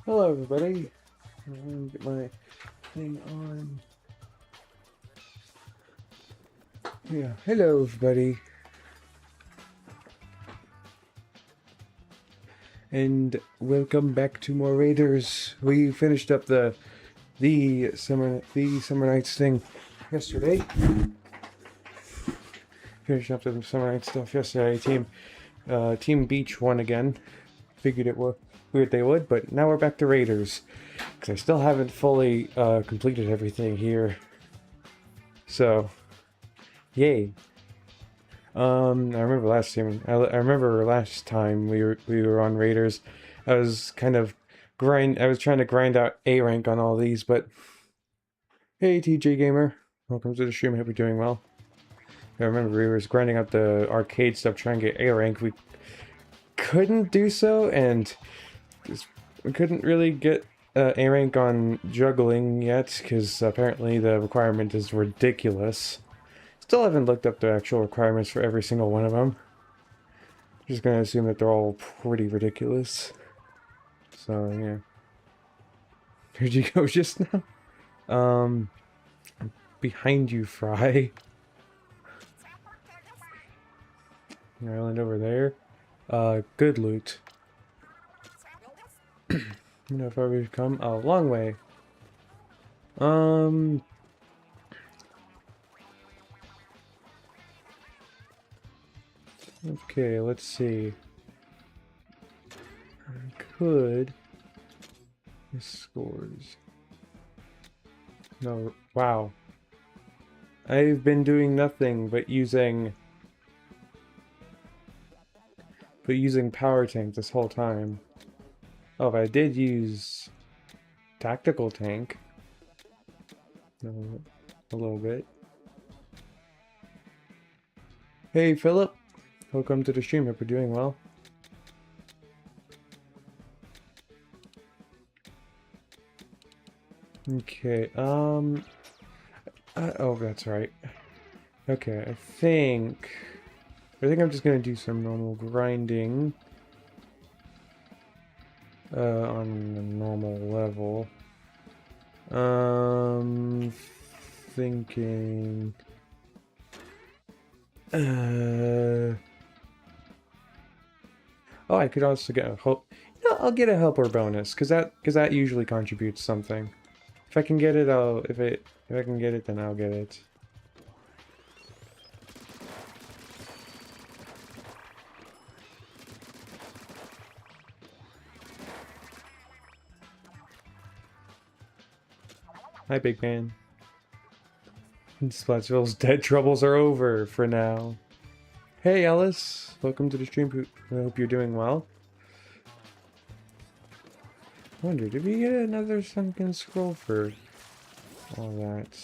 Hello, everybody. I'm gonna get my thing on. Yeah, hello, everybody, and welcome back to more Raiders. We finished up the summer nights thing yesterday. Finished up the summer night stuff yesterday. Team Beach won again. Figured they would, but now we're back to Raiders because I still haven't fully completed everything here. So, yay. I remember last time we were on Raiders. I was trying to grind out A rank on all these, but hey, TJ Gamer, welcome to the stream. I hope you're doing well. I remember we were grinding out the arcade stuff, trying to get A rank. We couldn't do so, and we couldn't really get A rank on juggling yet, because apparently the requirement is ridiculous. Still haven't looked up the actual requirements for every single one of them. Just gonna assume that they're all pretty ridiculous. So, yeah. Where'd you go just now? Um, behind you, Fry. Island over there. Good loot. You know, if we've come a long way. Okay, let's see. I could. Scores. No, wow. I've been doing nothing but using power tank this whole time. Oh, but I did use tactical tank. No, a little bit. Hey, Philip. Welcome to the stream. Hope you're doing well. Okay, oh, that's right. Okay, I think I'm just gonna do some normal grinding on a normal level. Thinking oh, I could also get a help. You know, I'll get a helper bonus because that usually contributes something. If I can get it, if I can get it, then I'll get it. Hi, big man. Splatsville's dead troubles are over for now. Hey, Ellis. Welcome to the stream. I hope you're doing well. I wonder, did we get another sunken scroll for all that?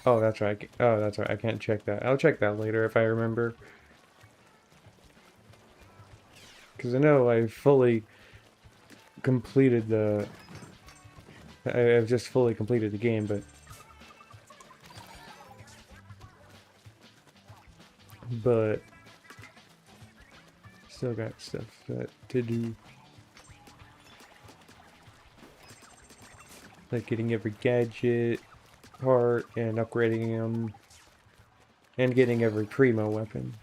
Oh, that's right. Oh, that's right. I can't check that. I'll check that later if I remember. Because I know I fully completed the... I've just fully completed the game, but... Still got stuff to do. Like getting every gadget part and upgrading them. And getting every primo weapon.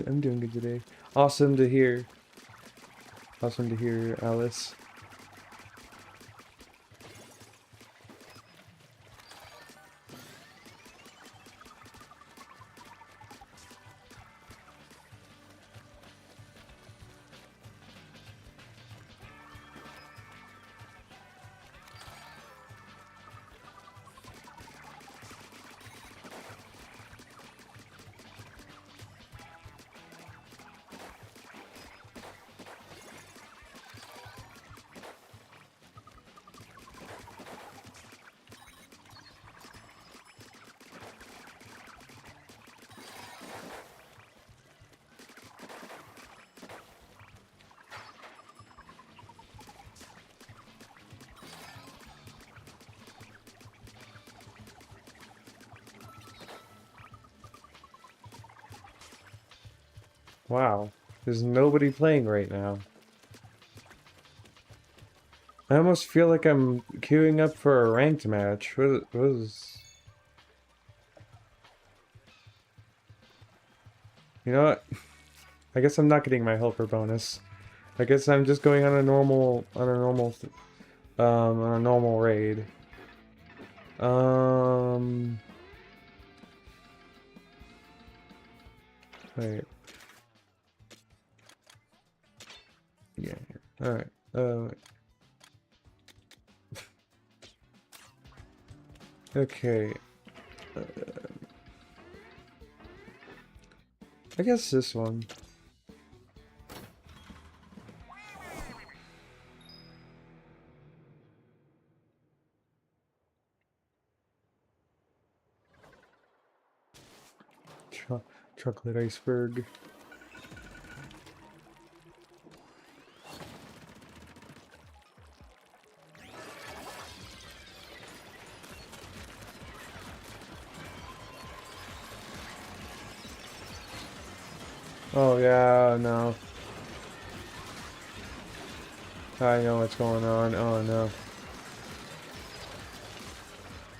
I'm doing good today. Awesome to hear. Awesome to hear, Alice. Wow, there's nobody playing right now. I almost feel like I'm queuing up for a ranked match. What was... You know what? I guess I'm not getting my helper bonus. I guess I'm just going on a normal, on a normal raid. Wait. Yeah. Alright. Okay. I guess this one. Chocolate iceberg. Oh yeah, no. I know what's going on. Oh no.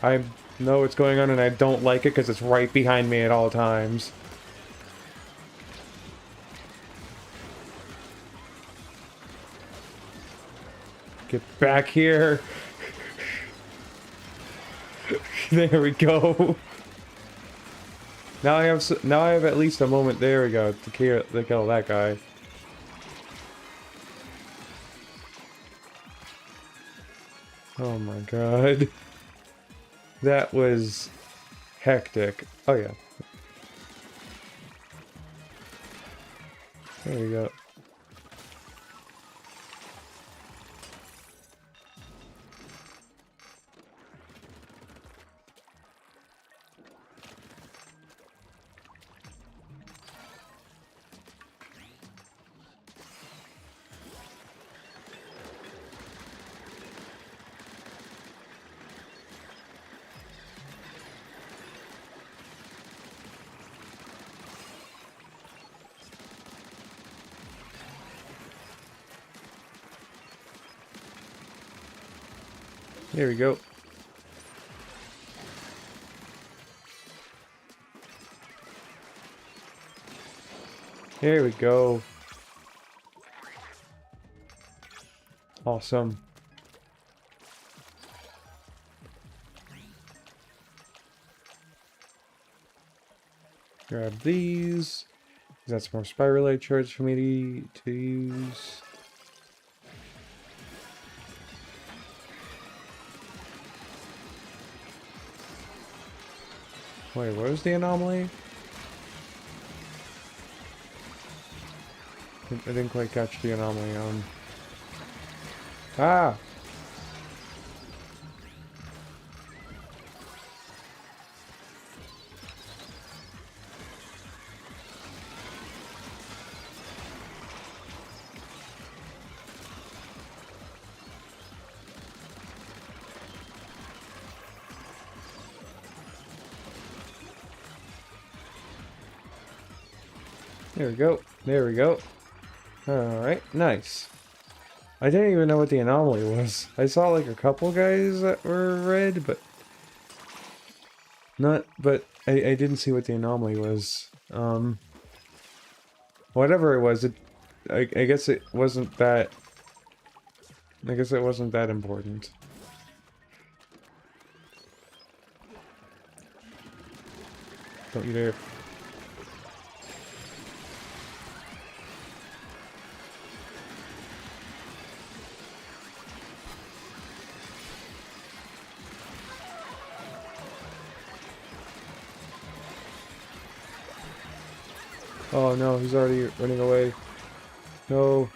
I know what's going on and I don't like it because it's right behind me at all times. Get back here. There we go. Now I have at least a moment. There we go to kill that guy. Oh my god. That was hectic. Oh yeah. There we go. There we go. There we go. Awesome. Grab these. That's more spiralite shards for me to use. Wait, what was the anomaly? I didn't quite catch the anomaly on. Ah! There we go. There we go. Alright, nice. I didn't even know what the anomaly was. I saw like a couple guys that were red, but... I didn't see what the anomaly was. Whatever it was, I guess it wasn't that... I guess it wasn't that important. Don't you dare. Oh no, he's already running away. No.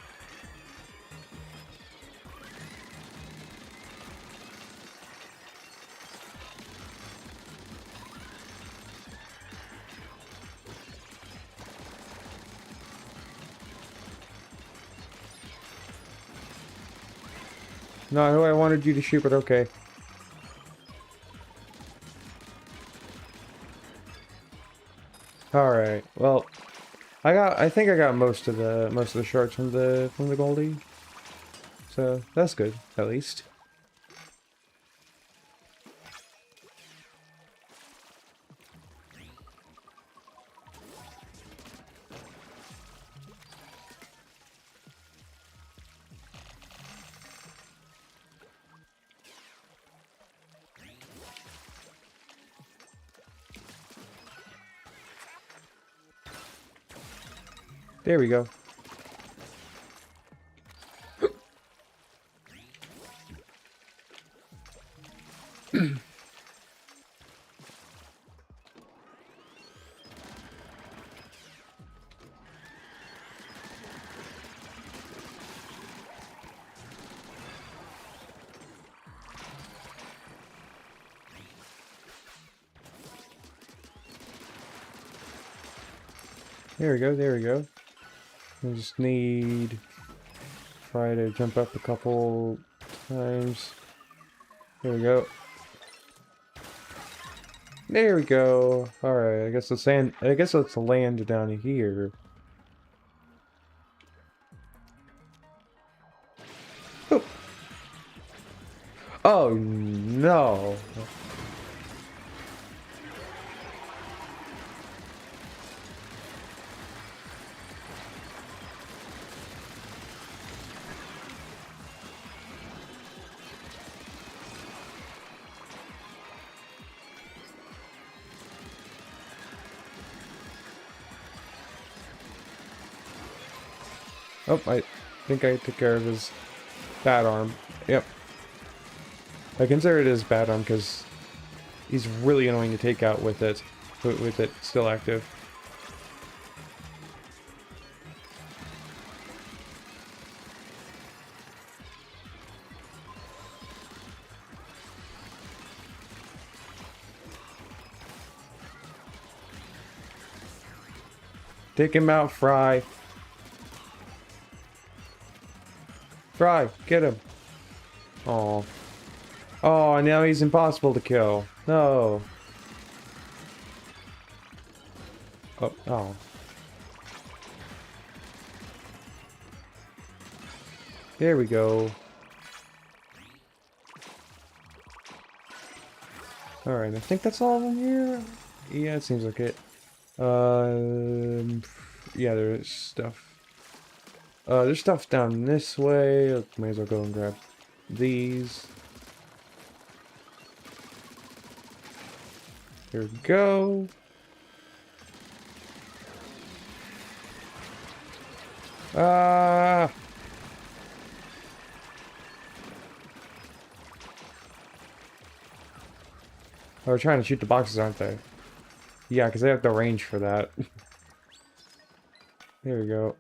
No, I know I wanted you to shoot, but okay. Alright, well, I think I got most of the shards from the Goldie. So that's good, at least. There we go. There we go, there we go. I just need... try to jump up a couple times. There we go. There we go. Alright, I guess let's land down here. Oh, oh no. Oh, I think I took care of his bad arm. Yep. I consider it his bad arm because he's really annoying to take out with it still active. Take him out, Fry. Fry, get him. Oh. Oh, now he's impossible to kill. No. Oh, oh. There we go. Alright, I think that's all of them here. Yeah, it seems like it. Yeah, there's stuff. There's stuff down this way. Might as well go and grab these. Here we go. Ah! Oh, they're trying to shoot the boxes, aren't they? Yeah, because they have the range for that. There we go.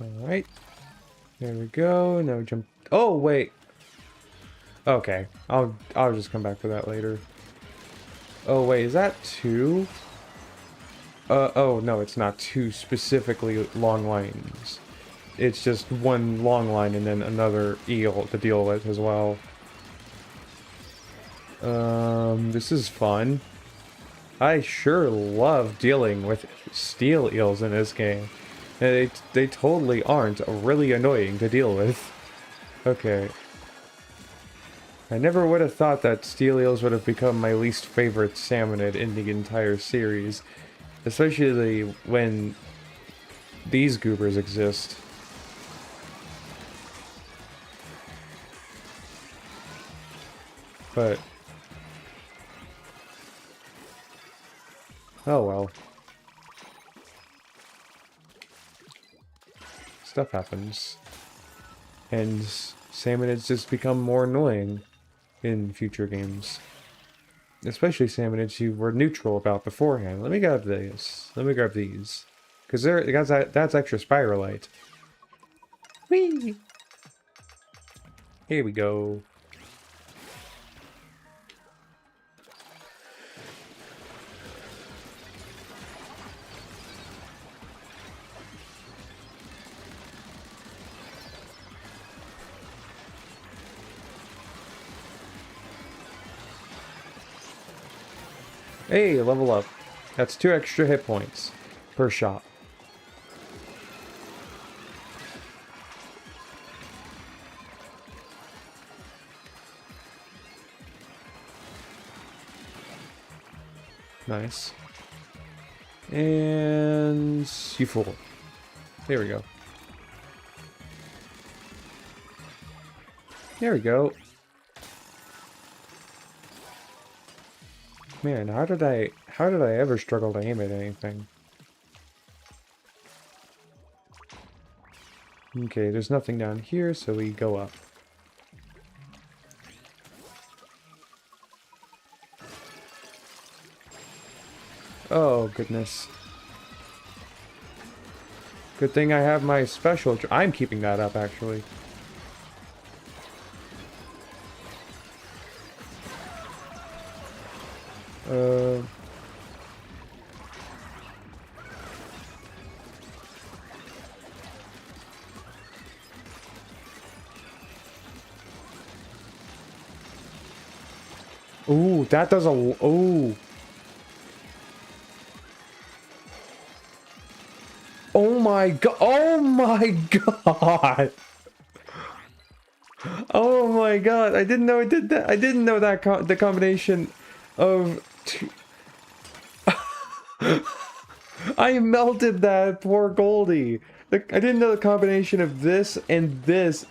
Alright. There we go. Now we jump. Oh, wait. Okay. I'll just come back for that later. Oh, wait. Is that two? Oh, no, it's not two specifically long lines. It's just one long line and then another eel to deal with as well. This is fun. I sure love dealing with steel eels in this game. And they totally aren't really annoying to deal with. Okay. I never would have thought that steel eels would have become my least favorite salmonid in the entire series. Especially when these goobers exist. But... oh well. Stuff happens. And salmonids just become more annoying in future games. Especially salmonids you were neutral about beforehand. Let me grab this. Let me grab these. Because that's extra spiralite. Whee! Here we go. Hey, level up. That's 2 extra hit points per shot. Nice. And you fool. There we go. There we go. Man, how did I ever struggle to aim at anything? Okay, there's nothing down here, so we go up. Oh, goodness. Good thing I have my special... I'm keeping that up, actually. Ooh, that does a... Ooh. Oh my god! Oh my god! Oh my god! I didn't know it did that. I didn't know that the combination of two... I melted that poor Goldie. I didn't know the combination of this and this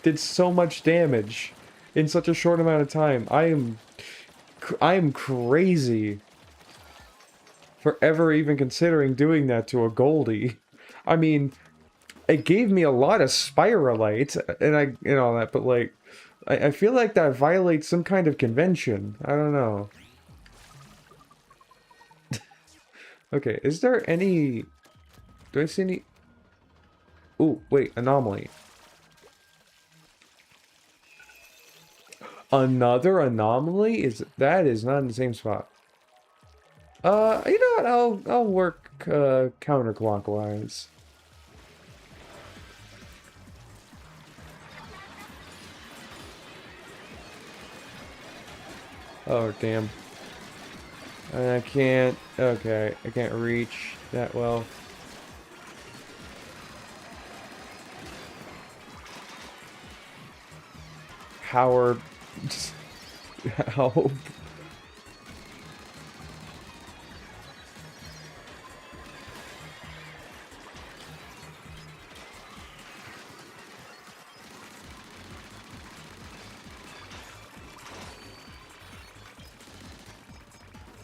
did so much damage in such a short amount of time. I am crazy for ever even considering doing that to a Goldie. I mean, it gave me a lot of spiralite and all that, but like, I feel like that violates some kind of convention. I don't know. Okay, is there any... Do I see any... Ooh, wait, anomaly. Another anomaly? That is not in the same spot. You know what? I'll work counterclockwise. Oh, damn. I can't... Okay, I can't reach that well. Howard... Help.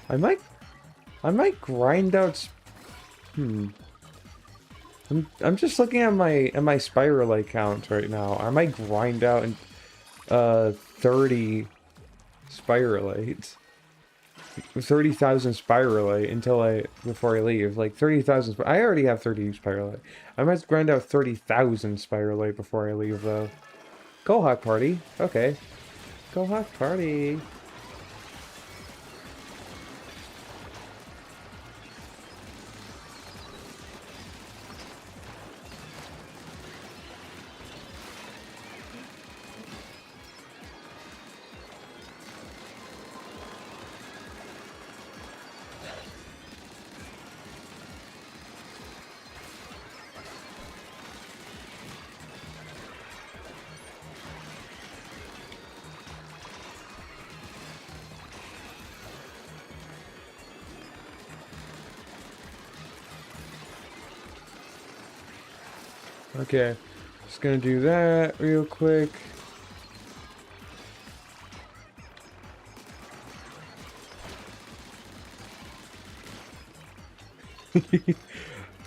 I might grind out... I'm just looking at my spiralite count right now. I might grind out 30 spiralite. 30,000 spiralite before I leave. Like 30,000. I already have 30 spiralite. I might grind out 30,000 spiralite before I leave though. Go Hawk Party. Okay. Go Hawk Party. Okay, just gonna do that real quick.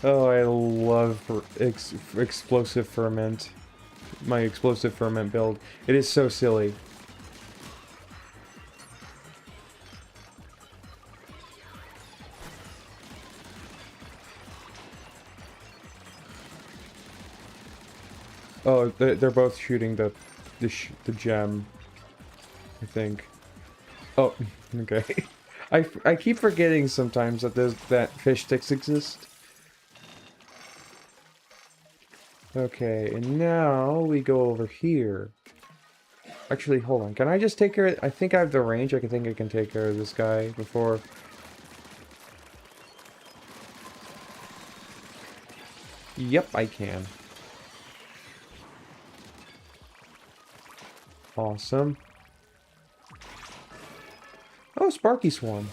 Oh, I love explosive ferment. My explosive ferment build. It is so silly. Oh, they're both shooting the gem, I think. Oh, okay. I keep forgetting sometimes that fish sticks exist. Okay, and now we go over here. Actually, hold on. Can I just take care of... I think I have the range. I think I can take care of this guy before... Yep, I can. Awesome. Oh, Sparky Swarm.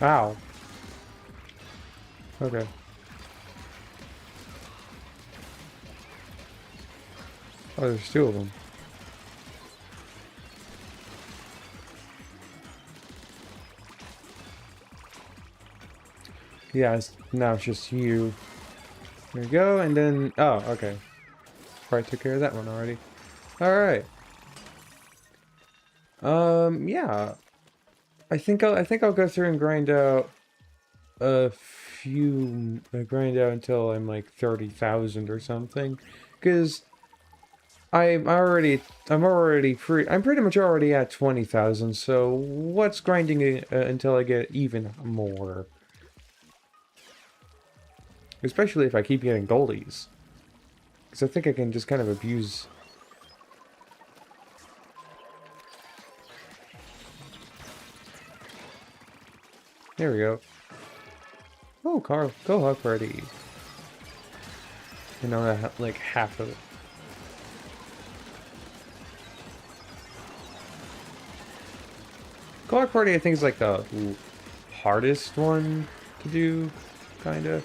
Ow. Okay. Oh, there's two of them. Yeah, now it's just you. There you go, and then... Oh, okay. Probably took care of that one already. Alright. Yeah. I think I'll go through and grind out grind out until I'm like 30,000 or something. Because I'm pretty much already at 20,000, so what's grinding until I get even more? Especially if I keep getting goldies. Because I think I can just kind of abuse... There we go. Oh, go Hawk Party. You know, like half of it. Go Hawk Party, I think, is like the hardest one to do, kind of.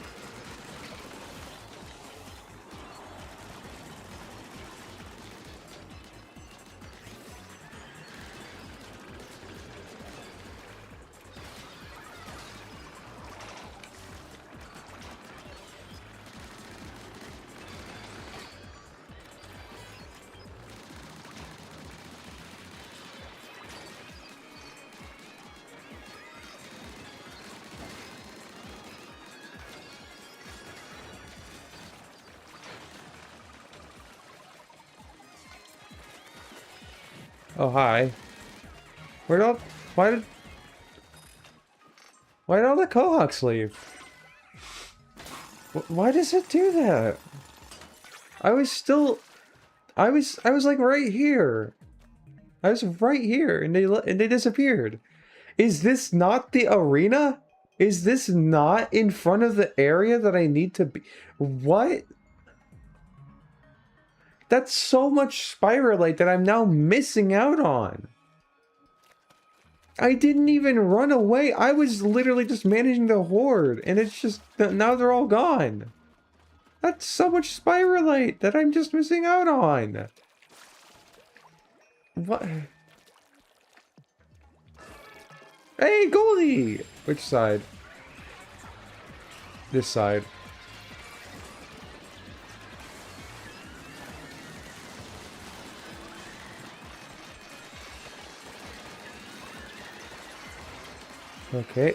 Oh, hi. Where'd all... Why did all the Cohawks leave? Why does it do that? I was like right here. I was right here, and they disappeared. Is this not the arena? Is this not in front of the area that I need to be? What? That's so much spiralite that I'm now missing out on. I didn't even run away. I was literally just managing the horde, and it's just now they're all gone. That's so much spiralite that I'm just missing out on. What? Hey, Goldie! Which side? This side. Okay.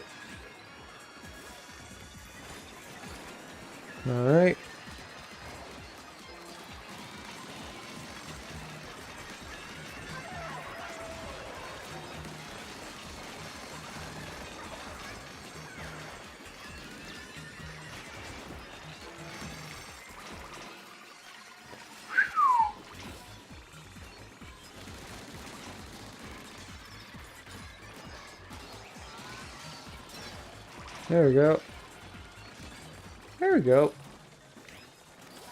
All right. There we go. There we go.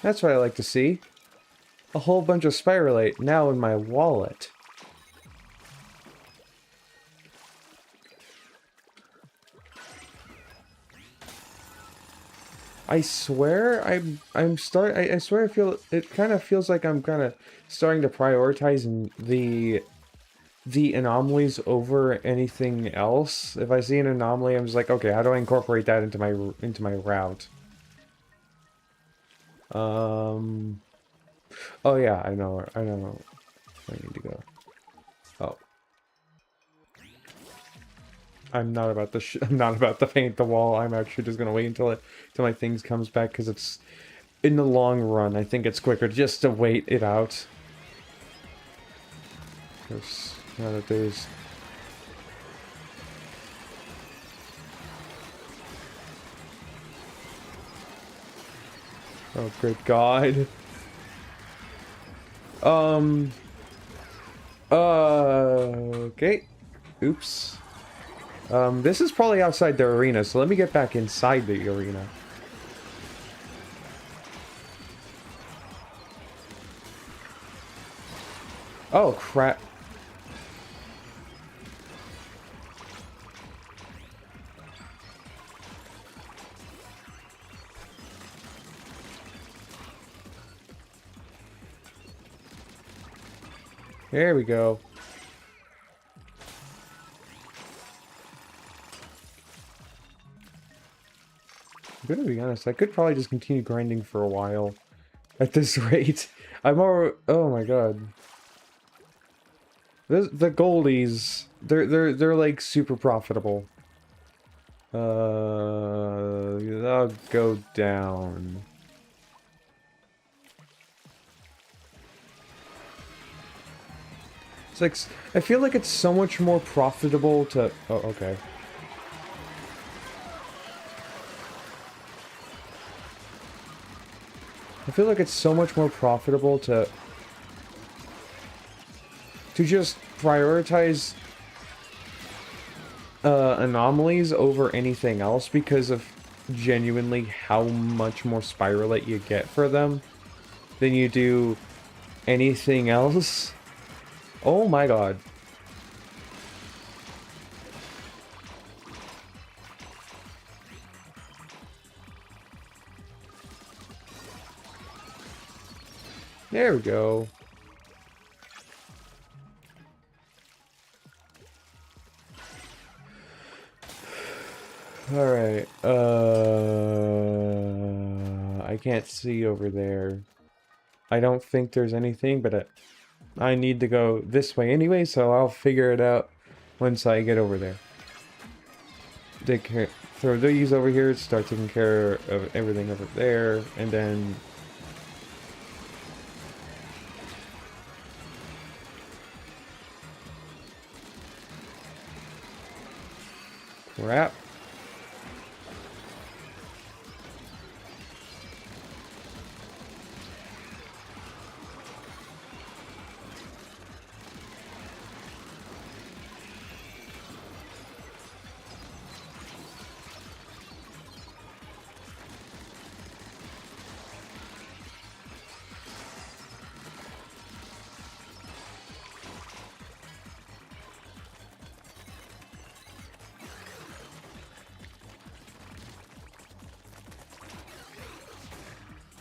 That's what I like to see. A whole bunch of spiralite now in my wallet. I swear I swear I feel it kind of feels like I'm kind of starting to prioritize the anomalies over anything else. If I see an anomaly, I'm just like, okay, how do I incorporate that into my route? Oh yeah, I know where I need to go. Oh. I'm not about to paint the wall. I'm actually just gonna wait until my things comes back, because in the long run, I think it's quicker just to wait it out. Because now that there's... Oh, good God. Okay. Oops. This is probably outside the arena, so let me get back inside the arena. Oh, crap. There we go. I'm gonna be honest, I could probably just continue grinding for a while at this rate. I'm already... Oh my god. The goldies, they're like super profitable. I'll go down. It's like, I feel like it's so much more profitable to... Oh, okay. I feel like it's so much more profitable to just prioritize anomalies over anything else because of genuinely how much more spiralite you get for them than you do anything else. Oh my god. There we go. Alright, I can't see over there. I don't think there's anything, but I need to go this way anyway, so I'll figure it out once I get over there. Throw these over here, start taking care of everything over there, and then... Crap.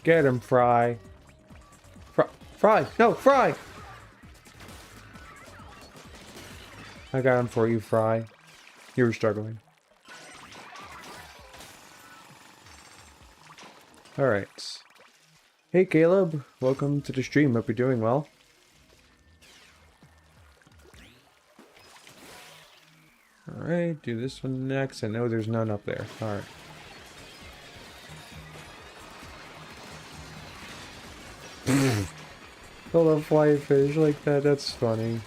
Get him, Fry. Fry! No, Fry! I got him for you, Fry. You were struggling. Alright. Hey, Caleb. Welcome to the stream. Hope you're doing well. Alright, do this one next. I know there's none up there. Alright. Hold up, fly fish like that, that's funny.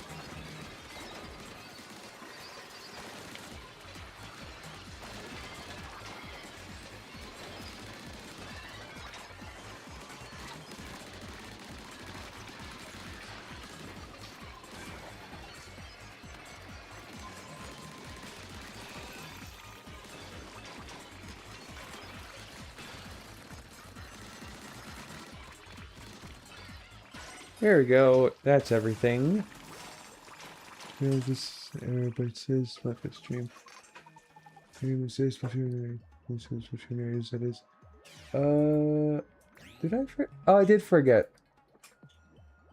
There we go. That's everything. This everybody says let the stream. Says Splatoon areas, that is. Did I forget? Oh, I did forget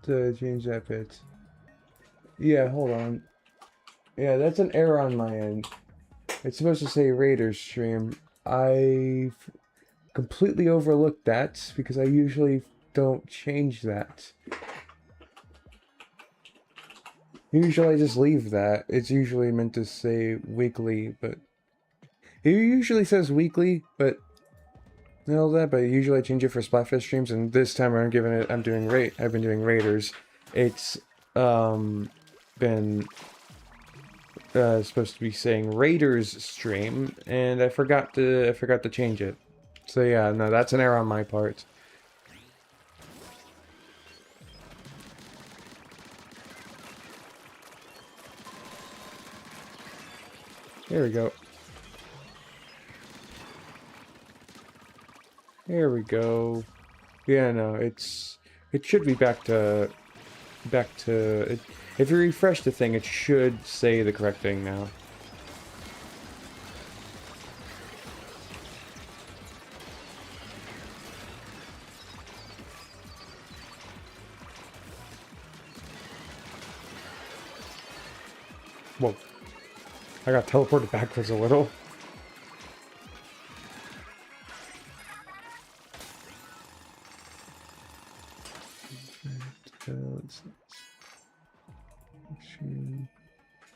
to change that bit. Yeah, hold on. Yeah, that's an error on my end. It's supposed to say Raiders stream. I completely overlooked that because I usually don't change that. Usually I just leave that. It's usually meant to say weekly, but... It usually says weekly, but and all that, but usually I change it for Splatfest streams, and this time I'm giving it. I've been doing Raiders. It's been supposed to be saying Raiders stream, and I forgot to change it. So yeah, no, that's an error on my part. There we go. There we go. Yeah, no, it should be back to it. If you refresh the thing, it should say the correct thing now. Whoa. I got teleported backwards a little.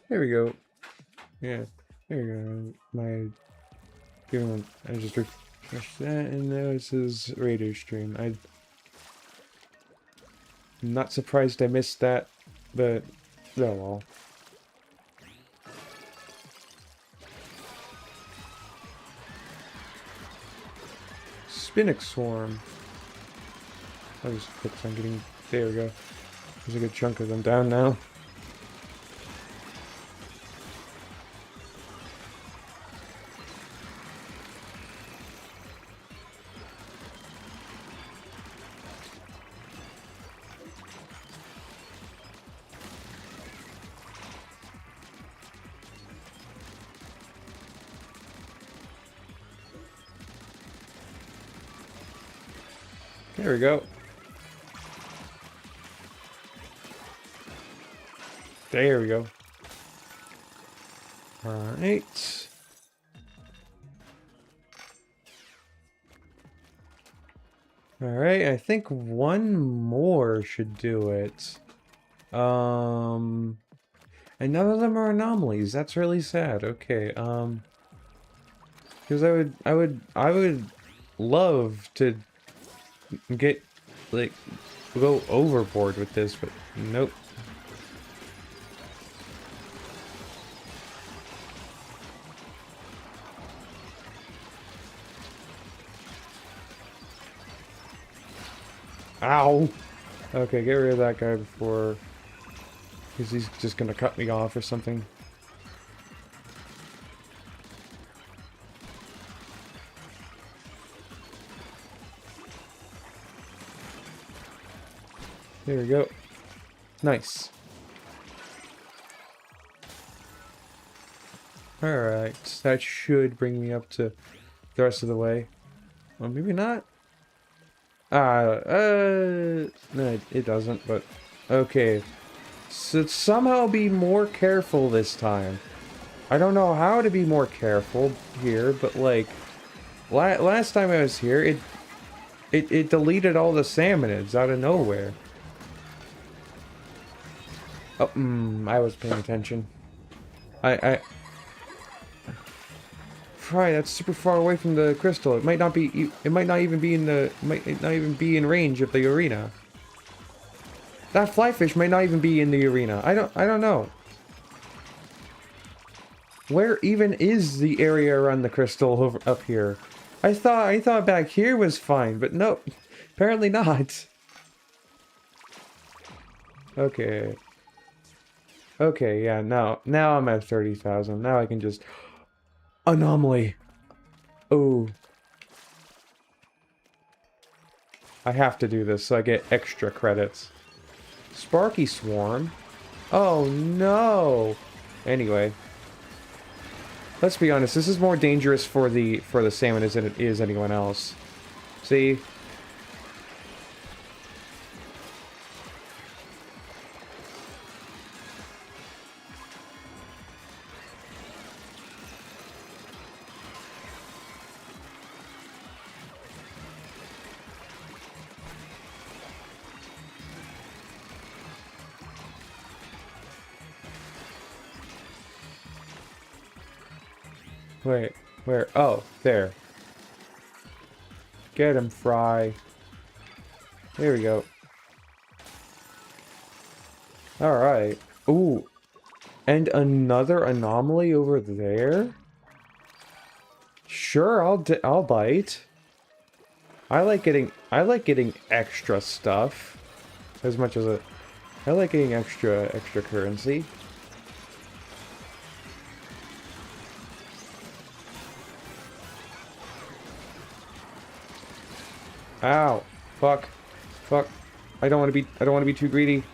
There we go. Yeah, there you go. I just refreshed that, and now this is Raider stream. I'm not surprised I missed that, but oh well. Spinach Swarm. I just focus on getting. There we go. There's a good chunk of them down now. There we go. There we go. Alright. Alright, I think one more should do it. And none of them are anomalies. That's really sad. Okay, because I would love to get, like, go overboard with this, but nope. Ow! Okay, get rid of that guy before, because he's just gonna cut me off or something. There we go. Nice. Alright, that should bring me up to the rest of the way. Well, maybe not. No, it doesn't, but okay. So somehow be more careful this time. I don't know how to be more careful here, but like, last time I was here, it deleted all the salmonids out of nowhere. Oh, I was paying attention. Right, that's super far away from the crystal. It might not be. It might not even be in the. Might not even be in range of the arena. That flyfish might not even be in the arena. I don't know. Where even is the area around the crystal up here? I thought back here was fine, but no, apparently not. Okay. Okay, yeah, now I'm at 30,000. Now I can just... Anomaly! Oh. I have to do this so I get extra credits. Sparky Swarm? Oh no! Anyway. Let's be honest, this is more dangerous for the salmon than it is anyone else. See? Wait, where? Oh, there. Get him, Fry. There we go. Alright. Ooh. And another anomaly over there? Sure, I'll bite. I like getting extra stuff. As much as I like getting extra currency. Ow. Fuck. Fuck. I don't want to be too greedy.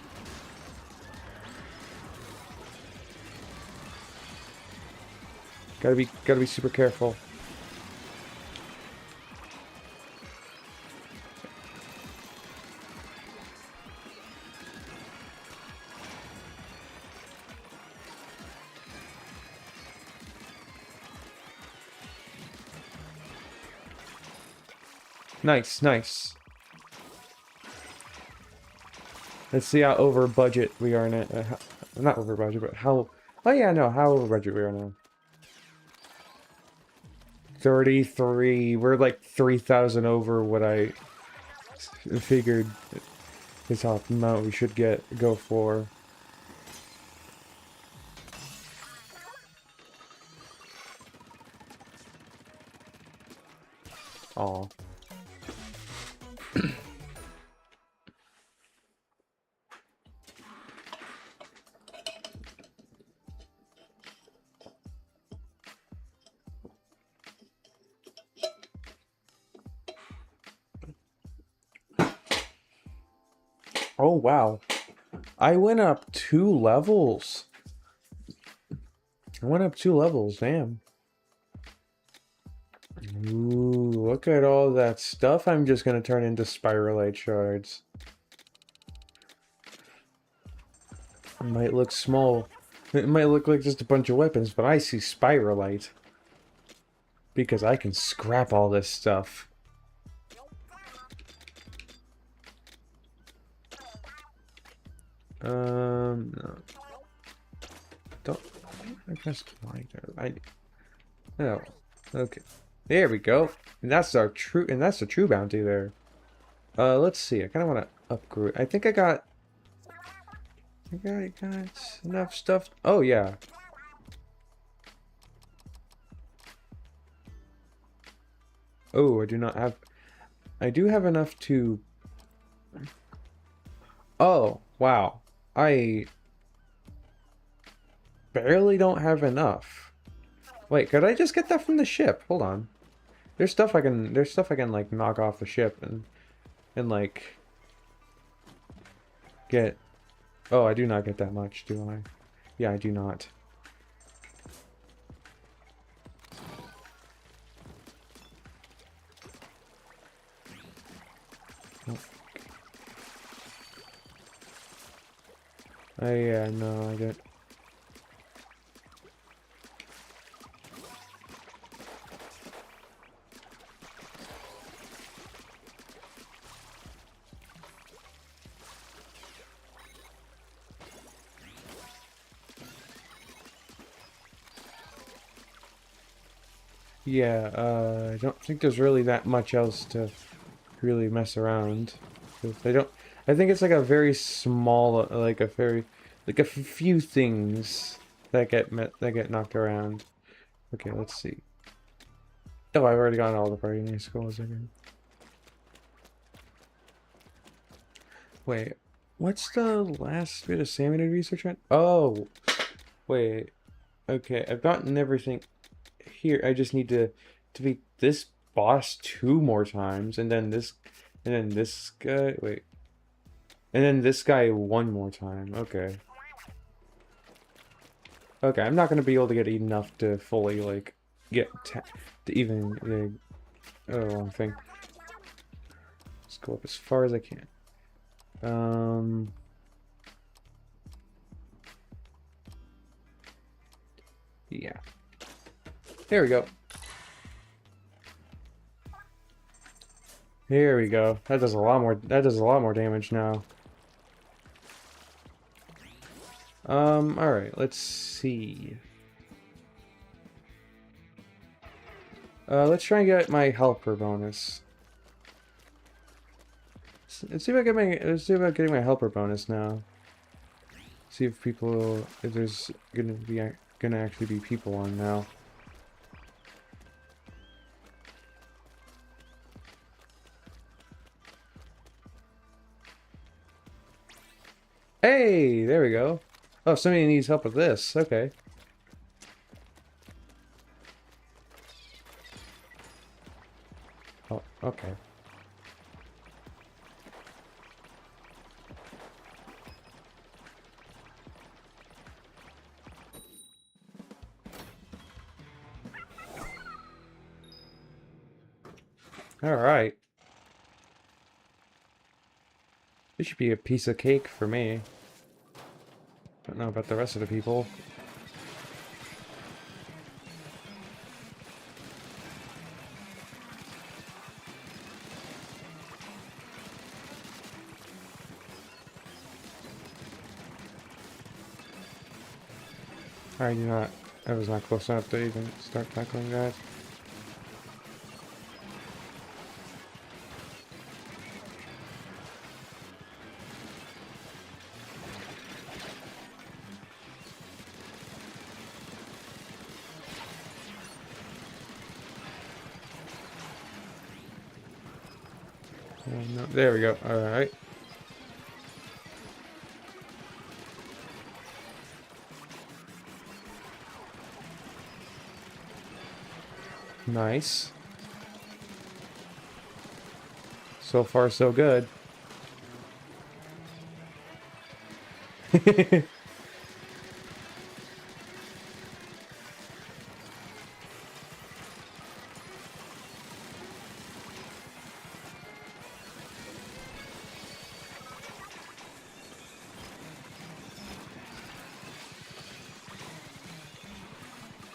Gotta be super careful. Nice, nice. Let's see how over budget we are now. Not over budget, but how... Oh yeah, no, how over budget we are now. 33. We're like 3,000 over what I figured the top amount we should go for. Aw. Oh, wow. I went up 2 levels. I went up 2 levels, damn. Ooh, look at all that stuff I'm just gonna turn into spiralite shards. It might look small. It might look like just a bunch of weapons, but I see spiralite. Because I can scrap all this stuff. No. Don't. I pressed Y there. Oh. Okay. There we go. And that's our true. And that's the true bounty there. Let's see. I kind of want to upgrade. I think I got enough stuff. Oh yeah. Oh, I do not have. I do have enough to. Oh wow. I barely don't have enough. Wait, could I just get that from the ship? Hold on. There's stuff I can like knock off the ship and like get. Oh, I do not get that much, do I? Yeah, I do not. Yeah, no, I get. Yeah, I don't think there's really that much else to really mess around with. I think it's like a very small, like a few things that get knocked around. Okay, let's see. Oh, I've already gotten all the party nice scrolls again. Wait, what's the last bit of salmon research on? Oh, wait. Okay, I've gotten everything here. I just need to beat this boss 2 more times, and then this guy. Wait, and then this guy 1 more time. Okay. Okay, I'm not gonna be able to get enough to fully like get to even oh, wrong thing. Let's go up as far as I can. Yeah. There we go. Here we go. That does a lot more. That does a lot more damage now. All right. Let's see. Let's try and get my helper bonus. let's see about getting my helper bonus now. See if there's gonna actually be people on now. Hey, there we go. Oh, somebody needs help with this. Okay. Oh, okay. All right. This should be a piece of cake for me. Don't know about the rest of the people. Alright, that was not close enough to even start tackling that. Oh, no, there we go. Alright. Nice. So far, so good.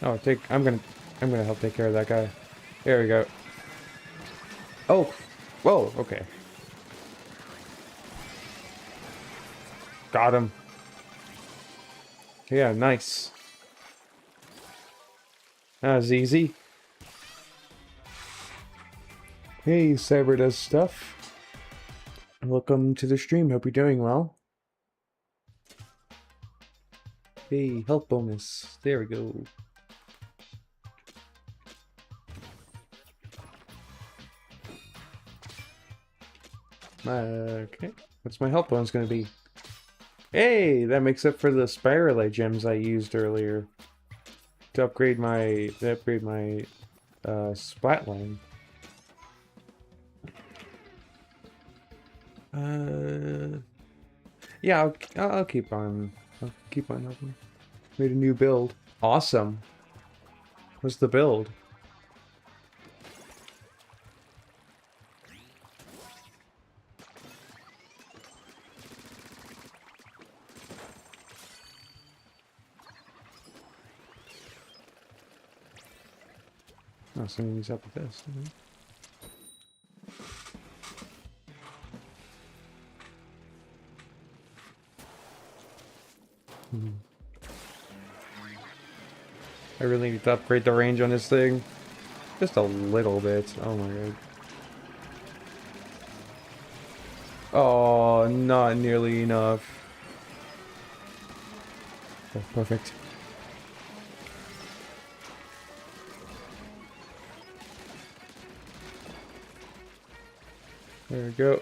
Oh, I'm gonna help take care of that guy. There we go. Oh, whoa, okay. Got him. Yeah, nice. That was easy. Hey, Cyber does stuff. Welcome to the stream. Hope you're doing well. Hey, health bonus. There we go. Okay, what's my health bonus gonna be? Hey, that makes up for the spiralite gems I used earlier to upgrade my splat line. Yeah, I'll keep on. I'll keep on helping. Made a new build. Awesome. What's the build? Oh, somebody needs help with this. I really need to upgrade the range on this thing. Just a little bit. Oh my god. Oh, not nearly enough. Oh, perfect. There we go.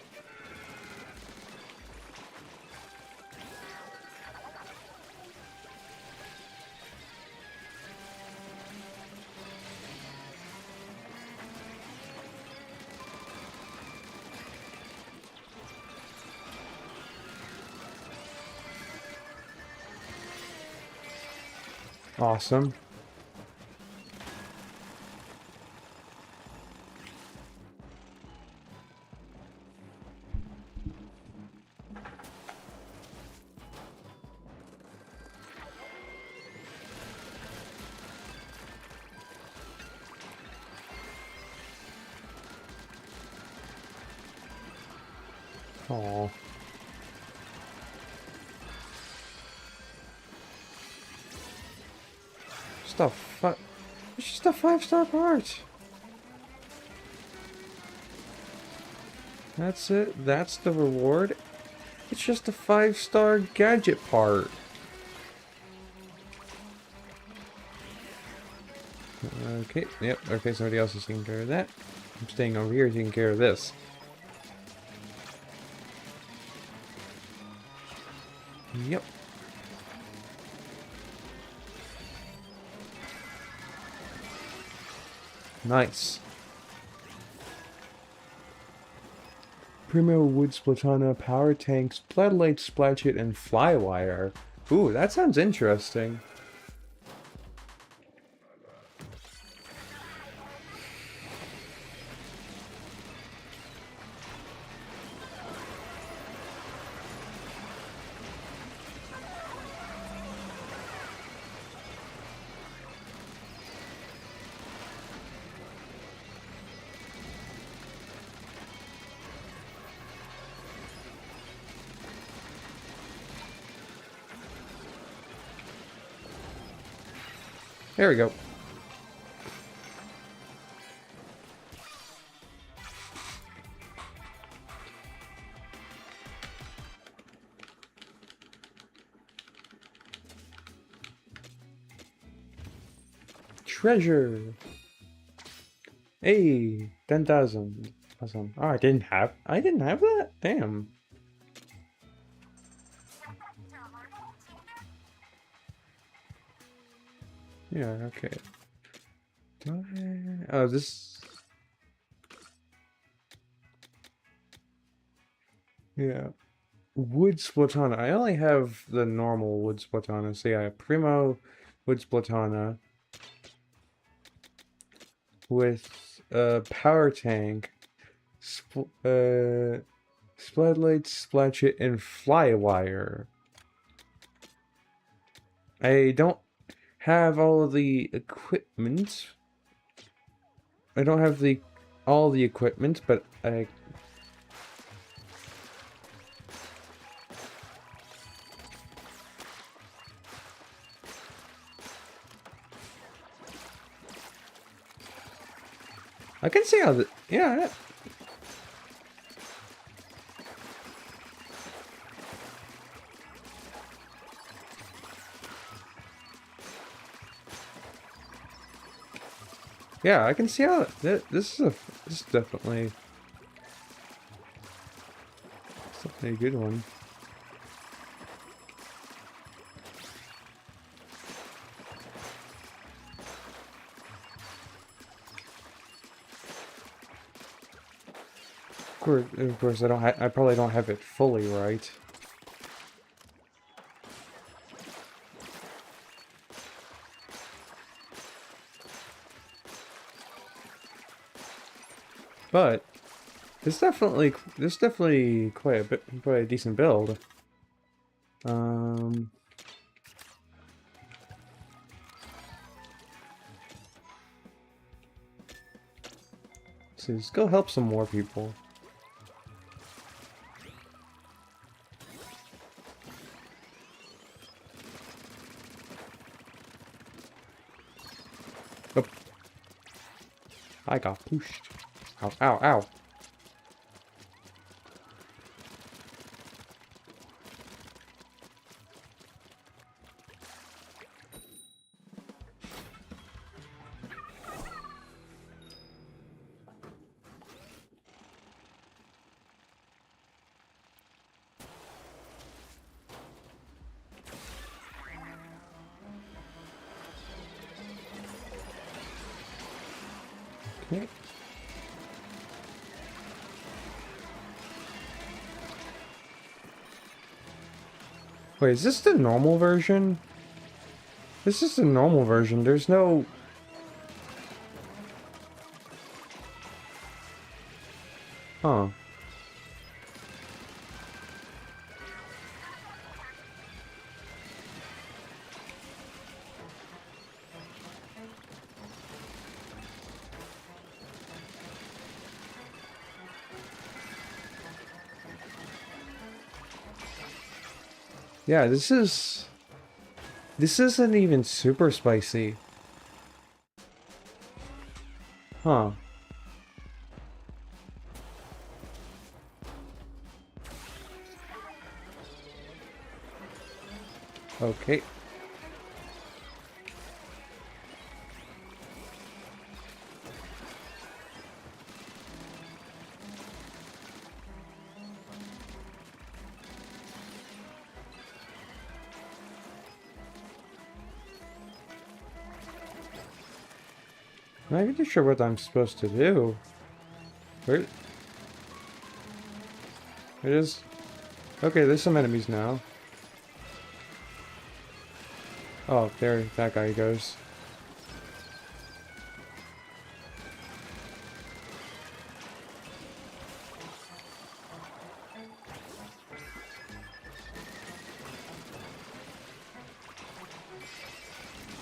Awesome. Aww. It's just a 5-star part. That's it. That's the reward. It's just a 5-star gadget part. Okay, yep, okay, somebody else is taking care of that. I'm staying over here taking care of this. Yep. Nice. Primo Wood Splatana, Power Tanks, Bloodlight Splatchet, and Flywire. Ooh, that sounds interesting. There we go. Treasure. Hey, 10,000. Awesome. Oh, I didn't have that? Damn. Yeah, okay. Oh, this... Yeah. Wood Splatana. I only have the normal Wood Splatana. So yeah, Primo Wood Splatana with a power tank, Splatlight, Splatchet, and Flywire. I don't have all of the equipment. I don't have all the equipment, but I can see how yeah. Yeah, I can see how this is definitely a good one. Of course, I probably don't have it fully right. But it's definitely quite a decent build. So let's go help some more people. Oh. I got pushed. Ow, ow, ow. Okay. Wait, is this the normal version? This is the normal version. There's no... Huh. Yeah, this isn't even super spicy. Huh. Okay. I'm not even sure what I'm supposed to do. Where? It is. Okay, there's some enemies now. Oh, there that guy goes.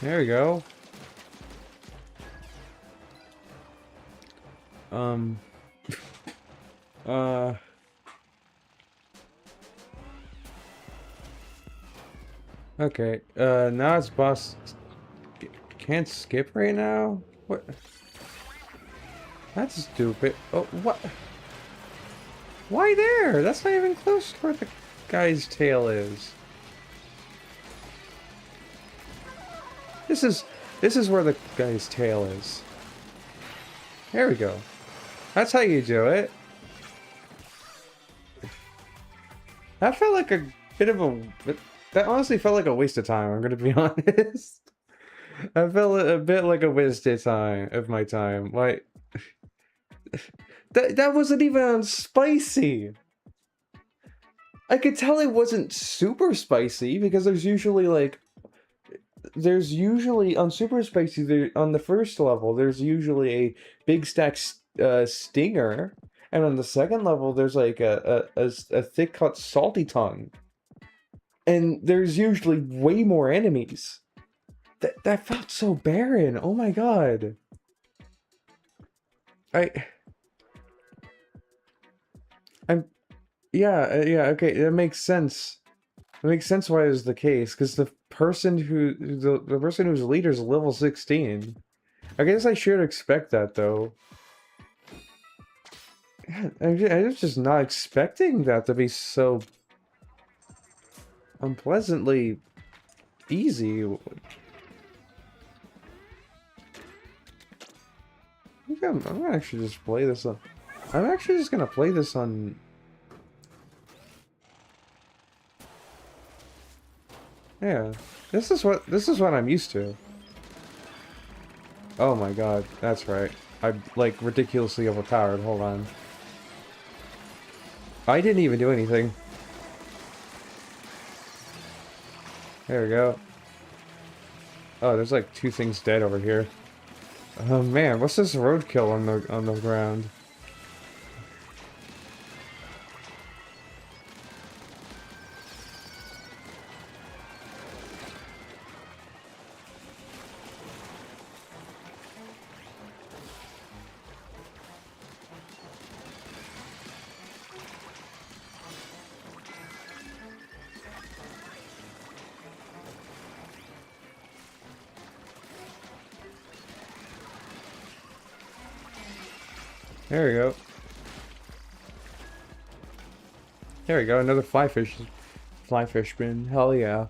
There we go. Um. uh. Okay. Now it's boss. Can't skip right now? What? That's stupid. Oh, what? Why there? That's not even close to where the guy's tail is. This is where the guy's tail is. There we go. That's how you do it. That felt like a bit of a... That honestly felt like a waste of time, I'm gonna be honest. I felt a bit like a waste of time, of my time. Like... That wasn't even spicy! I could tell it wasn't super spicy, because there's usually, like... There's usually, on super spicy, there, on the first level, there's usually a big stack stinger. And on the second level, there's like a thick cut salty tongue. And there's usually way more enemies. That felt so barren. Oh my god. I'm yeah, okay, that makes sense. It makes sense why it was the case, because the person who's leader is level 16. I guess I should expect that though. Yeah, I was just not expecting that to be so unpleasantly easy. I'm gonna actually just play this on... I'm actually just gonna play this on... Yeah, this is what I'm used to. Oh my god, that's right. I'm like ridiculously overpowered. Hold on. I didn't even do anything. There we go. Oh, there's like 2 things dead over here. Oh man, what's this roadkill on the ground? There we go. There we go, another fly fish bin. Hell yeah.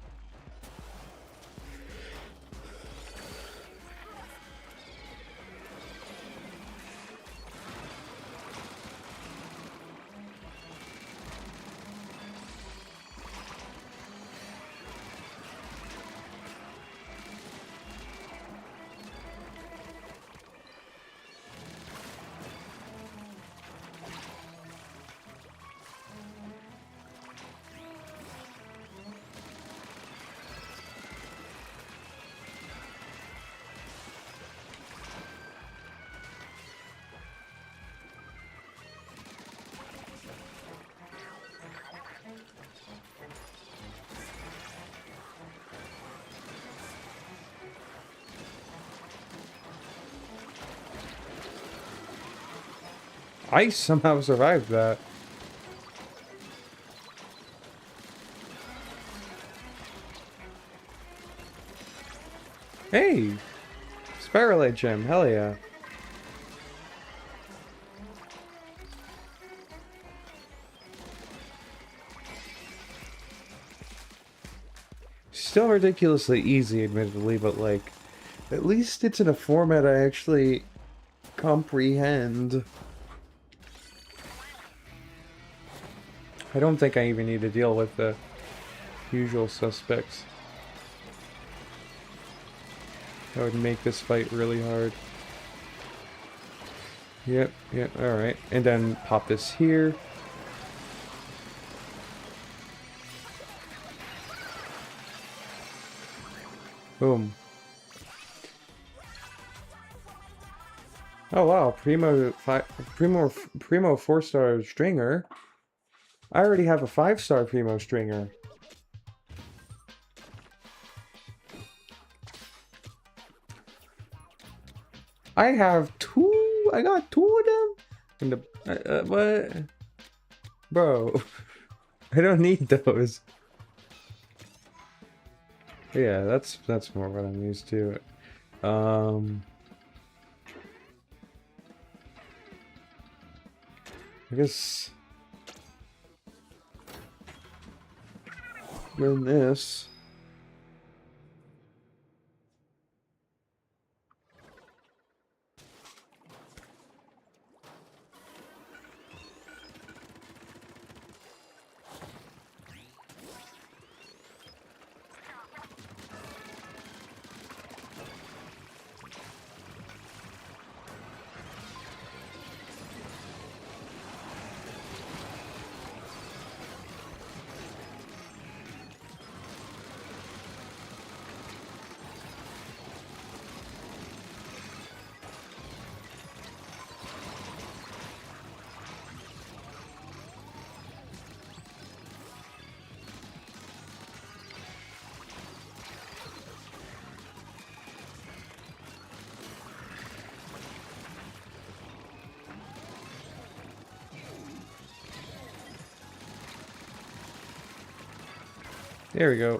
I somehow survived that. Hey! Sparrowlight gem, hell yeah. Still ridiculously easy, admittedly, but like, at least it's in a format I actually comprehend. I don't think I even need to deal with the usual suspects. That would make this fight really hard. Yep, alright. And then pop this here. Boom. Oh wow, Primo 4-star stringer. I already have a 5-star Primo stringer. I have 2. I got 2 of them. And the what? Bro, I don't need those. Yeah, that's more what I'm used to. I guess run this. There we go.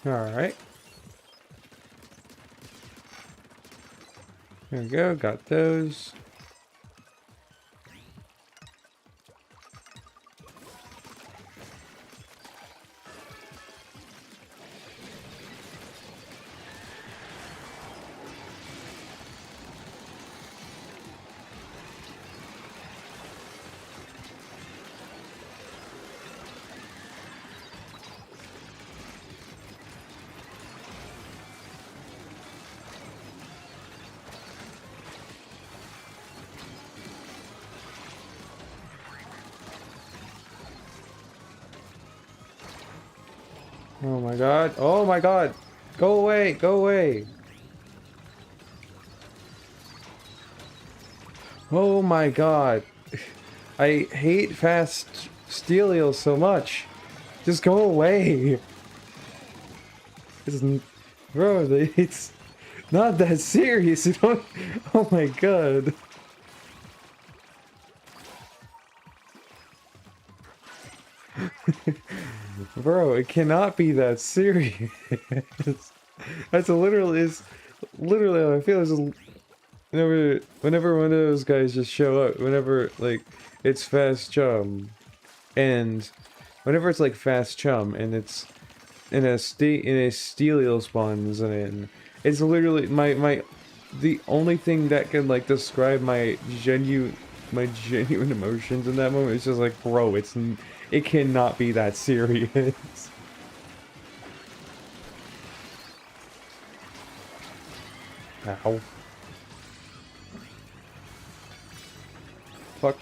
Alright. There we go, got those. Oh my god. Oh my god. Go away. Go away. Oh my god. I hate fast Stelios so much. Just go away. Bro, it's not that serious. You don't. Oh my god. Bro, it cannot be that serious. That's literally how I feel. Is whenever one of those guys just show up, whenever like it's fast chum, and whenever it's like fast chum, and it's in a Stelios spawns in, it's literally the only thing that can like describe my genuine emotions in that moment is just like, bro, it cannot be that serious. Ow. Fuck.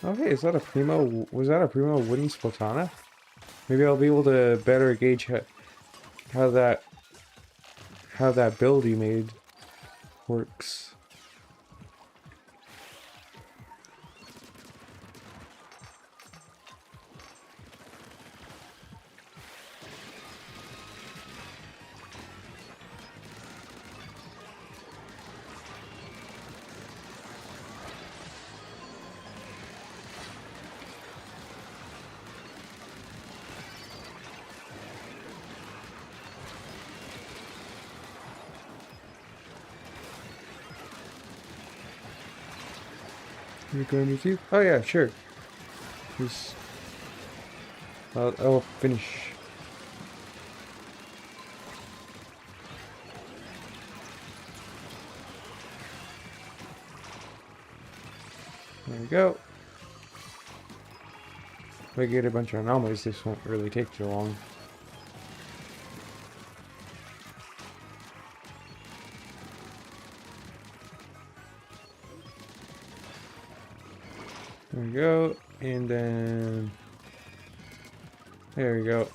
Okay, is that a Primo? Was that a Primo wooden Splatana? Maybe I'll be able to better gauge how that build he made works. You going with you? Oh yeah, sure. Just, I'll finish. There we go. If I get a bunch of anomalies, this won't really take too long. There we go, and then there we go.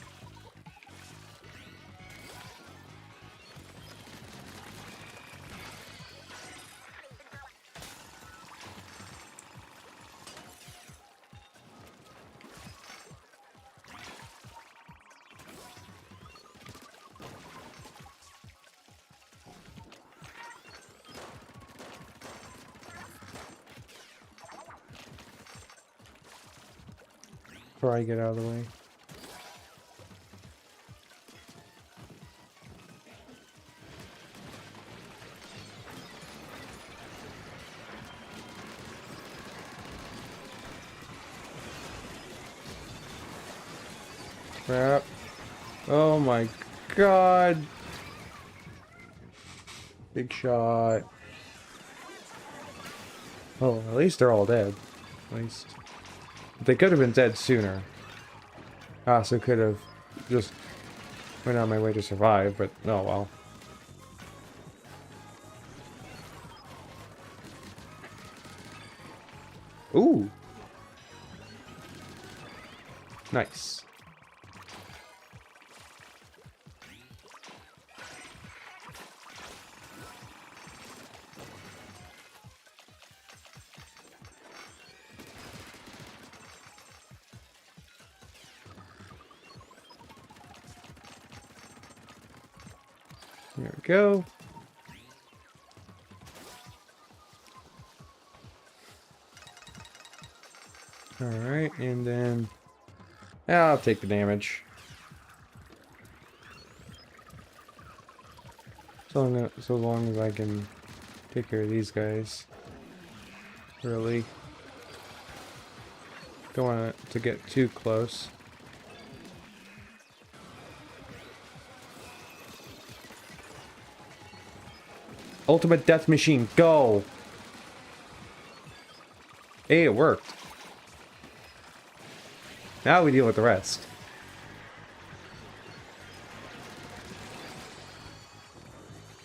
Before I get out of the way. Crap. Oh my god. Big shot. Oh, at least they're all dead. At least. They could have been dead sooner. I also could have just went on my way to survive, but oh well. Ooh! Nice. There we go. Alright, and then I'll take the damage. So long as I can take care of these guys. Really. Don't want it to get too close. Ultimate Death Machine, go! Hey, it worked. Now we deal with the rest.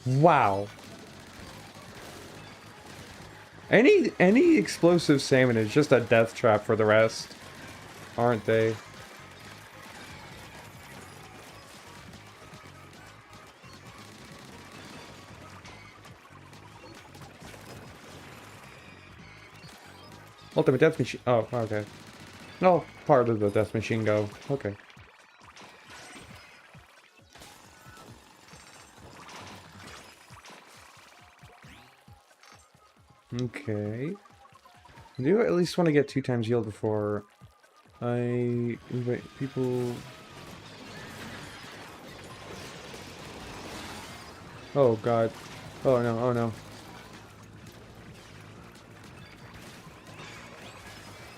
Wow. Any explosive salmon is just a death trap for the rest, aren't they? Ultimate Death Machine. Oh, okay. No, part of the Death Machine go. Okay. Okay. I do at least want to get 2 times yield before I invite people. Oh god. Oh no, oh no.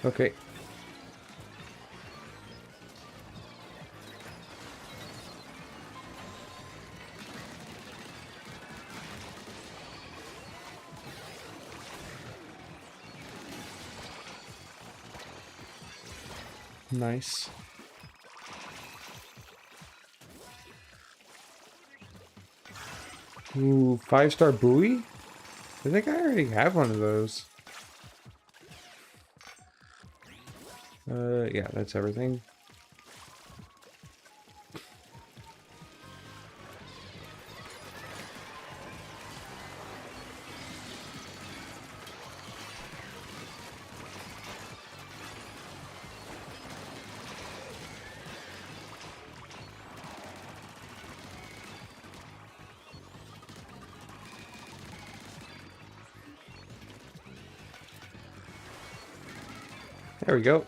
Okay. Nice. Ooh, 5-star buoy? I think I already have one of those. Yeah, that's everything. There we go.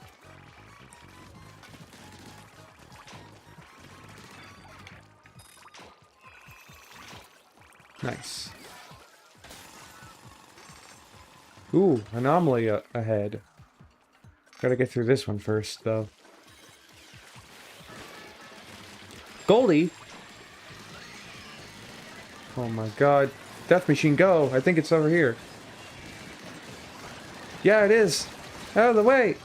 Nice. Ooh, anomaly ahead. Gotta get through this one first, though. Goldie! Oh my god. Death Machine, go! I think it's over here. Yeah, it is! Out of the way!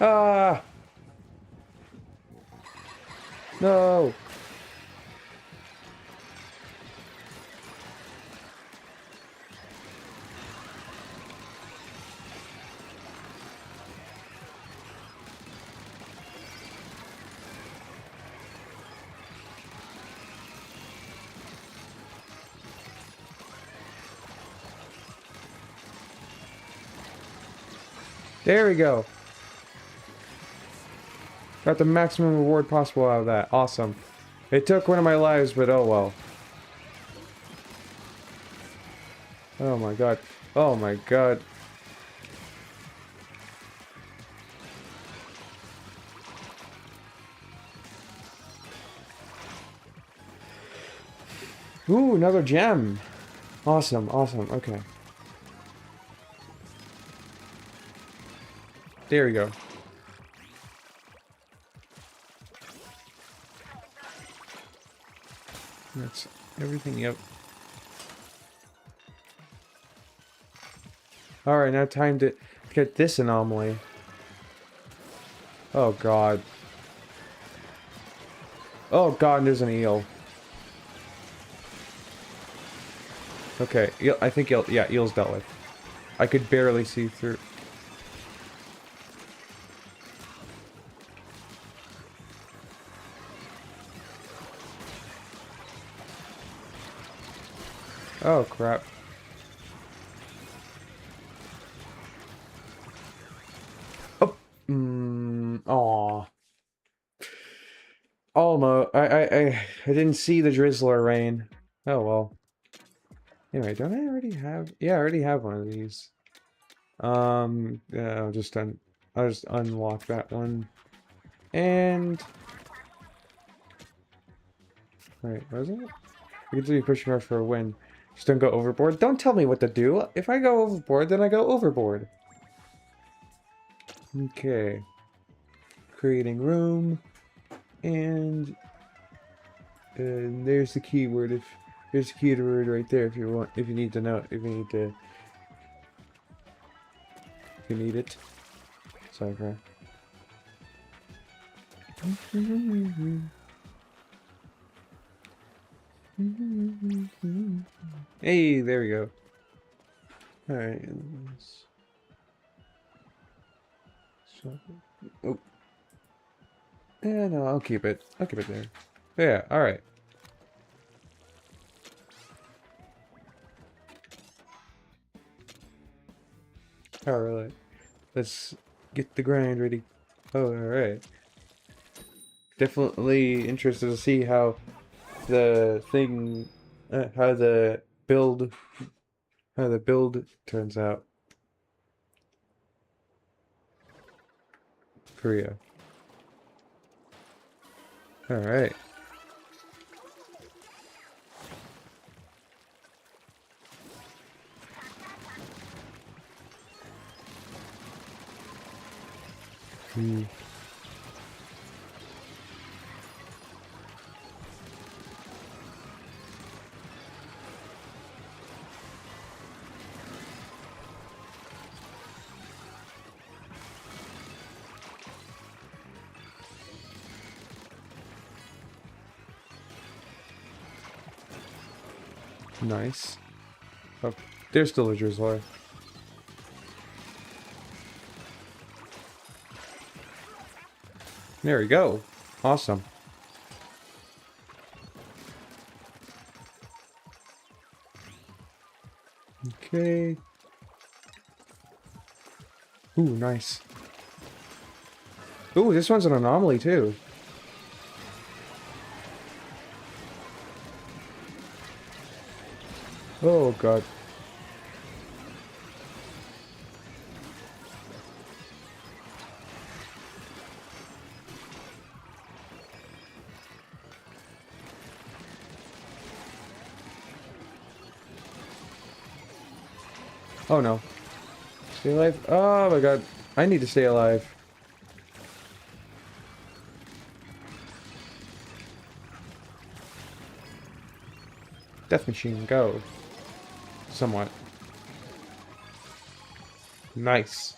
Ah! No! There we go. Got the maximum reward possible out of that. Awesome. It took one of my lives, but oh well. Oh my god. Oh my god. Ooh, another gem. Awesome, awesome. Okay. There we go. That's everything, yep. Alright, now time to get this anomaly. Oh god. Oh god, there's an eel. Okay, eel, I think eel, yeah, eel's dealt with. I could barely see through. Oh crap. Oh, aw. Almost. I didn't see the drizzler rain. Oh well. Anyway, don't I already have? Yeah, I already have one of these. Yeah, I'll just unlock that one. And wait, was it? You can do pushing hard for a win. Just don't go overboard. Don't tell me what to do. If I go overboard, then I go overboard. Okay. Creating room. And there's the keyword. If there's the keyword right there, if you want, if you need to know, if you need to, if you need it. Sorry, bro. Hey, there we go. All right. So, oh. Yeah, no, I'll keep it. I'll keep it there. Yeah, all right. All right. Let's get the grind ready. Oh, all right. Definitely interested to see how the thing, how the build turns out. Korea. All right. Hmm. Nice. Oh, there's still a drizzler. There we go. Awesome. Okay. Ooh, nice. Ooh, this one's an anomaly too. Oh god. Oh no. Stay alive. Oh my god. I need to stay alive. Death machine, go. Somewhat. Nice.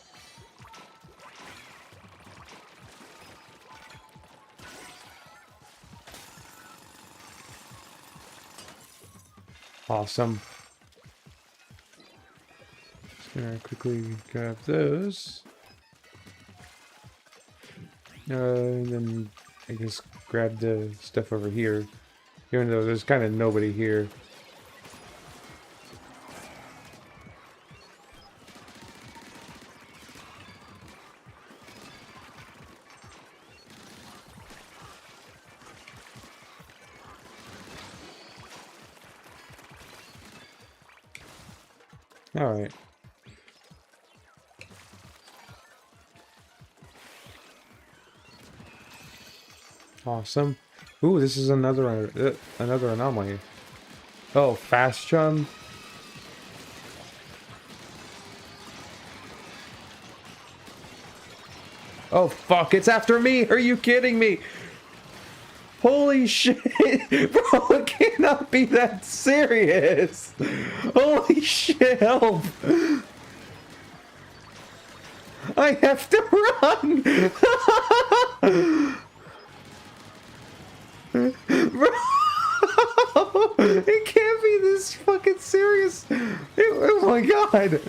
Awesome. Just gonna quickly grab those. And then I guess grab the stuff over here. Even though there's kind of nobody here. Alright. Awesome. Ooh, this is another anomaly. Oh, fast jump. Oh fuck, it's after me! Are you kidding me? Holy shit! Bro, it cannot be that serious! Holy shit, help! I have to run! Bro! It can't be this fucking serious! Oh my god!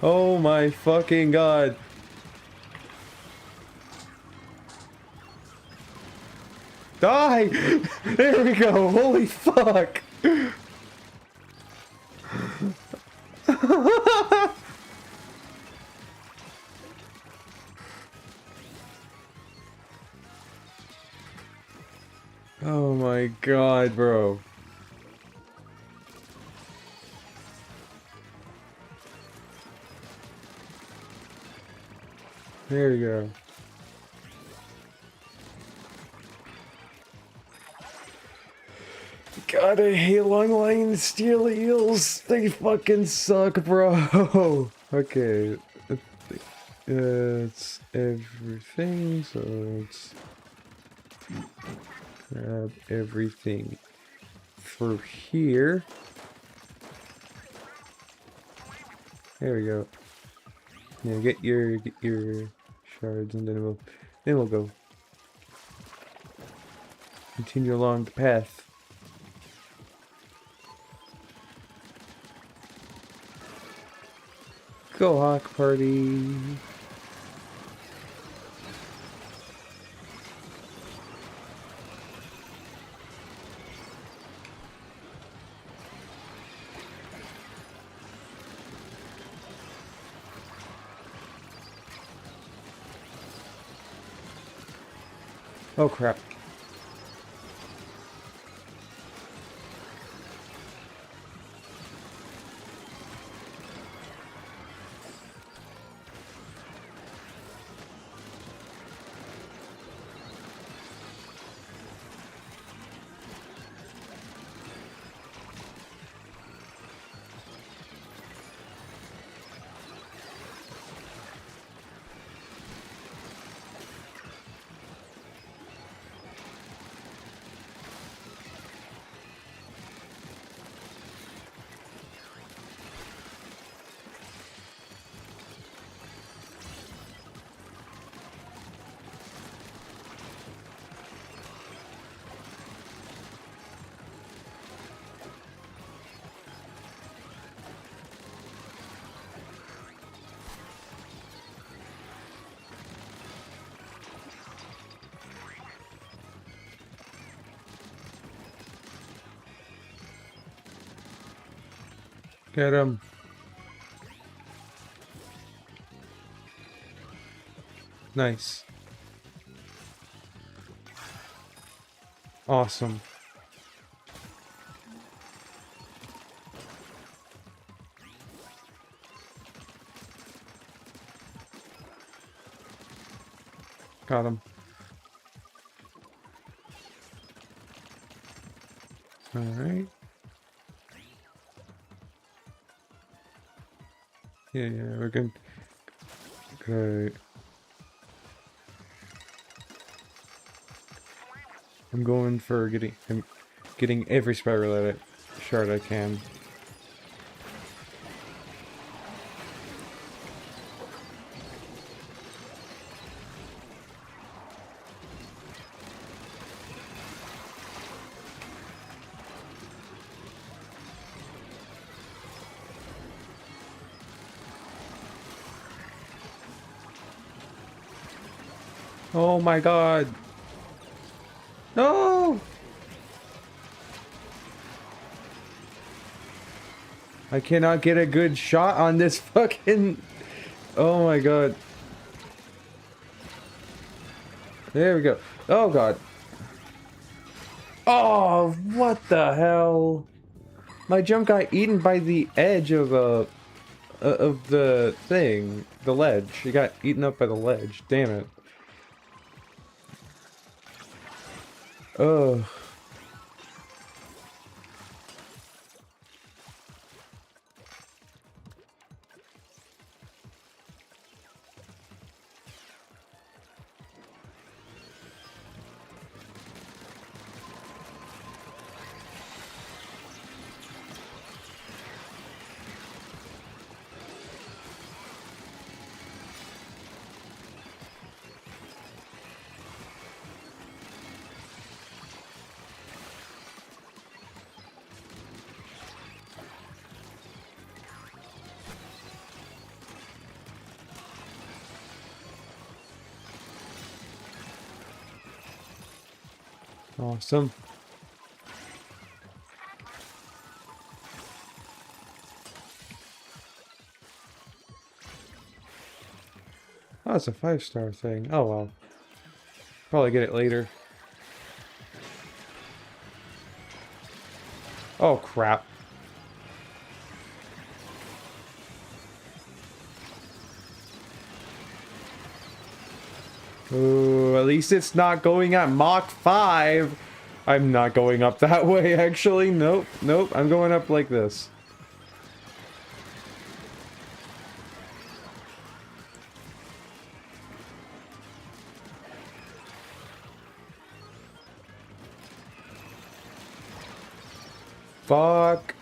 Oh my fucking god! Die! There we go! Holy fuck! Oh my god, bro. There we go. God, I hate long line steel eels. They fucking suck, bro. Okay. It's everything, so let's grab everything through here. There we go. Yeah, get your shards, and then we'll go. Continue along the path. Go Hawk Party! Oh crap. Get him. Nice. Awesome. Got him. Alright. Yeah, we're good. Okay. I'm going for getting every spiral shard I can. Oh my god! No! I cannot get a good shot on this fucking... Oh my god. There we go. Oh god. Oh, what the hell? My jump got eaten by the edge of the thing. The ledge. It got eaten up by the ledge. Damn it. Ugh. Awesome. Oh, it's a 5-star thing. Oh well. Probably get it later. Oh crap. Ooh, at least it's not going at Mach 5. I'm not going up that way, actually. Nope, nope. I'm going up like this. Fuck.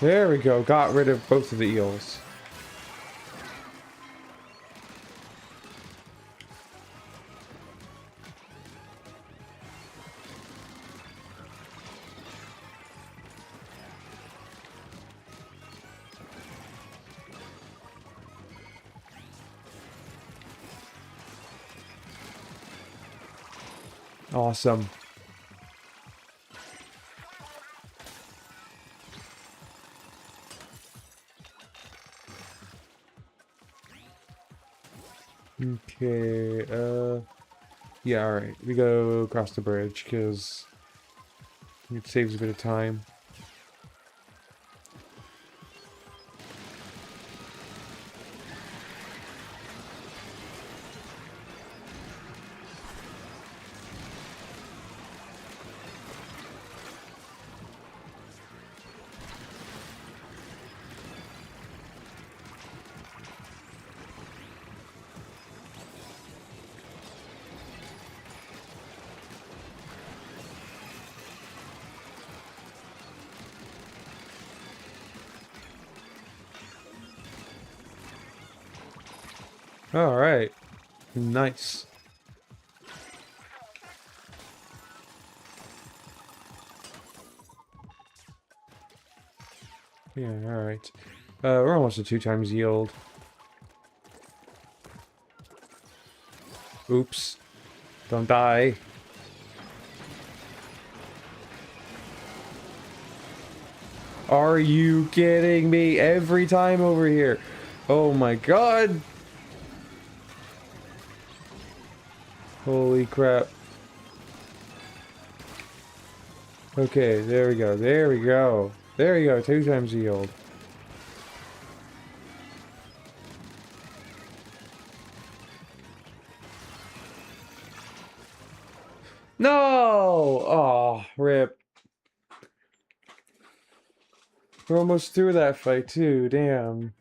There we go. Got rid of both of the eels. Awesome. Okay, yeah, alright. We go across the bridge, because it saves a bit of time. Alright. Nice. Yeah, alright. We're almost at 2 times yield. Oops. Don't die. Are you kidding me? Every time over here. Oh my god. Holy crap. Okay, there we go. There we go. There we go. 2 times yield. No! Oh, rip. We're almost through that fight, too. Damn.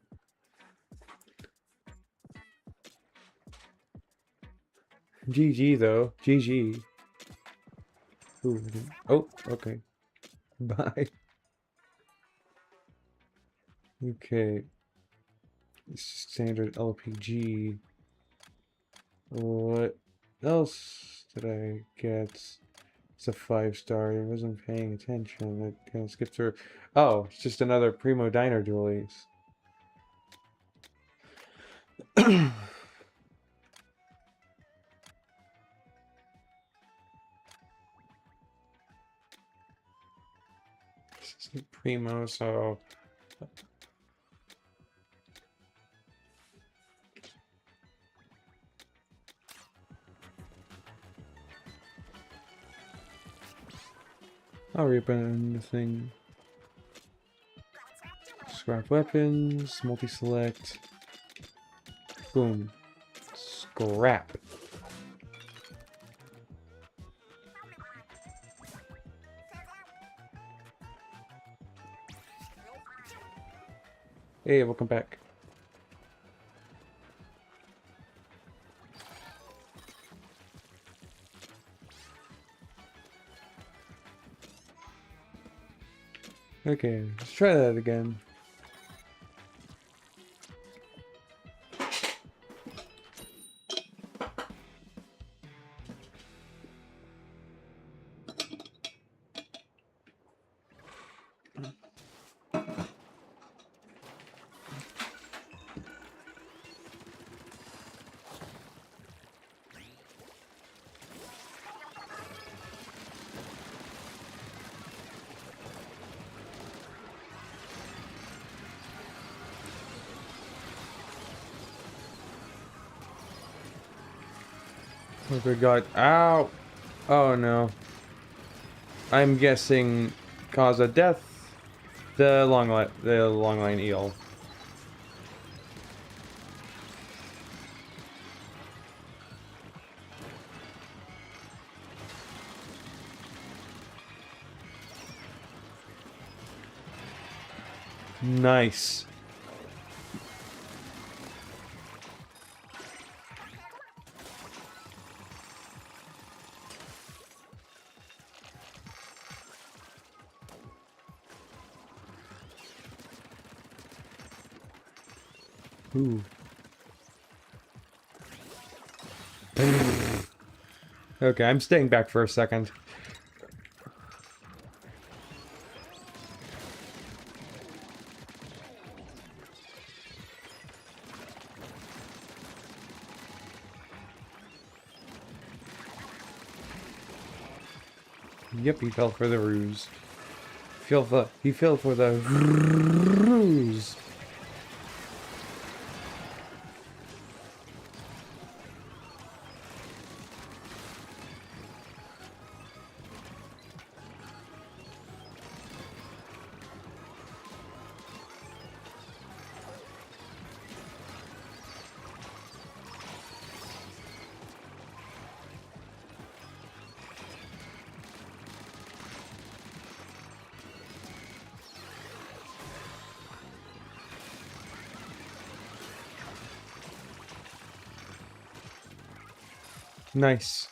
GG, though. GG. Ooh. Oh, okay. Bye. Okay. Standard LPG. What else did I get? It's a 5-star. I wasn't paying attention. It kind of skipped through. Oh, it's just another Primo Diner dualies. Primo, so I'll reopen the thing. Scrap weapons, multi-select. Boom. Scrap. Hey, welcome back. Okay, let's try that again. Oh good god. Ow! Oh no. I'm guessing cause of death. The long line eel. Nice. Ooh. Okay, I'm staying back for a second. Yep, he fell for the ruse. He fell for the ruse. Nice.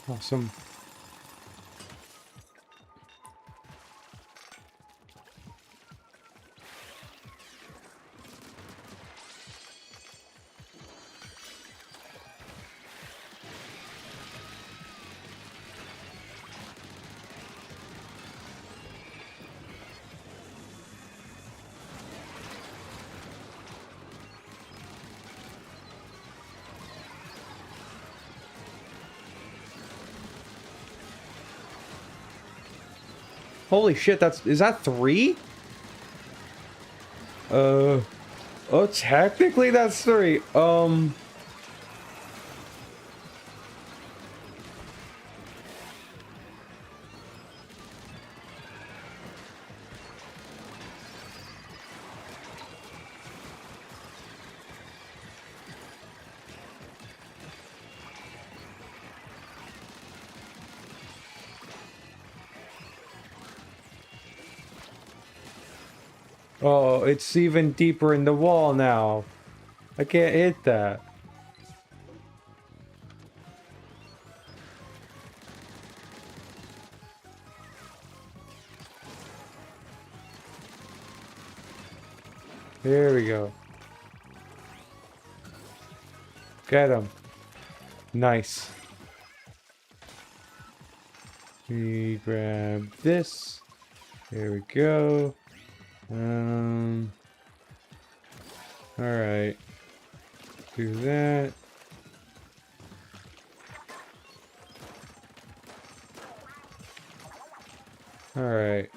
Awesome. Holy shit, is that 3? Oh, technically that's 3. Oh, it's even deeper in the wall now. I can't hit that. Here we go. Get him. Nice. We grab this. There we go. Alright. Do that. Alright.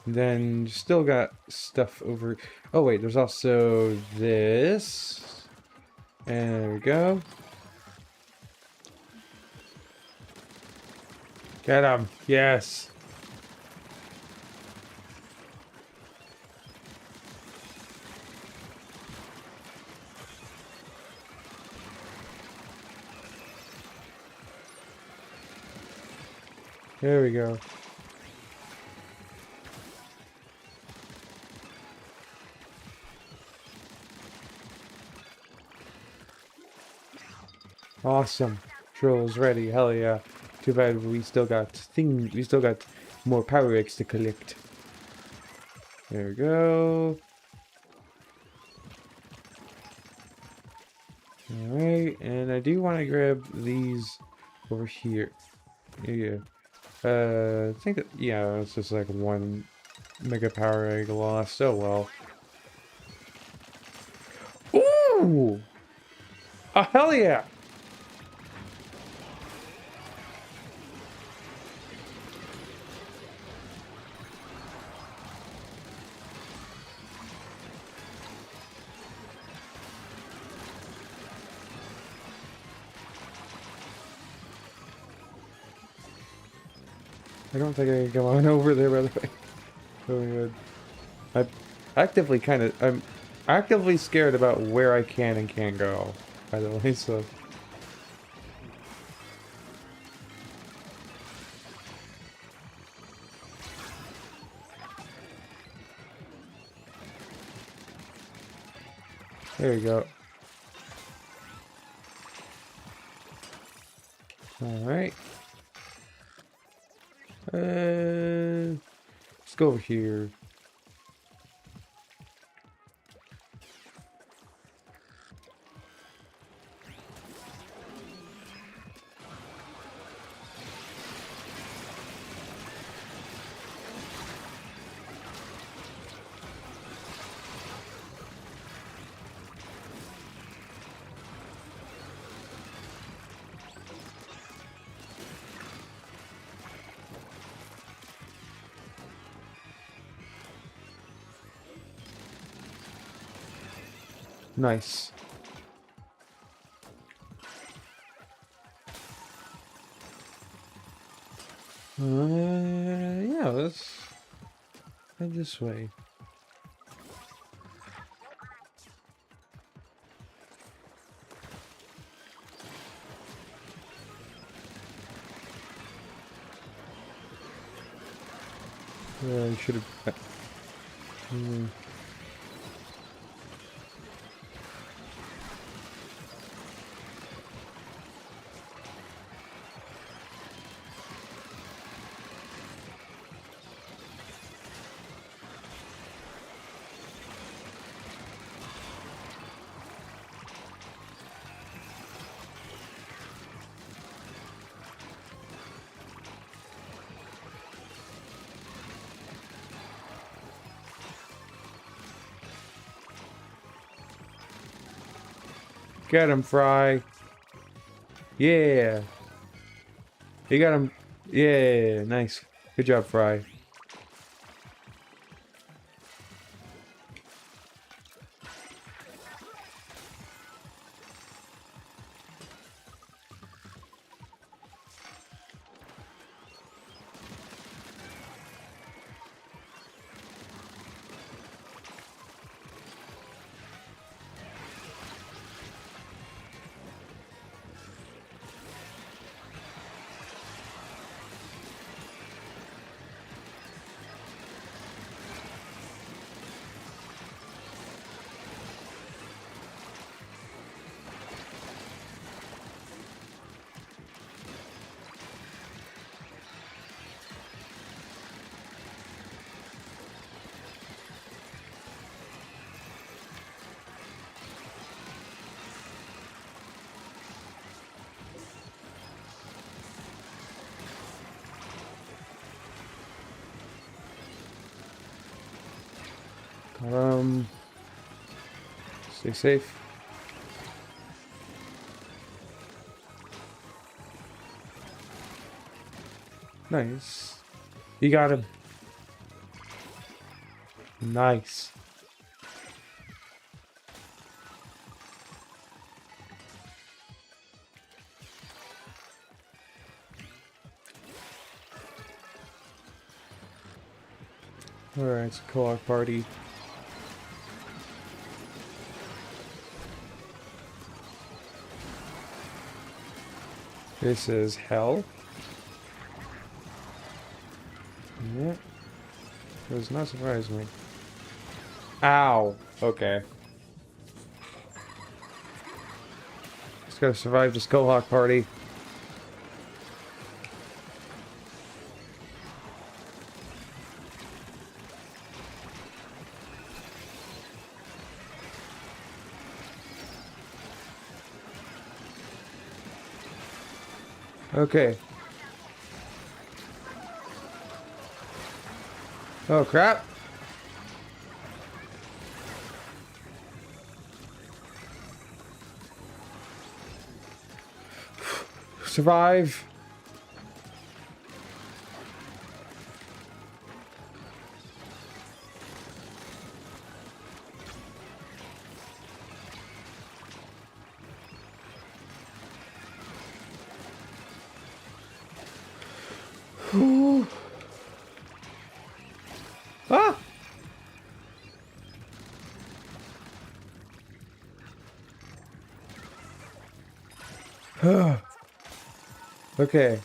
Then still got stuff over. Oh wait, there's also this. And there we go. Get him. Yes. There we go. Awesome. Drill is ready. Hell yeah. Too bad we still got more power eggs to collect. There we go. Alright, and I do want to grab these over here. Yeah. I think that, yeah, it's just like 1 mega power egg lost. Oh well. Ooh! Oh, hell yeah! I don't think I can come on over there, by the way. Oh my god. I'm actively scared about where I can and can't go, by the way, so. There you go. Alright. Let's go over here. Nice. Yeah, let's head this way. I should have. Get him, Fry. Yeah. You got him. Yeah, nice. Good job, Fry. Stay safe. Nice. You got him. Nice. Alright, it's a co-op party. This is hell. Yeah. Does not surprise me. Ow. Okay. Just gotta survive this Cohawk party. Okay. Oh crap. Survive. Ah! Okay.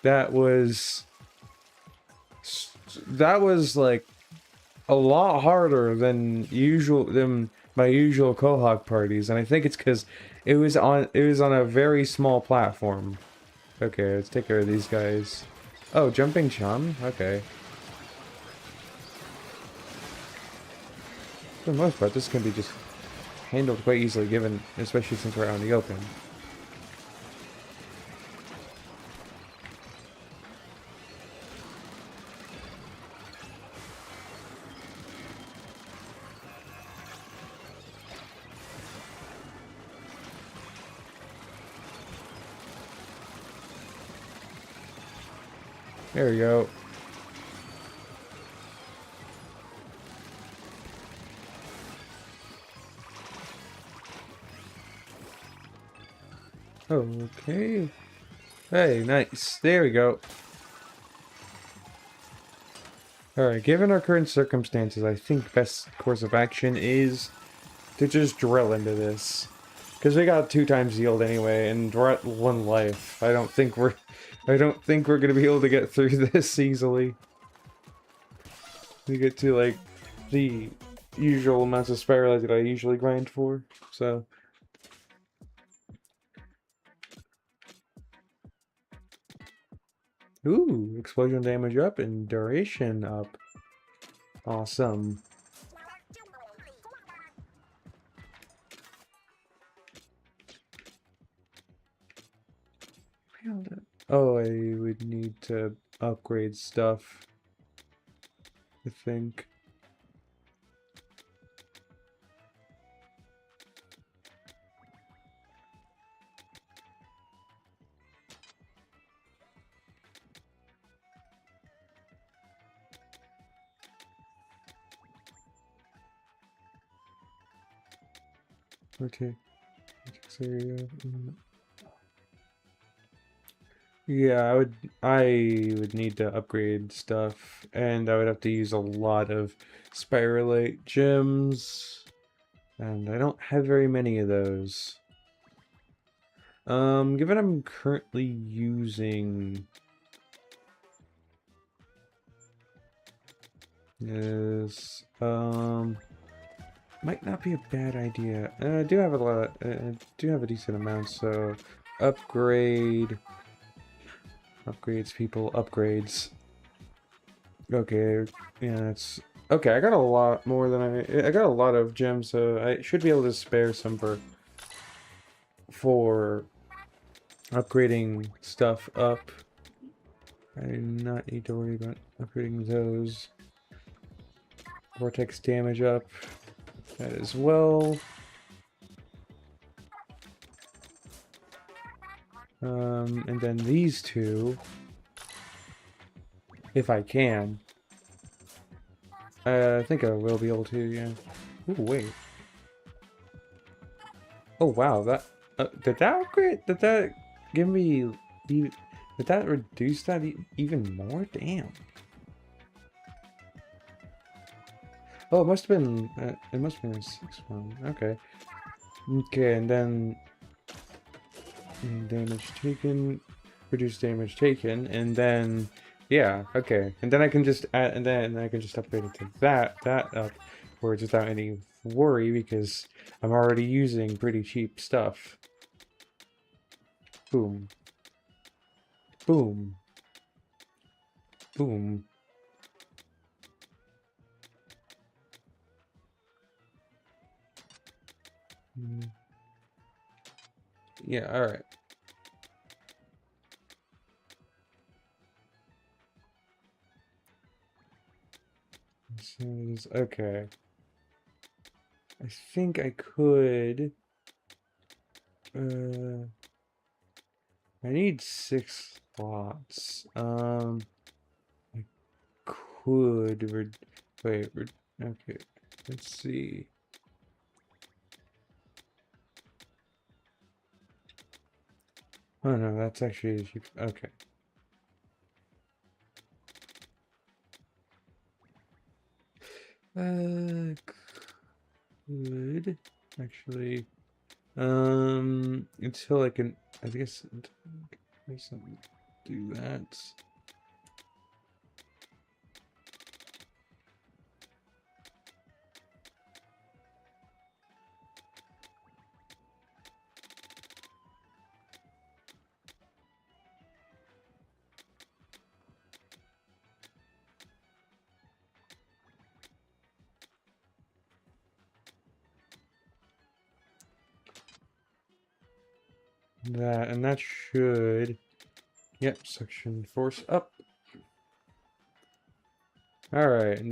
That was like a lot harder than my usual Cohawk parties, and I think it's because it was on a very small platform. Okay, let's take care of these guys. Oh, jumping chum? Okay. For the most part, this can be just handled quite easily, given, especially since we're out in the open. There we go. Okay. Hey, nice. There we go. Alright, given our current circumstances, I think best course of action is to just drill into this. Because we got 2 times yield anyway, and we're at 1 life. I don't think we're gonna be able to get through this easily. We get to, like, the usual amounts of spiral that I usually grind for, so... Ooh, explosion damage up and duration up. Awesome. Oh, I would need to upgrade stuff, I think. Okay. Yeah, I would need to upgrade stuff, and I would have to use a lot of spiralite gems, and I don't have very many of those. Given I'm currently using this, might not be a bad idea. I do have a lot, I do have a decent amount, so upgrades, people, upgrades. Okay, yeah, it's okay. I got a lot more than I got a lot of gems, so I should be able to spare some for upgrading stuff up. I do not need to worry about upgrading those. Vortex damage up, that as well. And then these two, if I can. I think I will be able to, yeah. Ooh, wait. Oh, wow, that... did that upgrade? Did that give me... Did that reduce that even more? Damn. Oh, it must have been... it must have been a 6-1. Okay. Okay, and then... damage taken... Reduce damage taken, and then... Yeah, okay. And then I can just add... And then I can just upgrade it to that upwards without any worry, because I'm already using pretty cheap stuff. Boom. Boom. Boom. Yeah, alright. Okay. I think I could... I need 6 slots. I could... Wait, okay. Let's see. Oh no, that's actually cheap. Okay. Could actually until I can, I guess, do that. That, and that should, yep, suction force up. Alright, and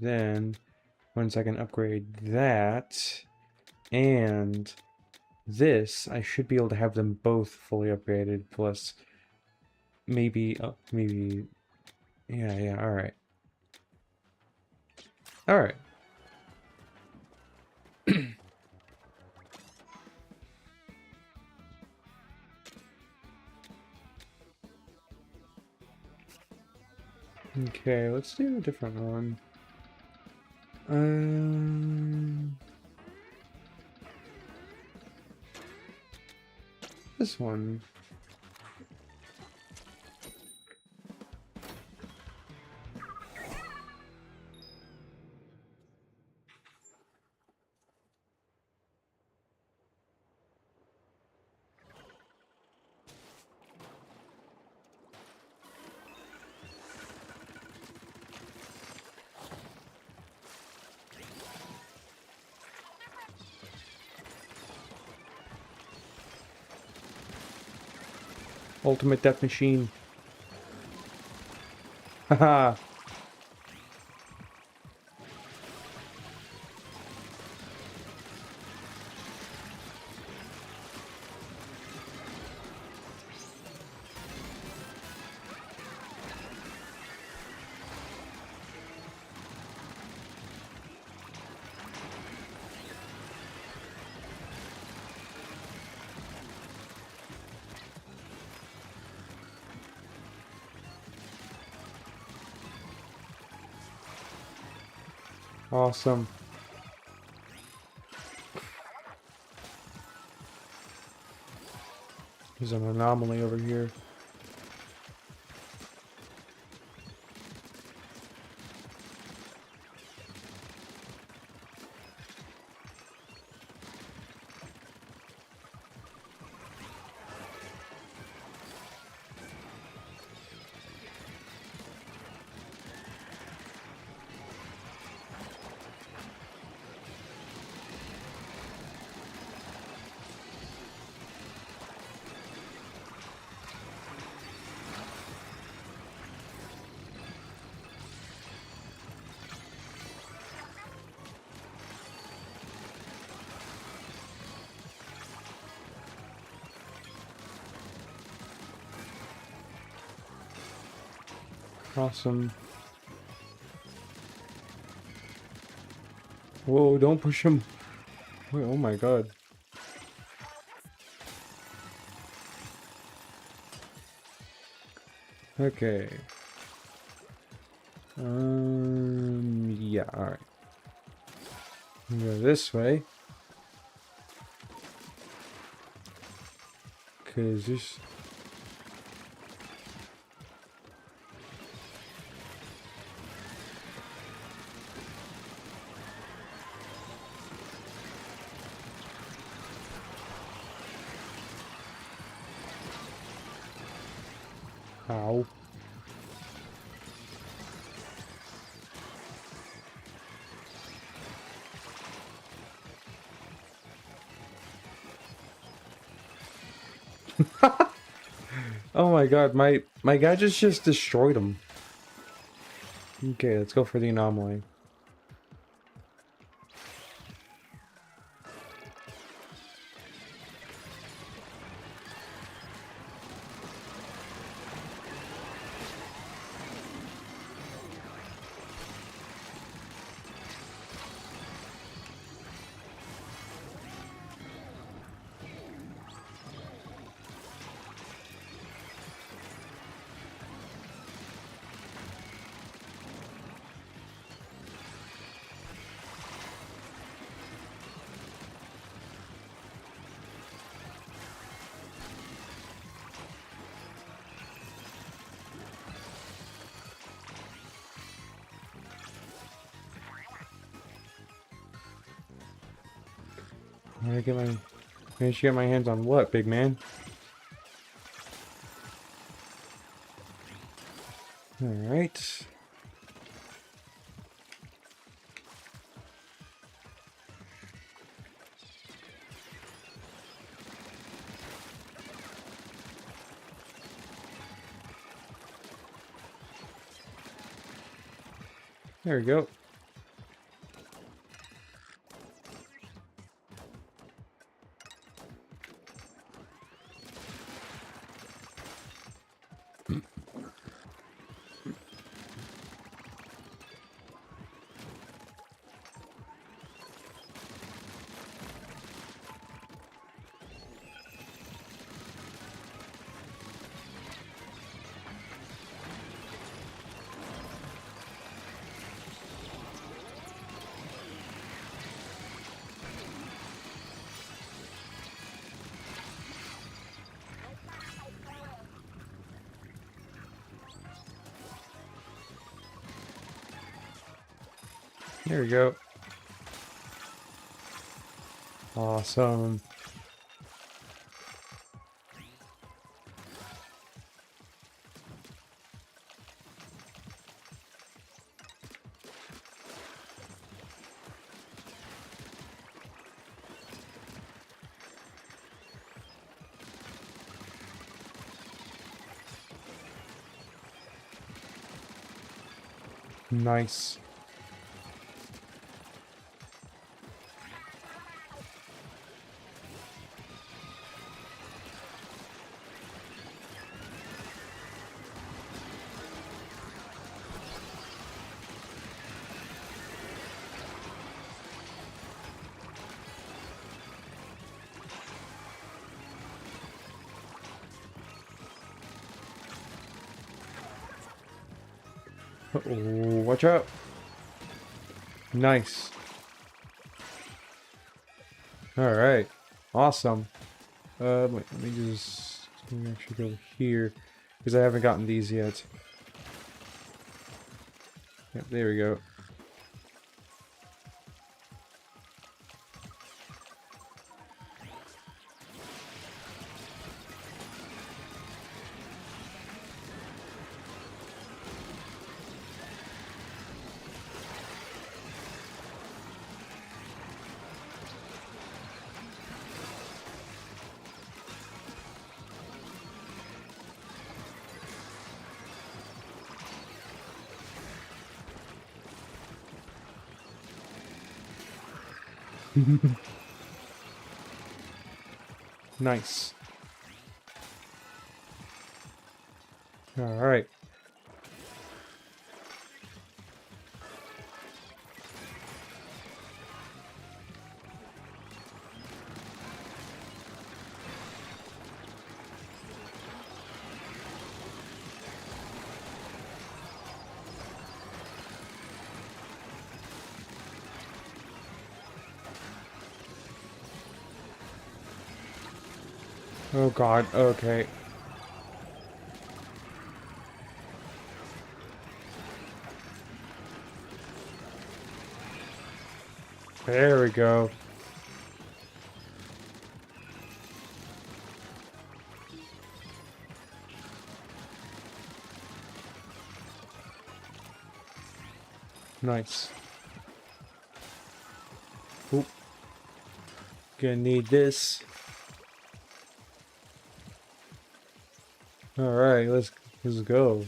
then once I can upgrade that and this, I should be able to have them both fully upgraded, plus maybe, yeah, alright. Alright. Okay, let's do a different one. This one. Ultimate Death Machine. Haha. Awesome. There's an anomaly over here. Awesome. Whoa, don't push him. Wait, oh my god. Okay. Yeah, alright. Go this way. Cause there's... Ow. Oh my god, my gadgets just destroyed him. Okay, let's go for the anomaly. Managed to get my hands on what, big man? Alright. There we go. There we go. Awesome. Nice. Uh-oh, watch out. Nice. Alright. Awesome. Wait, let me actually go here. Because I haven't gotten these yet. Yep, there we go. Nice. Alright. Oh god, okay. There we go. Nice. Oop. Gonna need this. Alright, let's go.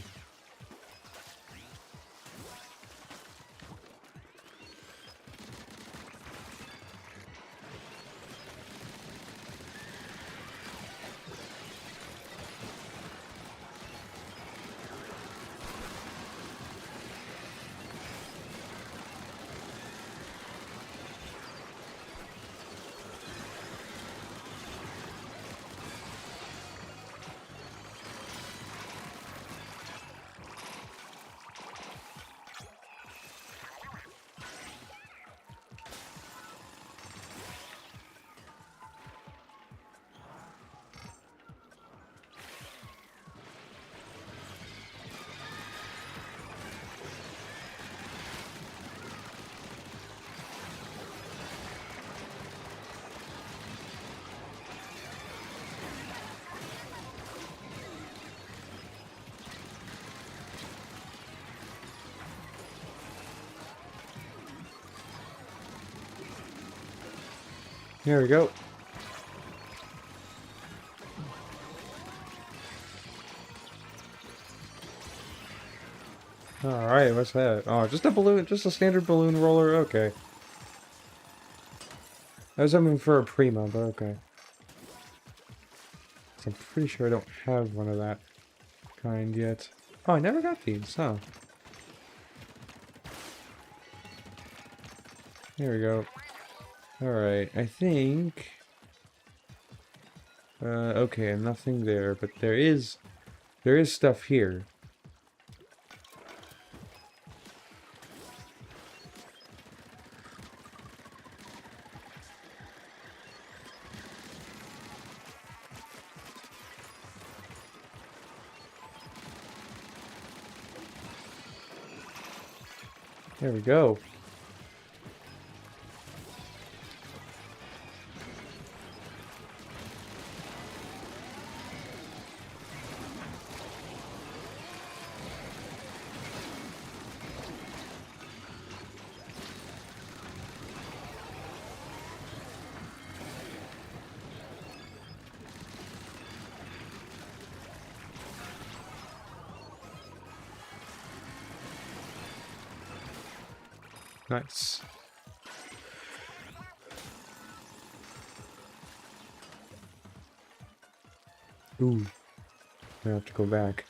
Here we go. Alright, what's that? Oh, just a balloon, just a standard balloon roller? Okay. I was hoping for a Prima, but okay. So I'm pretty sure I don't have one of that kind yet. Oh, I never got these, huh? Here we go. Alright, I think... okay, nothing there, but there is stuff here. There we go. Nice. Ooh. I have to go back.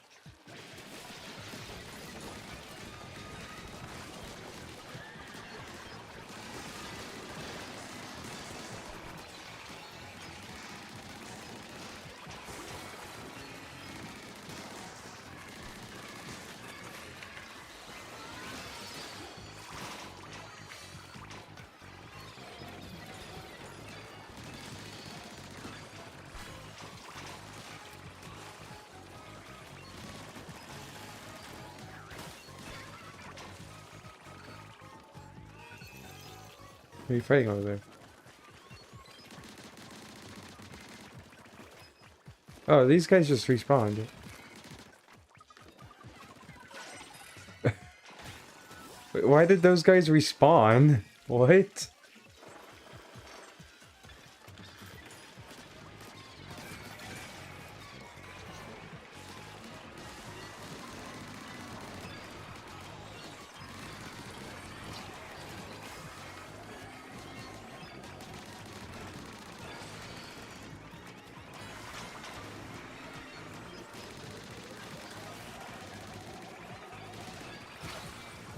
are you fighting over there? Oh, these guys just respawned. Wait, why did those guys respawn? What?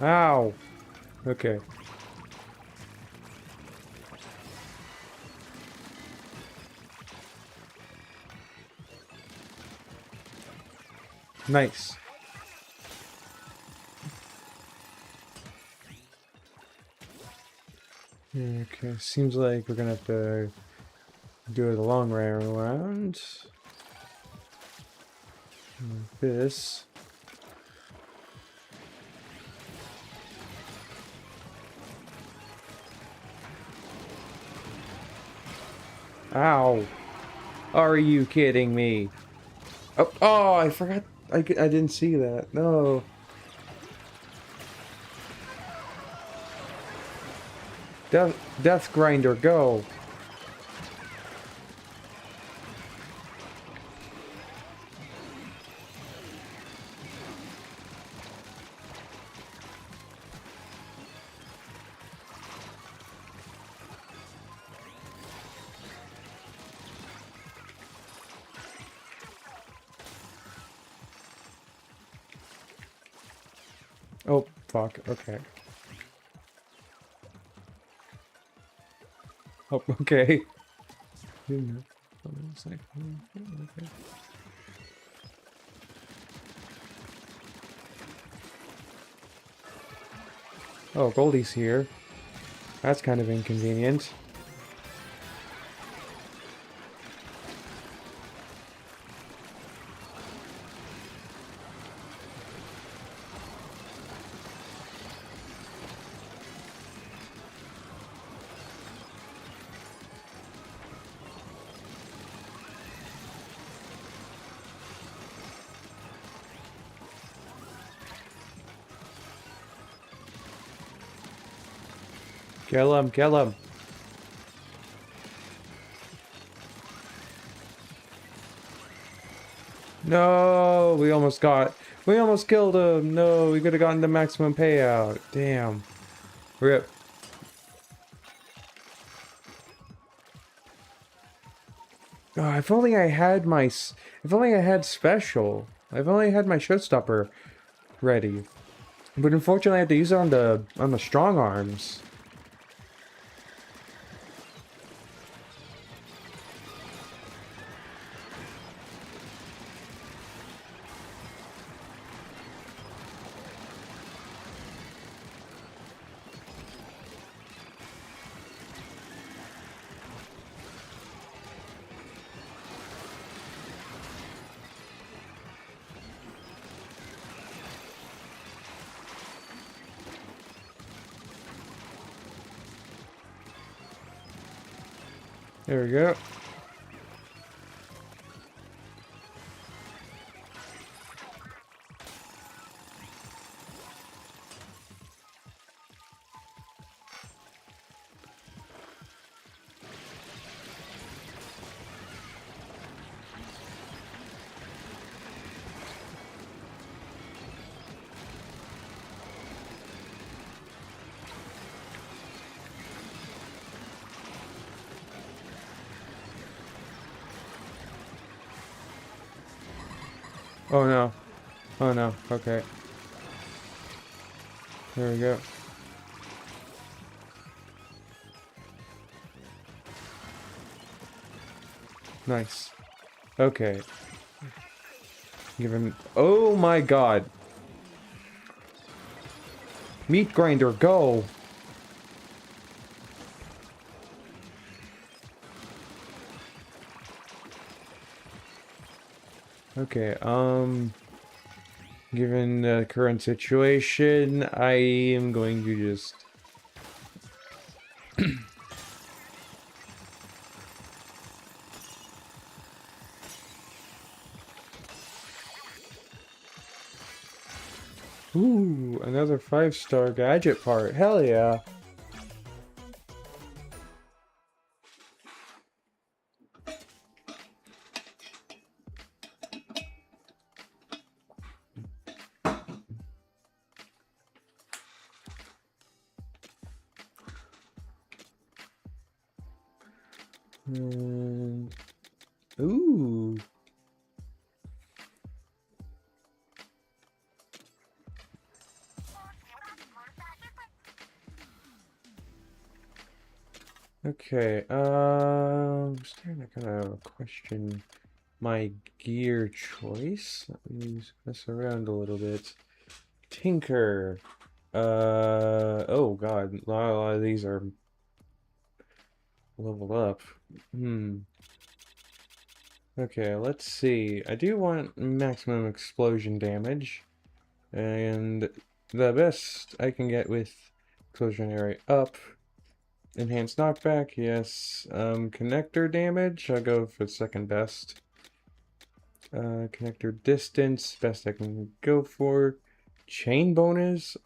Ow! Okay. Nice. Okay, seems like we're gonna have to do it a long way around. Like this. Ow! Are you kidding me? Oh, oh! I forgot. I didn't see that. No. Death grinder, go! Oh, fuck. Okay. Oh, okay. Okay. Oh, Goldie's here. That's kind of inconvenient. Kill him, kill him. No, we almost killed him. No, we could have gotten the maximum payout. Damn. Rip. Oh, if only I had special. If only I had my showstopper ready. But unfortunately I had to use it on the strong arms. There we go. Oh no. Oh no. Okay. There we go. Nice. Okay. Give him. Oh my god. Meat grinder, go! Okay, given the current situation, I am going to just Ooh, another 5-star gadget part. Hell yeah. Ooh. Okay, I'm starting to kind of question my gear choice. Let me mess around a little bit. Tinker. Oh god, a lot of these are leveled up. Okay, let's see. I do want maximum explosion damage, and the best I can get with explosion area up. Enhanced knockback, yes. Connector damage, I'll go for second best. Connector distance, best I can go for. Chain bonus,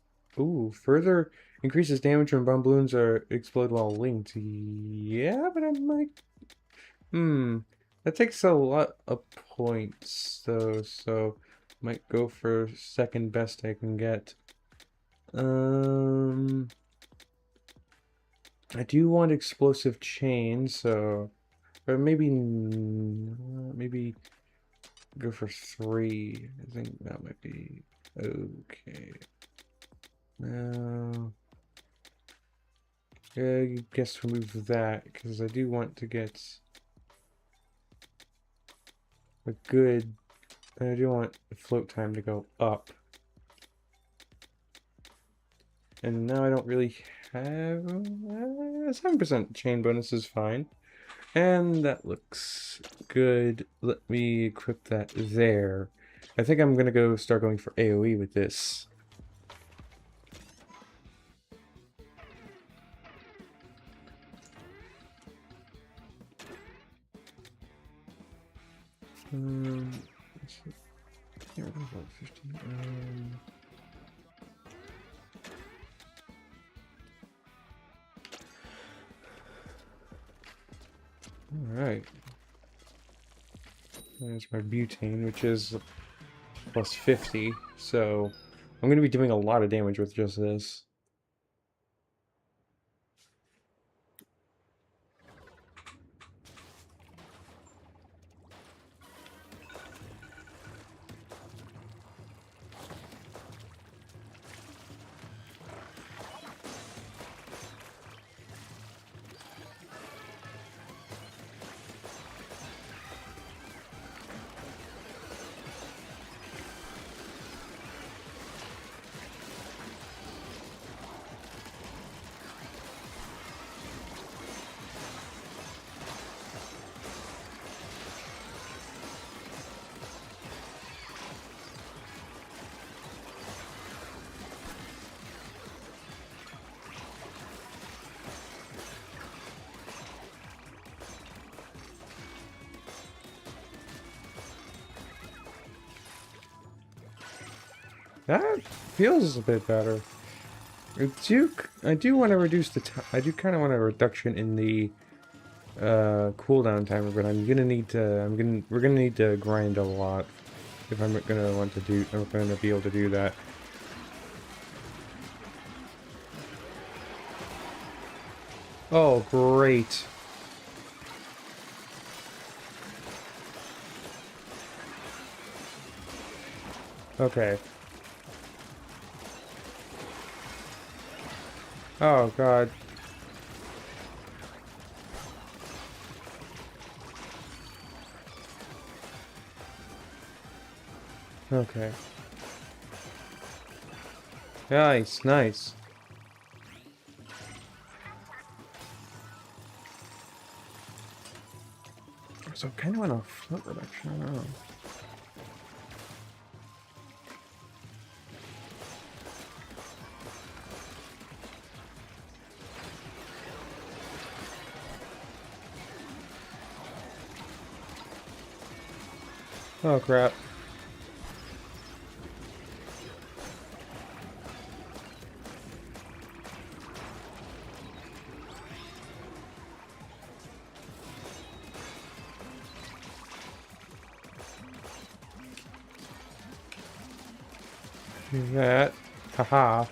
ooh, further increases damage when bomb balloons are explode while linked. Yeah, but I might. That takes a lot of points though, so might go for second best I can get. I do want explosive chain, so or maybe go for 3. I think that might be okay. Now, I guess remove that because I do want to get a good. I do want float time to go up, and now I don't really have 7% chain bonus is fine. And that looks good. Let me equip that there. I think I'm gonna start going for AoE with this. Alright. There's my butane, which is plus 50, so I'm going to be doing a lot of damage with just this. That feels a bit better. I do want to reduce the time. I do kind of want a reduction in the cooldown timer, but I'm gonna need to. We're gonna need to grind a lot if I'm gonna want to do. I'm gonna be able to do that. Oh, great. Okay. Oh, God. Okay. Nice, nice. So I kind of want a float reduction. I don't know. Oh crap. Do that. Haha.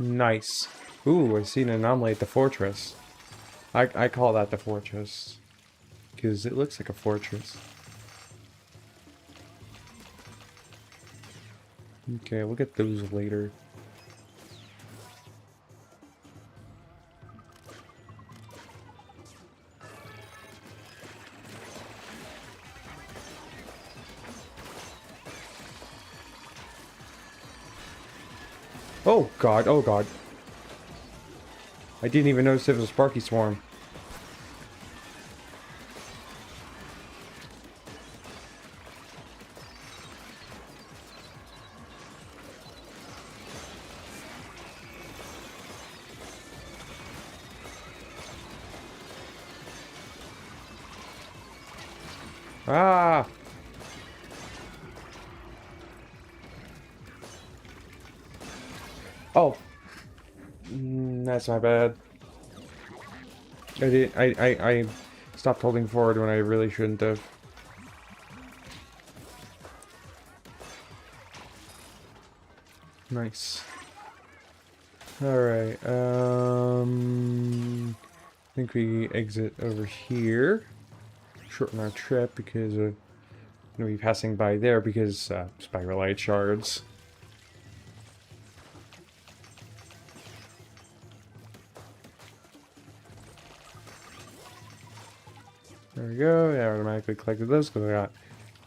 Nice. Ooh, I see an anomaly at the fortress. I call that the fortress. Because it looks like a fortress. Okay, we'll get those later. Oh god, oh god. I didn't even notice it was a Sparky Swarm. Ah! Oh. That's my bad. I stopped holding forward when I really shouldn't have. Nice. Alright, I think we exit over here. Shorten our trip because we're going to be passing by there because spiralite shards. There we go. I automatically collected those because I got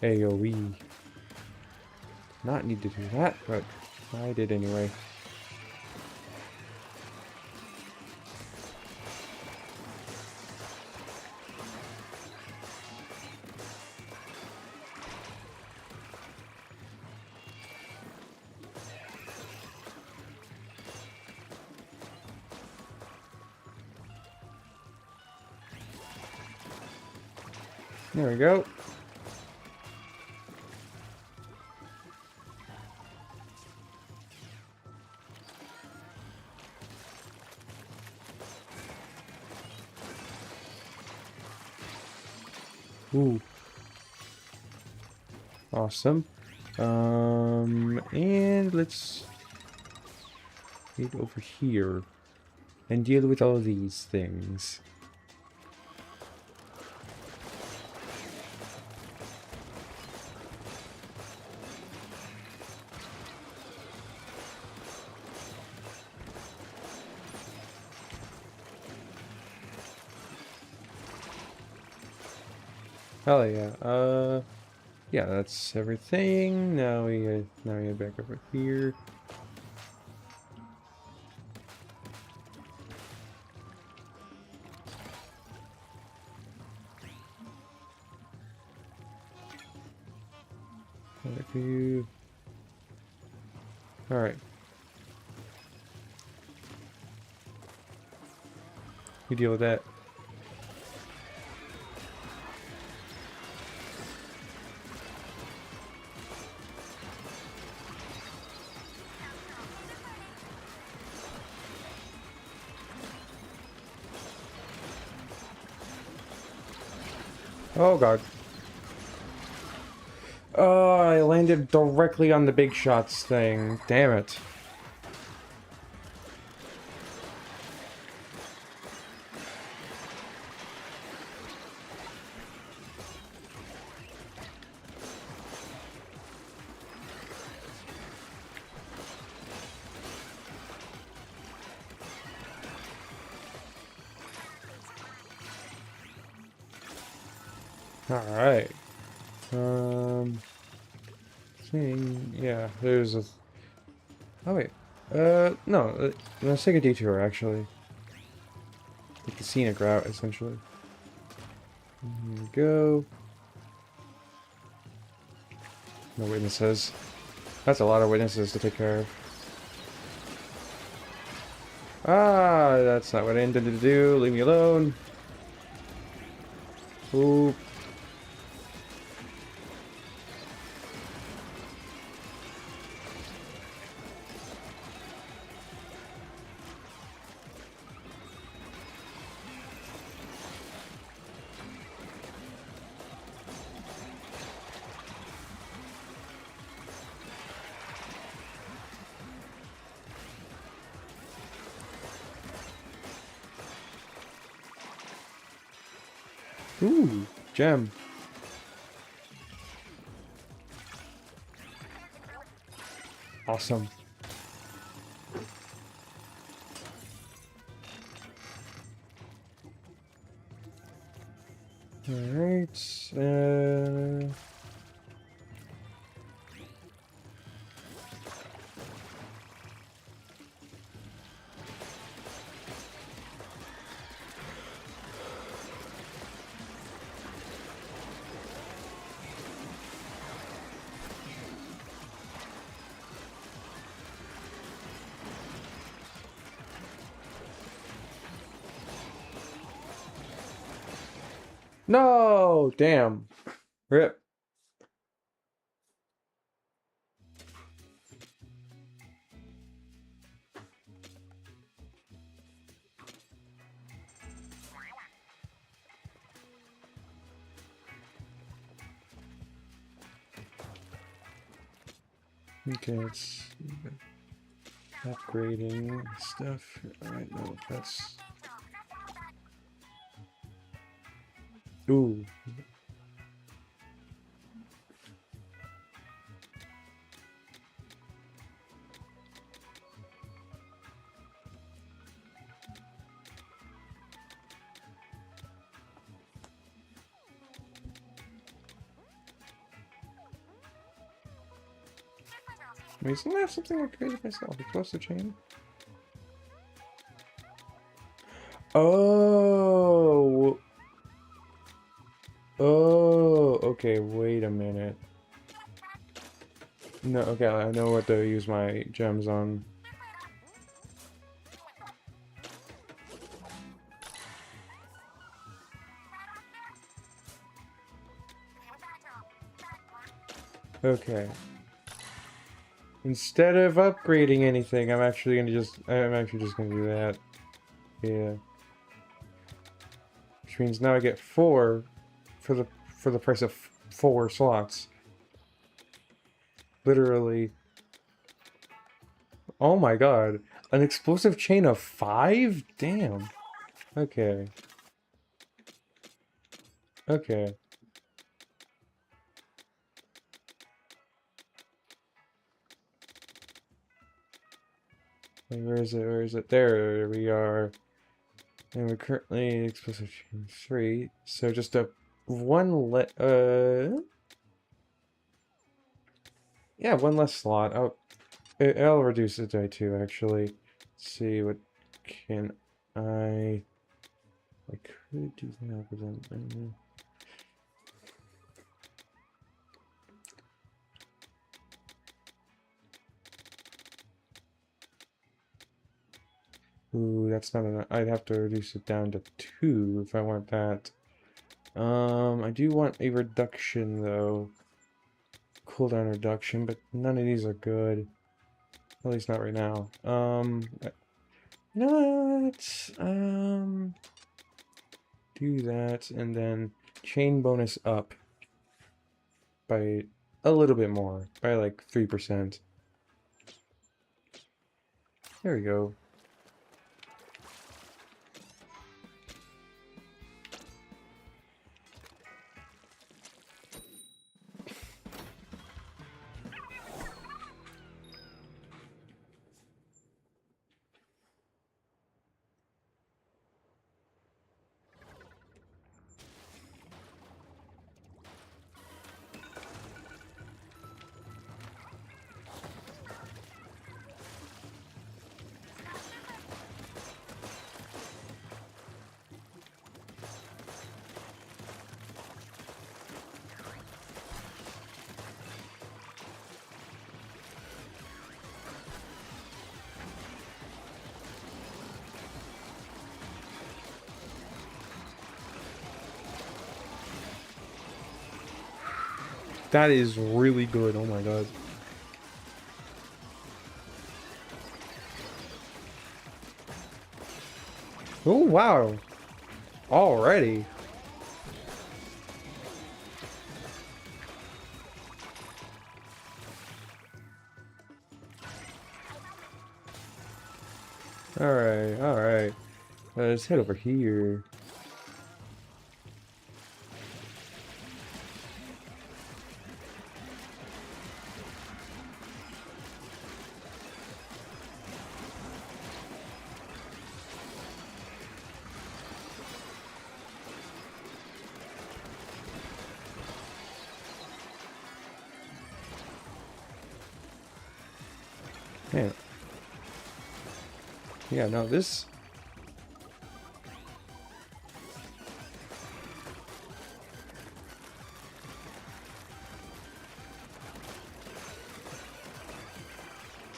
AoE. Not need to do that, but I did anyway. There we go. Ooh. Awesome. And let's get over here and deal with all these things. Hell yeah. Yeah, that's everything. Now we head back over here. Wait for you. All right. You deal with that. Oh god. Oh, I landed directly on the big shots thing. Damn it. Alright. Yeah, there's a... Oh wait. No, let's take a detour, actually. Take the scenic route, essentially. Here we go. No witnesses. That's a lot of witnesses to take care of. Ah, that's not what I intended to do. Leave me alone. Oop. Ooh, gem. Awesome. Alright, no! Damn. Rip. Okay, it's upgrading stuff. Alright, no, that's... Ooh. Wait, isn't that something I created myself? Across the chain? Oh! Oh! Okay, wait a minute. No, okay, I know what to use my gems on. Okay. Instead of upgrading anything, I'm actually just gonna do that. Yeah. Which means now I get 4 for the price of 4 slots. Literally. Oh my god. An explosive chain of 5? Damn. Okay. Okay. Wait, where is it? Where is it? There we are. And we're currently explosive chain 3. So just a yeah, one less slot. I'll reduce it by 2 actually. Let's see what can I could do that, but then ooh, that's not enough. I'd have to reduce it down to 2 if I want that. I do want a reduction though. Cooldown reduction, but none of these are good. At least not right now. You know what? Do that and then chain bonus up by a little bit more, by like 3%. There we go. That is really good. Oh my god. Oh wow. Already. Alright, alright. Let's head over here. Man. Yeah, no, this...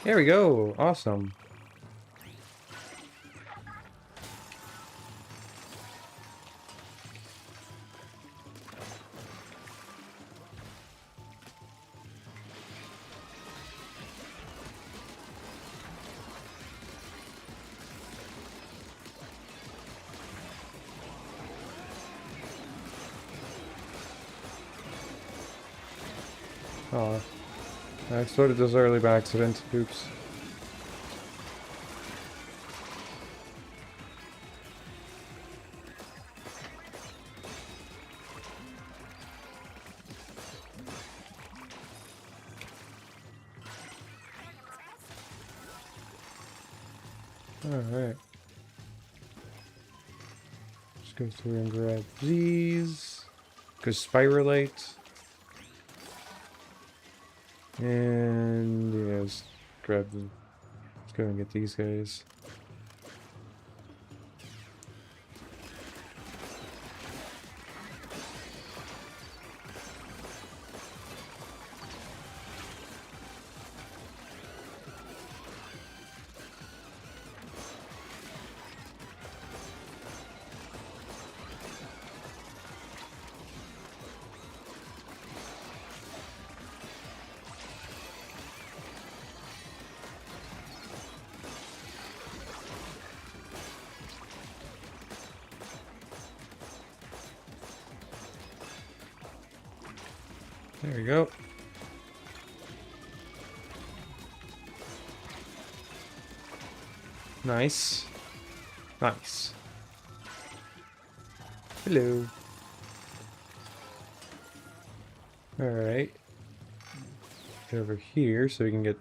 There we go. Awesome. Oh, I exploded this early by accident. Oops. Alright. Just go through and grab these. Go spiralate. And yeah, let's grab the... Let's go and get these guys. There we go. Nice. Nice. Hello. Alright. Get over here so we can get...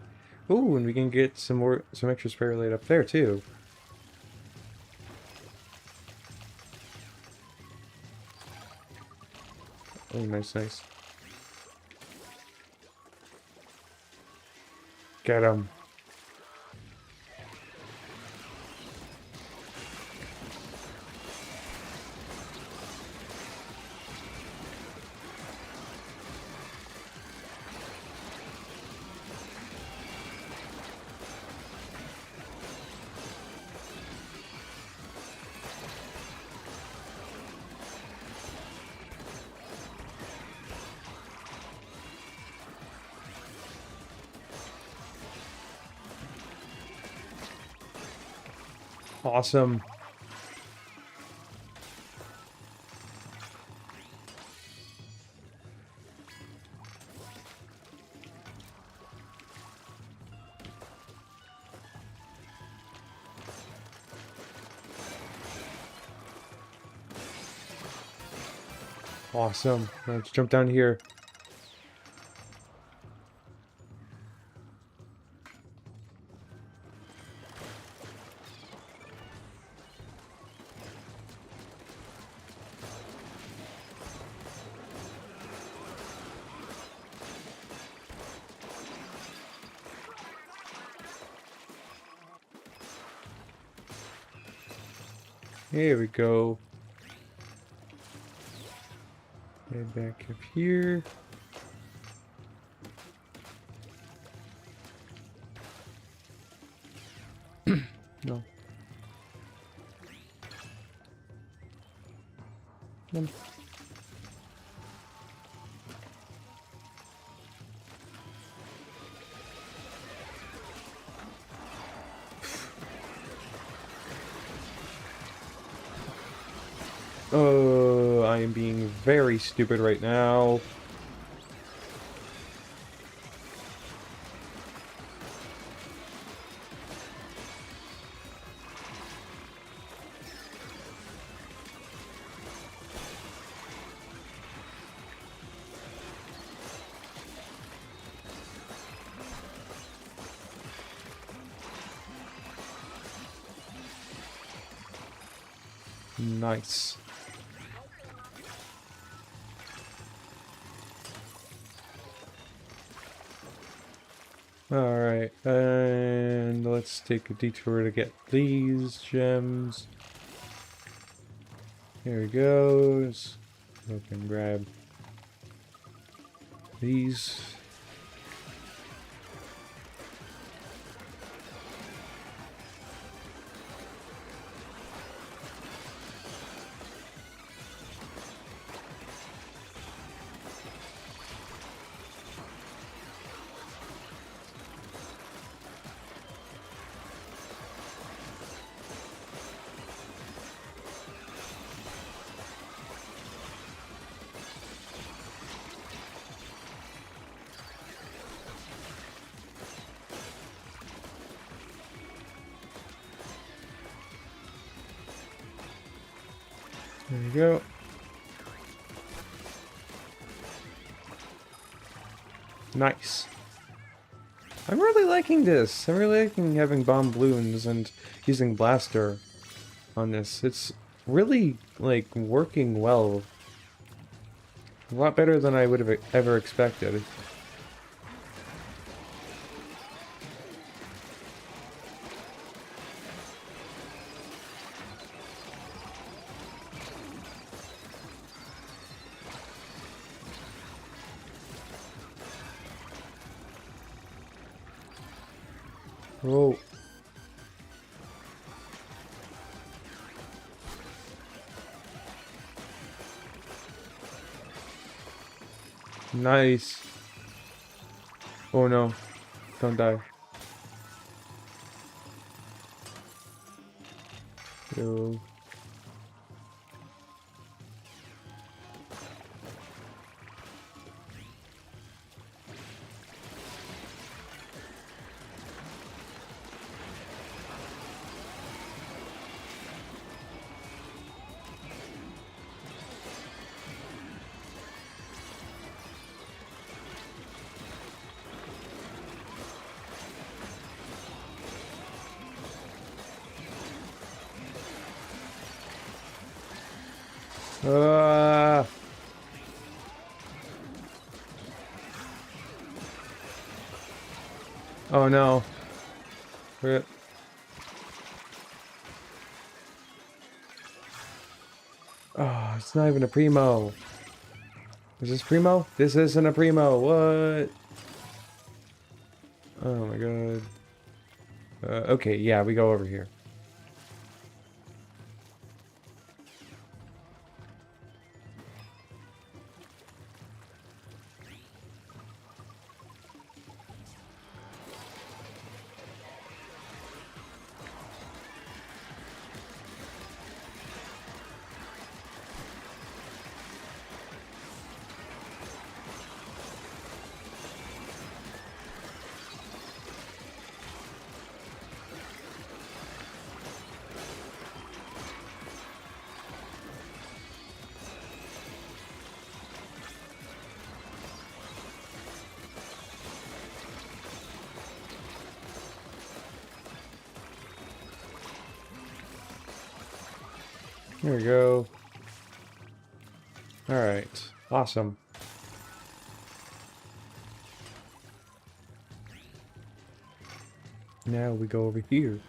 Ooh, and we can get some extra spiralate up there too. Oh, nice, nice. Get him. Awesome. Awesome. Let's jump down here. Here we go. Head back up here. No. Oh, I am being very stupid right now. Nice. Alright, and let's take a detour to get these gems. Here he goes. Go and grab these. There you go. Nice. I'm really liking this. I'm really liking having bomb balloons and using blaster on this. It's really, like, working well. A lot better than I would have ever expected. Oh. Nice. Oh no. Don't die. Yo. Ah. Oh no. Rip. Oh, it's not even a primo. Is this primo? This isn't a primo. What? Oh my god. Okay, yeah, we go over here. There we go. Alright. Awesome. Now we go over here.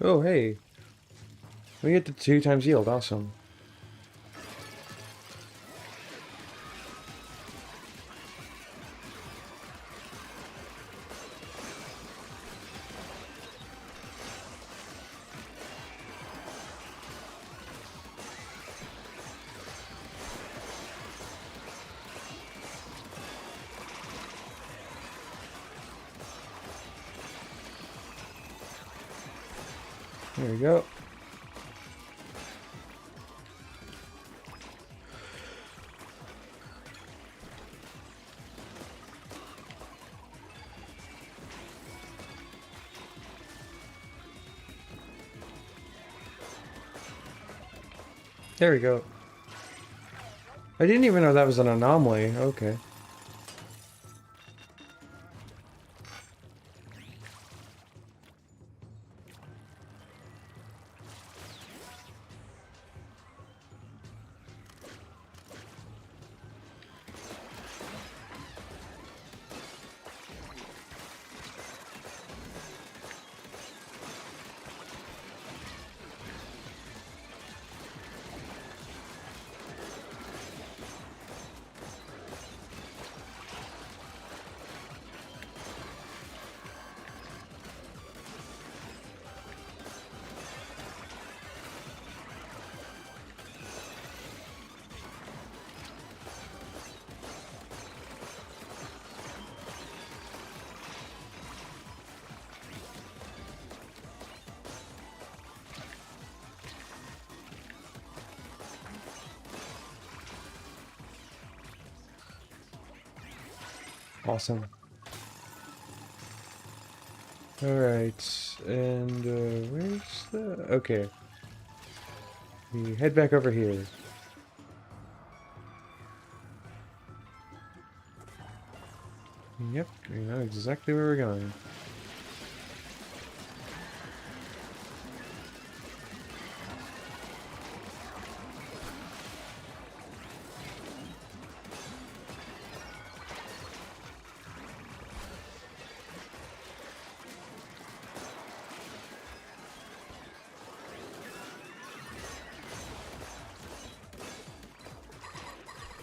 Oh, hey. We get to 2 times yield. Awesome. There we go. There we go. I didn't even know that was an anomaly. Okay. Awesome. Alright, and where's the... Okay. We head back over here. Yep, we know exactly where we're going.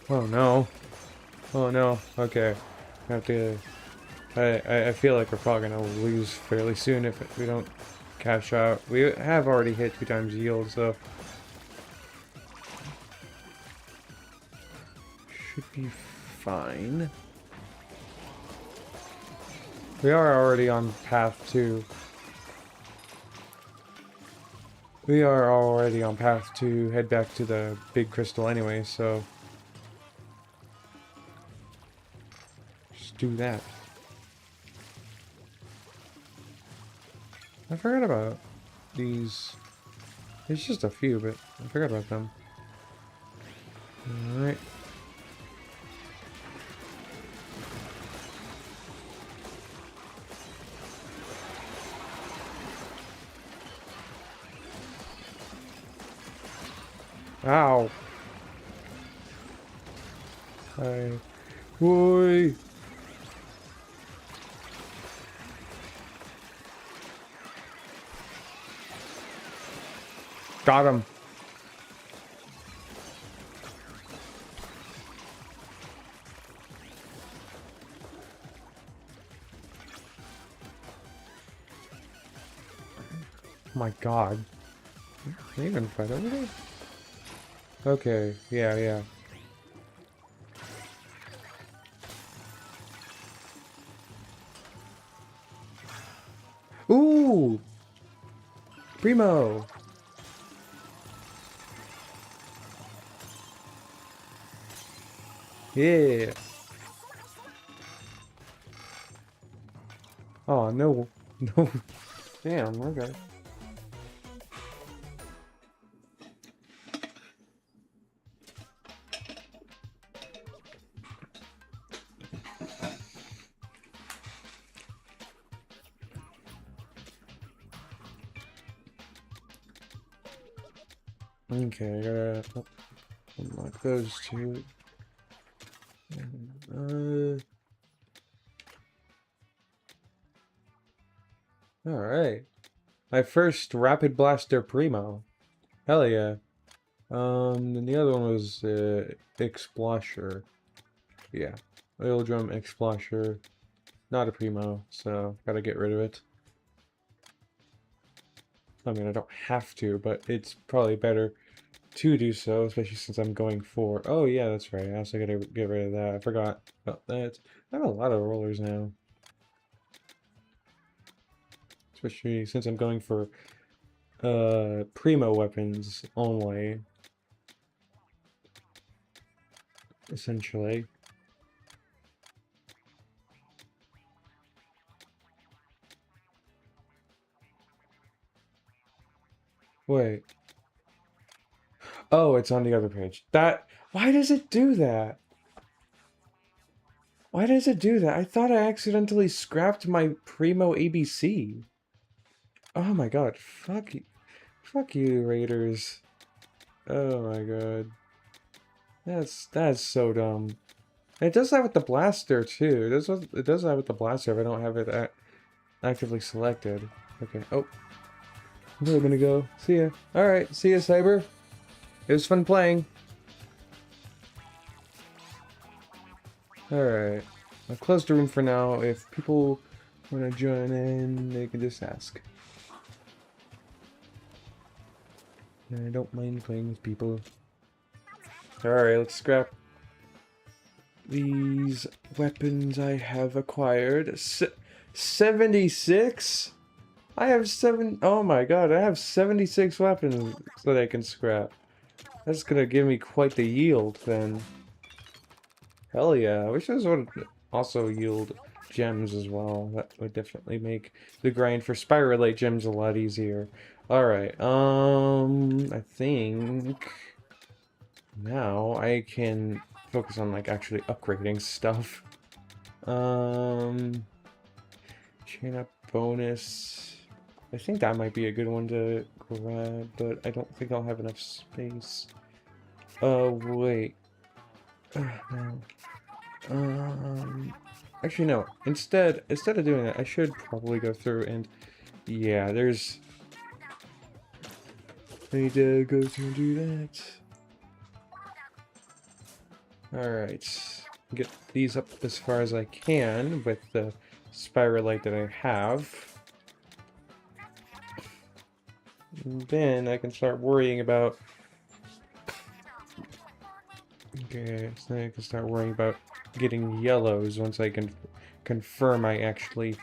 Oh no. Oh no. Okay. I have to... I feel like we're probably gonna lose fairly soon if we don't cash out. We have already hit 2 times yield, so... Should be fine. We are already on path to... We are already on path to head back to the big crystal anyway, so... Just do that. I forgot about these. There's just a few, but I forgot about them. Alright. Ow. Boy. Got him. Oh my god. Can you even fight over there? Okay, yeah. Ooh! Primo! Yeah! Oh, no. No. Damn, okay. Okay, I gotta unlock those two. Alright. My first Rapid Blaster Primo. Hell yeah. And the other one was Explasher. Yeah. Oil Drum Explasher. Not a Primo, so gotta get rid of it. I mean, I don't have to, but it's probably better to do so, especially since I'm going for... Oh, yeah, that's right. I also gotta get rid of that. I forgot about that. I have a lot of rollers now. Especially since I'm going for primo weapons only, essentially. Wait. Oh, it's on the other page. Why does it do that? Why does it do that? I thought I accidentally scrapped my Primo ABC. Oh my god, fuck you. Fuck you, Raiders. Oh my god. That's so dumb. It does that with the blaster too. It does that with the blaster if I don't have it actively selected. Okay. Oh, we're gonna go. See ya. Alright, see ya, Cyber. It was fun playing. Alright. I'll close the room for now. If people want to join in, they can just ask. I don't mind playing with people. Alright, let's scrap these weapons I have acquired. 76? I have oh my god, I have 76 weapons that I can scrap. That's gonna give me quite the yield then. Hell yeah, I wish this would also yield gems as well. That would definitely make the grind for Spiralite gems a lot easier. Alright, I think now I can focus on like actually upgrading stuff. Chain up bonus. I think that might be a good one to grab, but I don't think I'll have enough space. Wait. No. Actually, no. Instead of doing that, I should probably go through and, yeah, there's. I need to go through and do that. All right, get these up as far as I can with the spiralite that I have. And then I can start worrying about. Okay, so I can start worrying about getting yellows once I can confirm I actually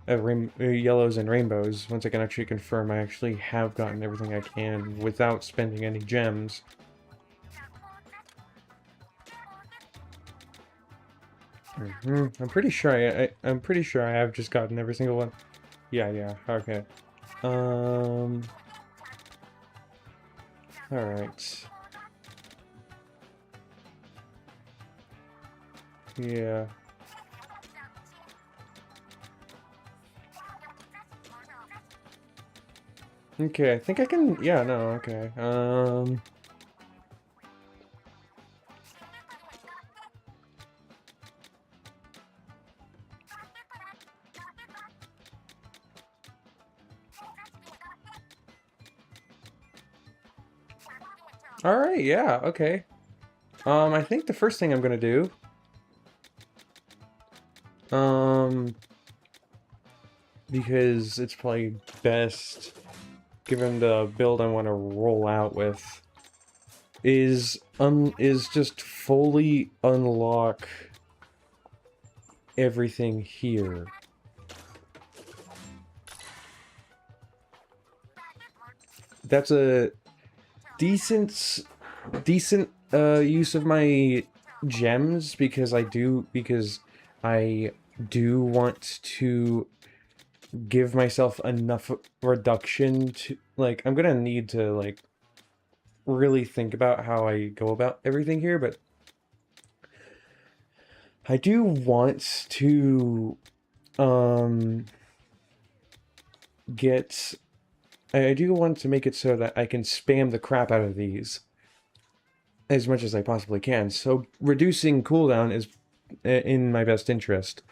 yellows and rainbows once I can actually confirm I actually have gotten everything I can without spending any gems. I'm pretty sure I'm pretty sure I have just gotten every single one. Yeah, okay. All right. Yeah. Okay, I think I can, yeah, no, okay. All right, yeah, okay. I think the first thing I'm gonna do, because it's probably best, given the build I want to roll out with, is just fully unlock everything here. That's a decent use of my gems because I do want to give myself enough reduction to like I'm gonna need to like really think about how I go about everything here, but I do want to get I do want to make it so that I can spam the crap out of these as much as I possibly can. So reducing cooldown is in my best interest.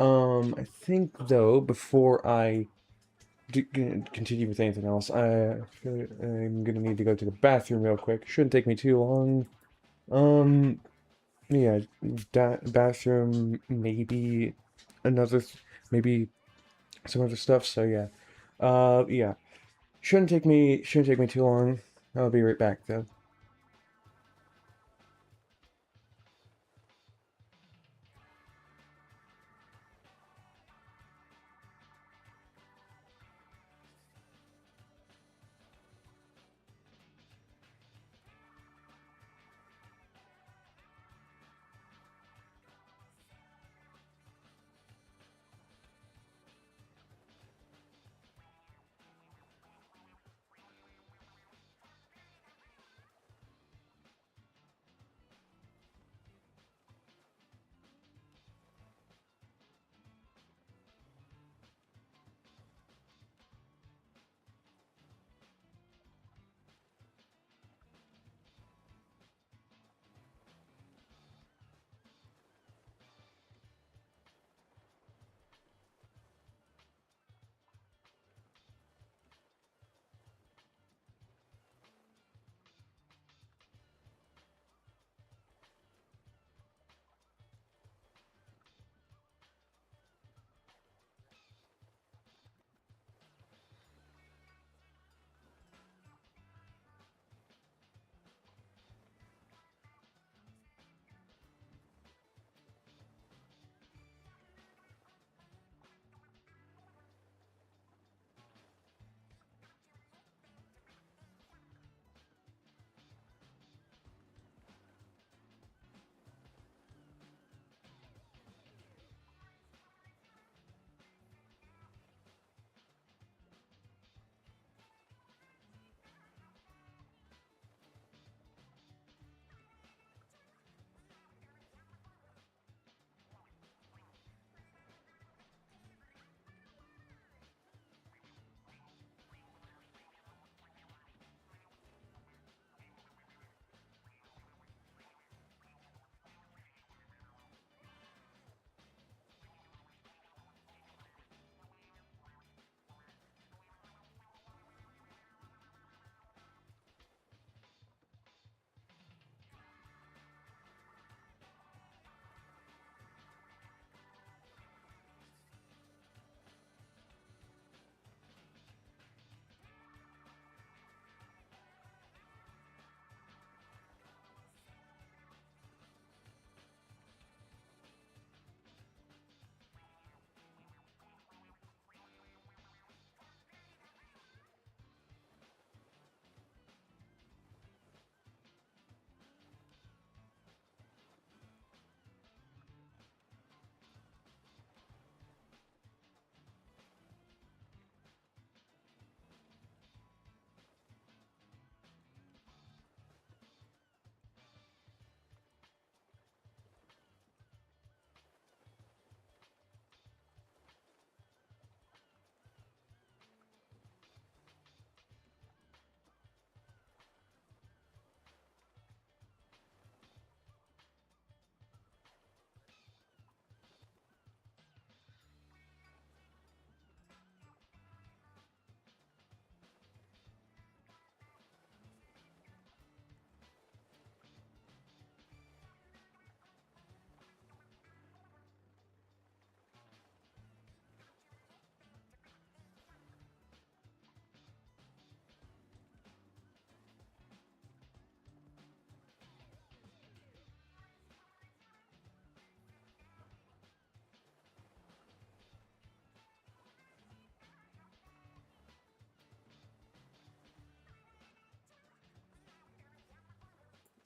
I think though before I continue with anything else, I'm gonna need to go to the bathroom real quick. Shouldn't take me too long. Yeah, bathroom, maybe another, maybe some other stuff. So yeah, yeah, shouldn't take me too long. I'll be right back though.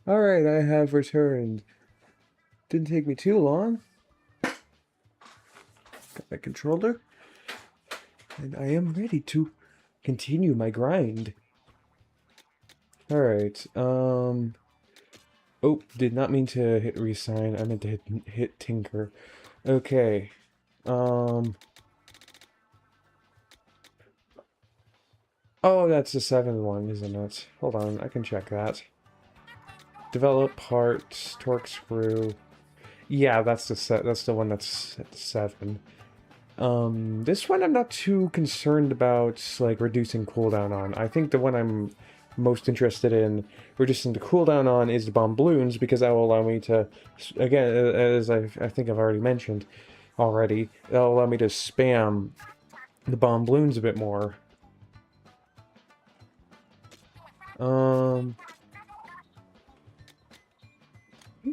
Alright, I have returned. Didn't take me too long. Got my controller. And I am ready to continue my grind. Alright, oh, did not mean to hit resign. I meant to hit tinker. Okay, oh, that's the 7th one, isn't it? Hold on, I can check that. Develop parts, torque screw. Yeah, that's the one that's at 7. This one I'm not too concerned about, like, reducing cooldown on. I think the one I'm most interested in reducing the cooldown on is the bomb balloons, because that will allow me to, again, as I think I've already mentioned already, that'll allow me to spam the bomb balloons a bit more. I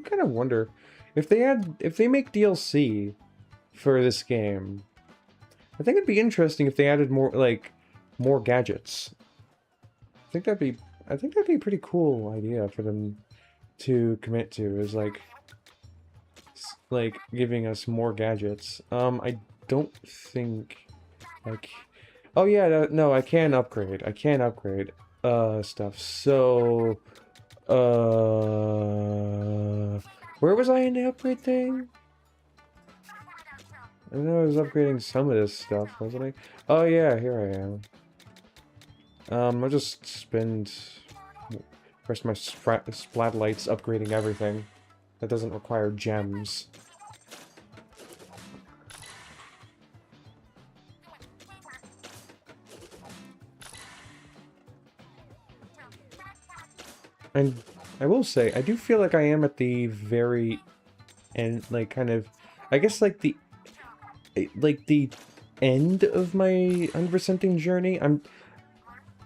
kind of wonder if they make DLC for this game. I think it'd be interesting if they added more gadgets. I think that'd be a pretty cool idea for them to commit to, is like giving us more gadgets. I don't think oh yeah, no, I can upgrade. I can upgrade stuff. So where was I in the upgrade thing? I know I was upgrading some of this stuff, wasn't I? Oh yeah, here I am. I'll just spend the rest of my splat lights upgrading everything. That doesn't require gems. And I will say, I do feel like I am at the very end, like, kind of, I guess, like the end of my 100%ing journey. I'm,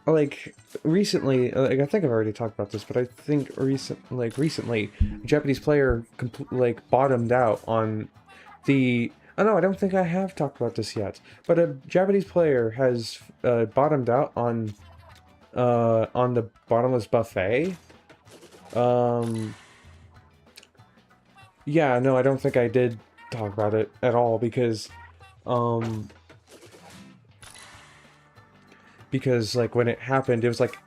like, recently, like, I think I've already talked about this, but I think recently, a Japanese player, bottomed out on the... Oh no, I don't think I have talked about this yet, but a Japanese player has bottomed out on the bottomless buffet. Yeah, no, I don't think I did talk about it at all, because like when it happened, it was like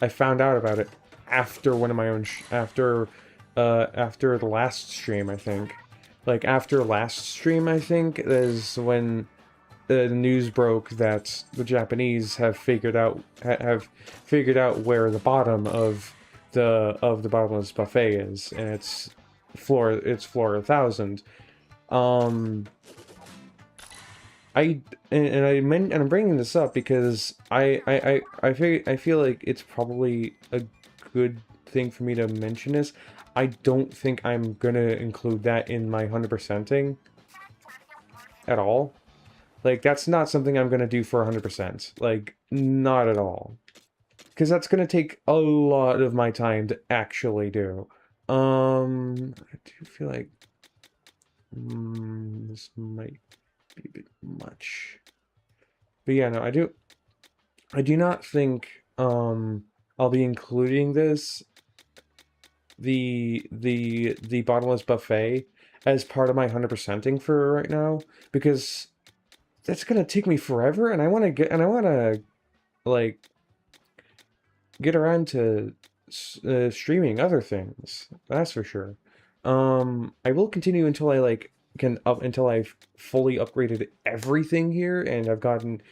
I found out about it after one of my own after the last stream, I think. Like after last stream, I think, is when the news broke that the Japanese have figured out where the bottom of the bottomless buffet is, and it's floor 1000. I'm bringing this up because I feel like it's probably a good thing for me to mention this. I don't think I'm gonna include that in my 100%ing at all. Like, that's not something I'm gonna do for 100%. Like, not at all. Because that's gonna take a lot of my time to actually do. I do feel like this might be a bit much. But yeah, no, I do not think I'll be including the bottomless buffet as part of my 100%ing for right now, because that's gonna take me forever, and I want to like get around to streaming other things. That's for sure. I will continue until I until I've fully upgraded everything here, and I've gotten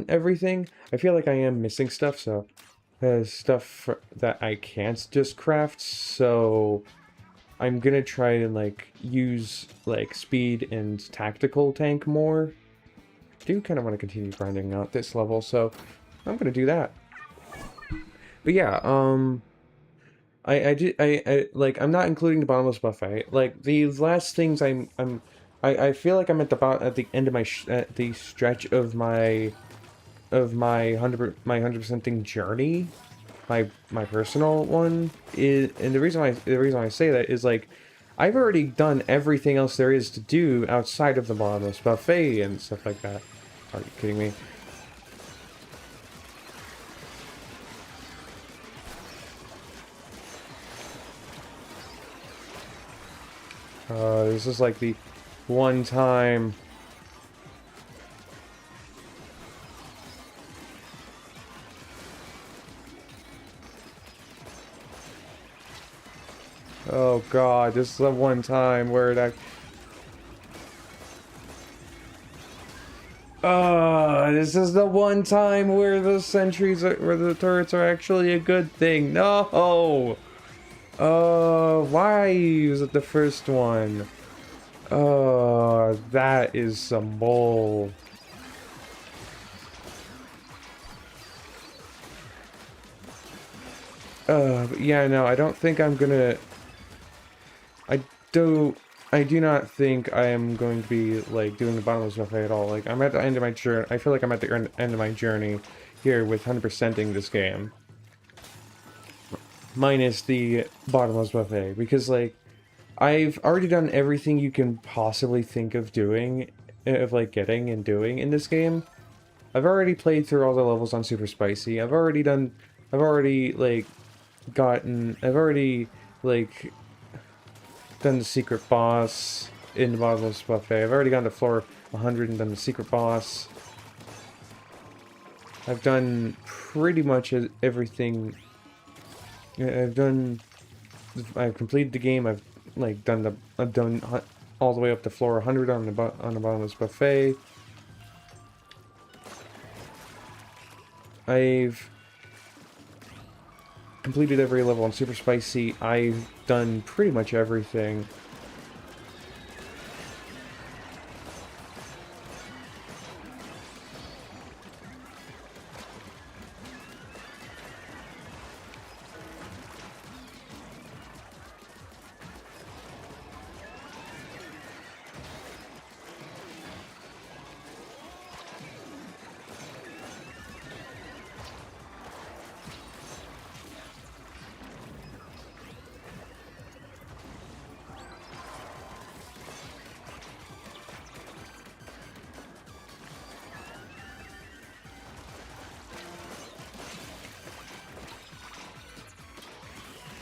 everything. I feel like I am missing stuff, so there's stuff that I can't just craft, so I'm gonna try and use speed and tactical tank more. I do kind of want to continue grinding out this level, so I'm gonna do that. But yeah, I'm not including the bottomless buffet. Like, these last things I feel like I'm at the end of the stretch of my 100%ing journey, my personal one is, and the reason I say that is, like, I've already done everything else there is to do outside of the bottomless buffet and stuff like that. Are you kidding me? This is like the one time. Oh god, this is the one time where that. This is the one time where the sentries, where the turrets are actually a good thing. No! Why is it the first one? That is some bull. But yeah, no, I don't think I'm gonna... I do... I do not think I am going to be, like, doing the bottomless buffet at all. Like, I'm at the end of my journey. I feel like I'm at the end of my journey here with 100%ing this game. Minus the bottomless buffet. Because, like, I've already done everything you can possibly think of doing, of, like, getting and doing in this game. I've already played through all the levels on Super Spicy. I've already, like, done the secret boss in the bottomless buffet. I've already gone to floor 100 and done the secret boss. I've done pretty much everything. I've completed the game. I've done all the way up to floor 100 on the bottomless buffet. I've completed every level on Super Spicy. I've done pretty much everything.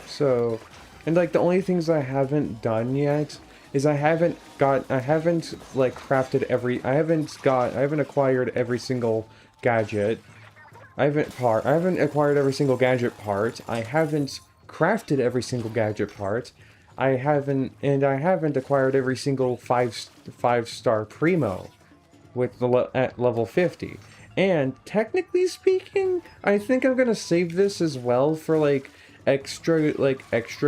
So, and like the only things I haven't done yet is I haven't like crafted I haven't acquired every single gadget. I haven't acquired every single gadget part. I haven't crafted every single gadget part. I haven't acquired every single five-star primo with at level 50. And technically speaking, I think I'm gonna save this as well for like extra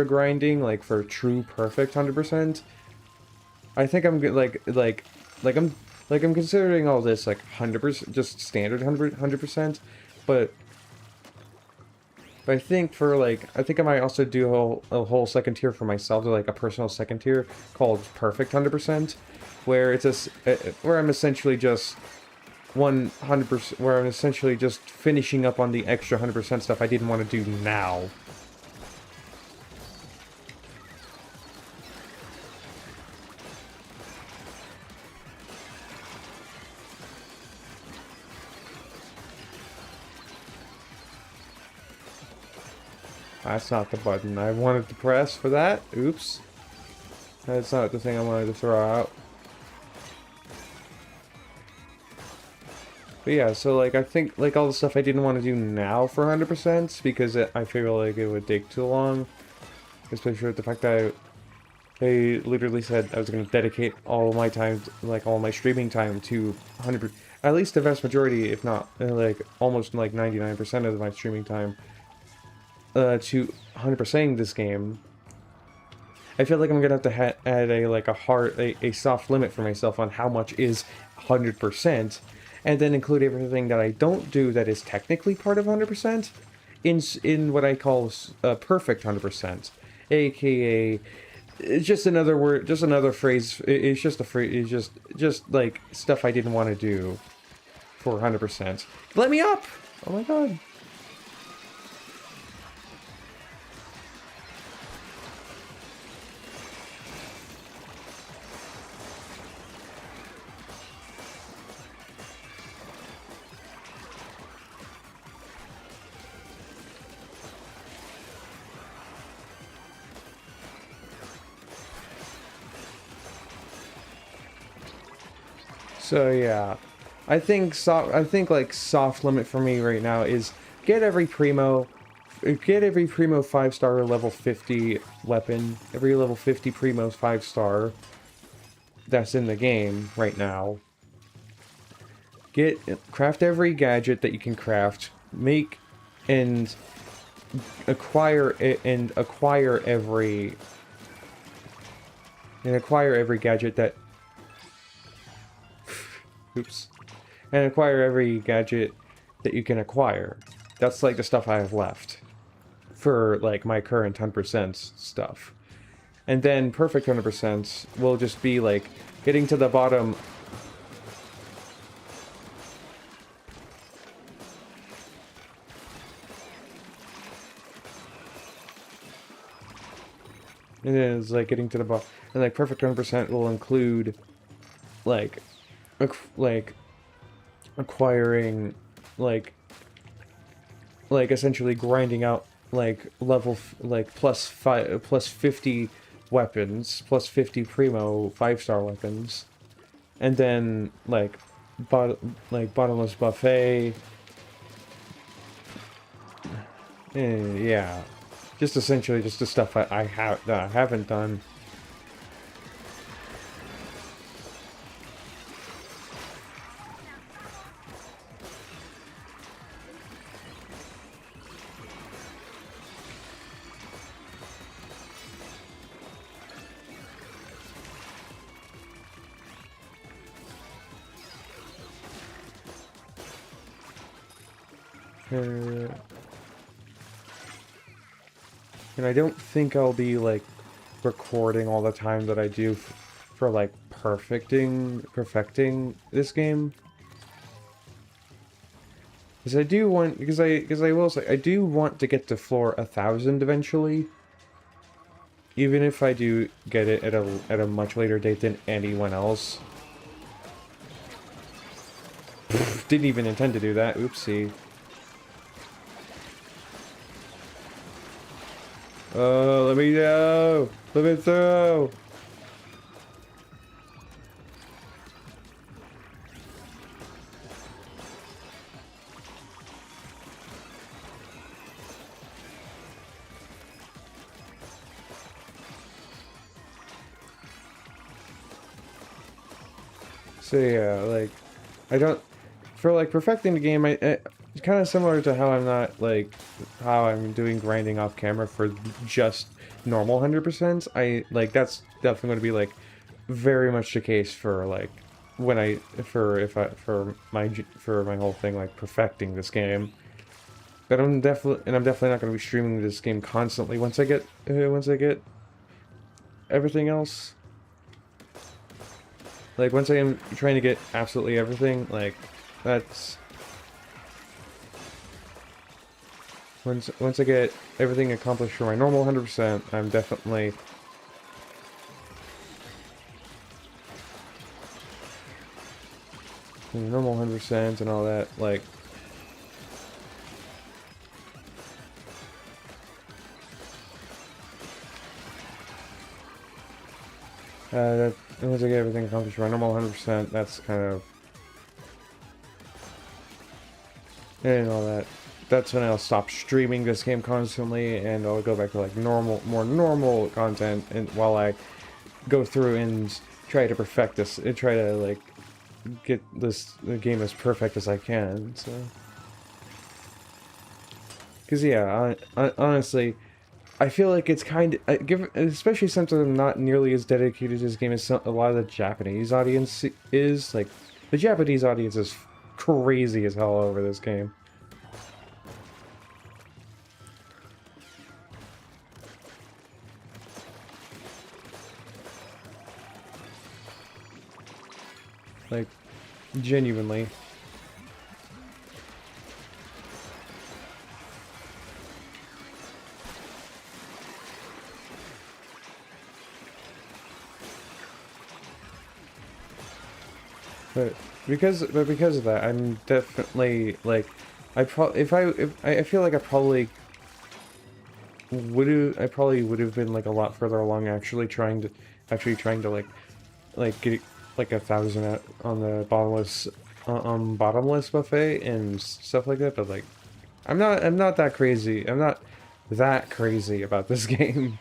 grinding, like for true perfect 100%. I think I'm good I'm considering all this like 100%, just standard 100%, but I think for like I think I might also do a whole second tier for myself, like a personal second tier called perfect 100%, where it's where I'm essentially just 100%, where I'm essentially just finishing up on the extra 100% stuff I didn't want to do now. That's not the button I wanted to press for that. Oops. That's not the thing I wanted to throw out. But yeah, so like I think like all the stuff I didn't want to do now for 100% because I feel like it would take too long. Especially with the fact that I literally said I was going to dedicate all my time, like all my streaming time to 100%, at least the vast majority, if not like almost like 99% of my streaming time to 100%ing this game. I feel like I'm gonna have to add a soft limit for myself on how much is 100%, and then include everything that I don't do that is technically part of 100% in what I call perfect 100%, aka it's just another word, just another phrase. It's just a phrase. It's just like stuff I didn't want to do for 100%. Let me up! Oh my god. So yeah, I think like soft limit for me right now is get every primo 5-star level 50 weapon, every level 50 primo 5-star that's in the game right now. Craft every gadget that you can craft, make and acquire every gadget that oops. And acquire every gadget that you can acquire. That's like the stuff I have left for like my current 10% stuff. And then perfect 100% will just be like getting to the bottom. And then it's like getting to the bottom. And like perfect 100% will include like acquiring like essentially grinding out like plus 50 weapons, plus 50 primo 5-star weapons, and then like bottomless buffet. Yeah, just essentially just the stuff that I haven't done. And I don't think I'll be like recording all the time that I do for like perfecting this game. Because I do want, because I will say, I do want to get to floor 1,000 eventually. Even if I do get it at a much later date than anyone else. Didn't even intend to do that, oopsie. Let me go! Let me through! So yeah, like, I don't, for like perfecting the game, it's kind of similar to how I'm not, like, how I'm doing grinding off camera for just normal 100%. That's definitely going to be, like, very much the case for, like, for my whole thing, like, perfecting this game. But I'm definitely not going to be streaming this game constantly once I get everything else. Like, once I am trying to get absolutely everything, like, that's... Once I get everything accomplished for my normal 100%, I'm definitely... normal 100% and all that, like... once I get everything accomplished for my normal 100%, that's kind of... and all that. That's when I'll stop streaming this game constantly, and I'll go back to like more normal content, and while I go through and try to perfect this, and try to like get the game as perfect as I can. So, because yeah, honestly, I feel like it's kind of especially since I'm not nearly as dedicated to this game as a lot of the Japanese audience is. Like, the Japanese audience is crazy as hell over this game. Like, genuinely. But because of that, I'm definitely like, I feel like I probably would have been like a lot further along actually trying to like like 1,000 on the bottomless buffet and stuff like that, but like I'm not that crazy. I'm not that crazy about this game.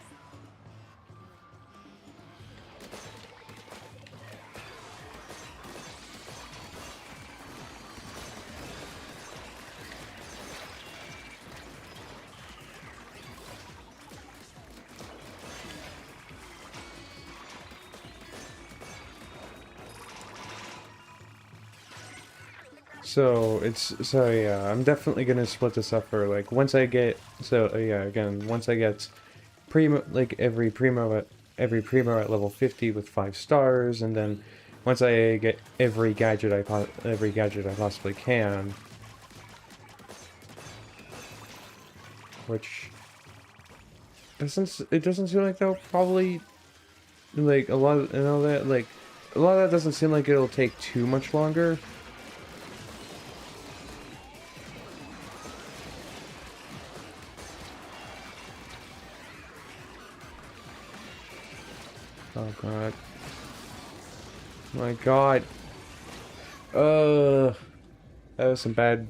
So yeah, I'm definitely gonna split this up for like once I get yeah, again, once I get primo, like every primo at level 50 with 5 stars, and then once I get every gadget I possibly can, which doesn't seem like they'll probably like a lot of, and all that, like a lot of that doesn't seem like it'll take too much longer. Oh god. My god. Uh that was some bad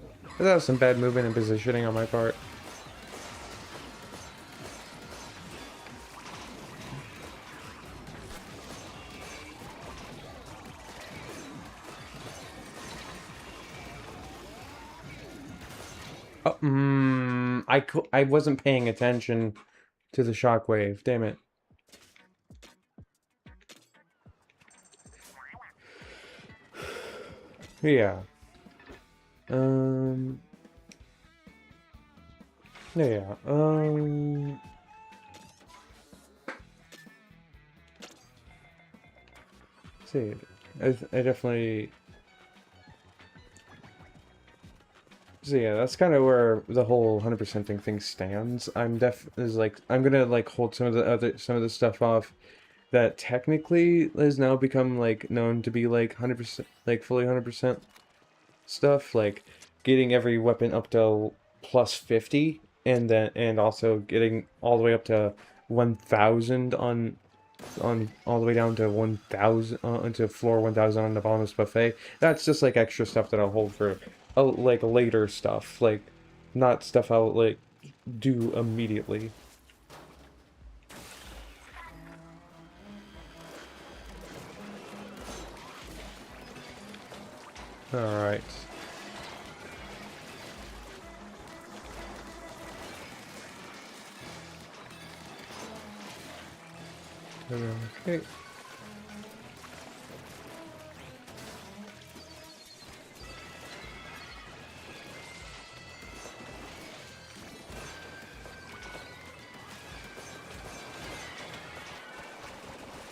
movement and positioning on my part. Oh, I wasn't paying attention to the shockwave. Damn it. Yeah. Um. Yeah. See, I definitely. So yeah, that's kind of where the whole 100% thing stands. I'm gonna like hold some of the stuff off that technically has now become like known to be like 100%, like fully 100% stuff, like getting every weapon up to plus 50, and also getting all the way up to 1,000 on all the way down to 1,000 into floor 1,000 on the bottomless buffet. That's just like extra stuff that I'll hold for like later stuff, like not stuff I'll like do immediately. All right. Okay.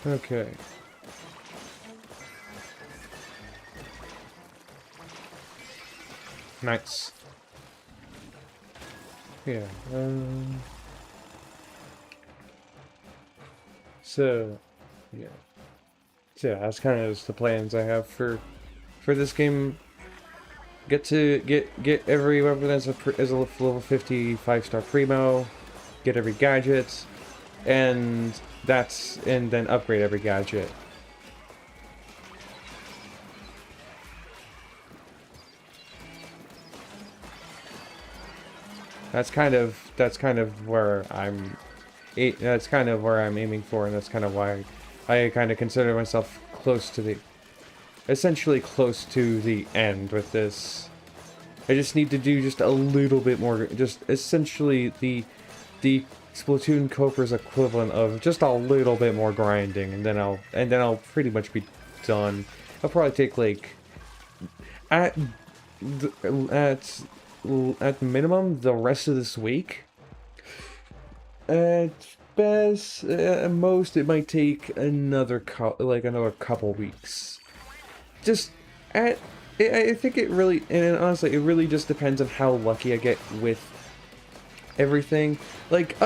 Okay. Nice. Yeah. So, yeah. So yeah, that's kind of just the plans I have for this game. Get every weapon as a level 50 5-star primo. Get every gadget, and then upgrade every gadget. That's kind of where that's kind of where I'm aiming for, and that's kind of why I kind of consider myself essentially close to the end with this. I just need to do just a little bit more, just essentially the Splatoon Copra's equivalent of just a little bit more grinding, and then I'll pretty much be done. I'll probably take like at at at minimum the rest of this week. At best, at most, it might take another couple weeks. Just at I think it really, and honestly, it really just depends on how lucky I get with everything. Like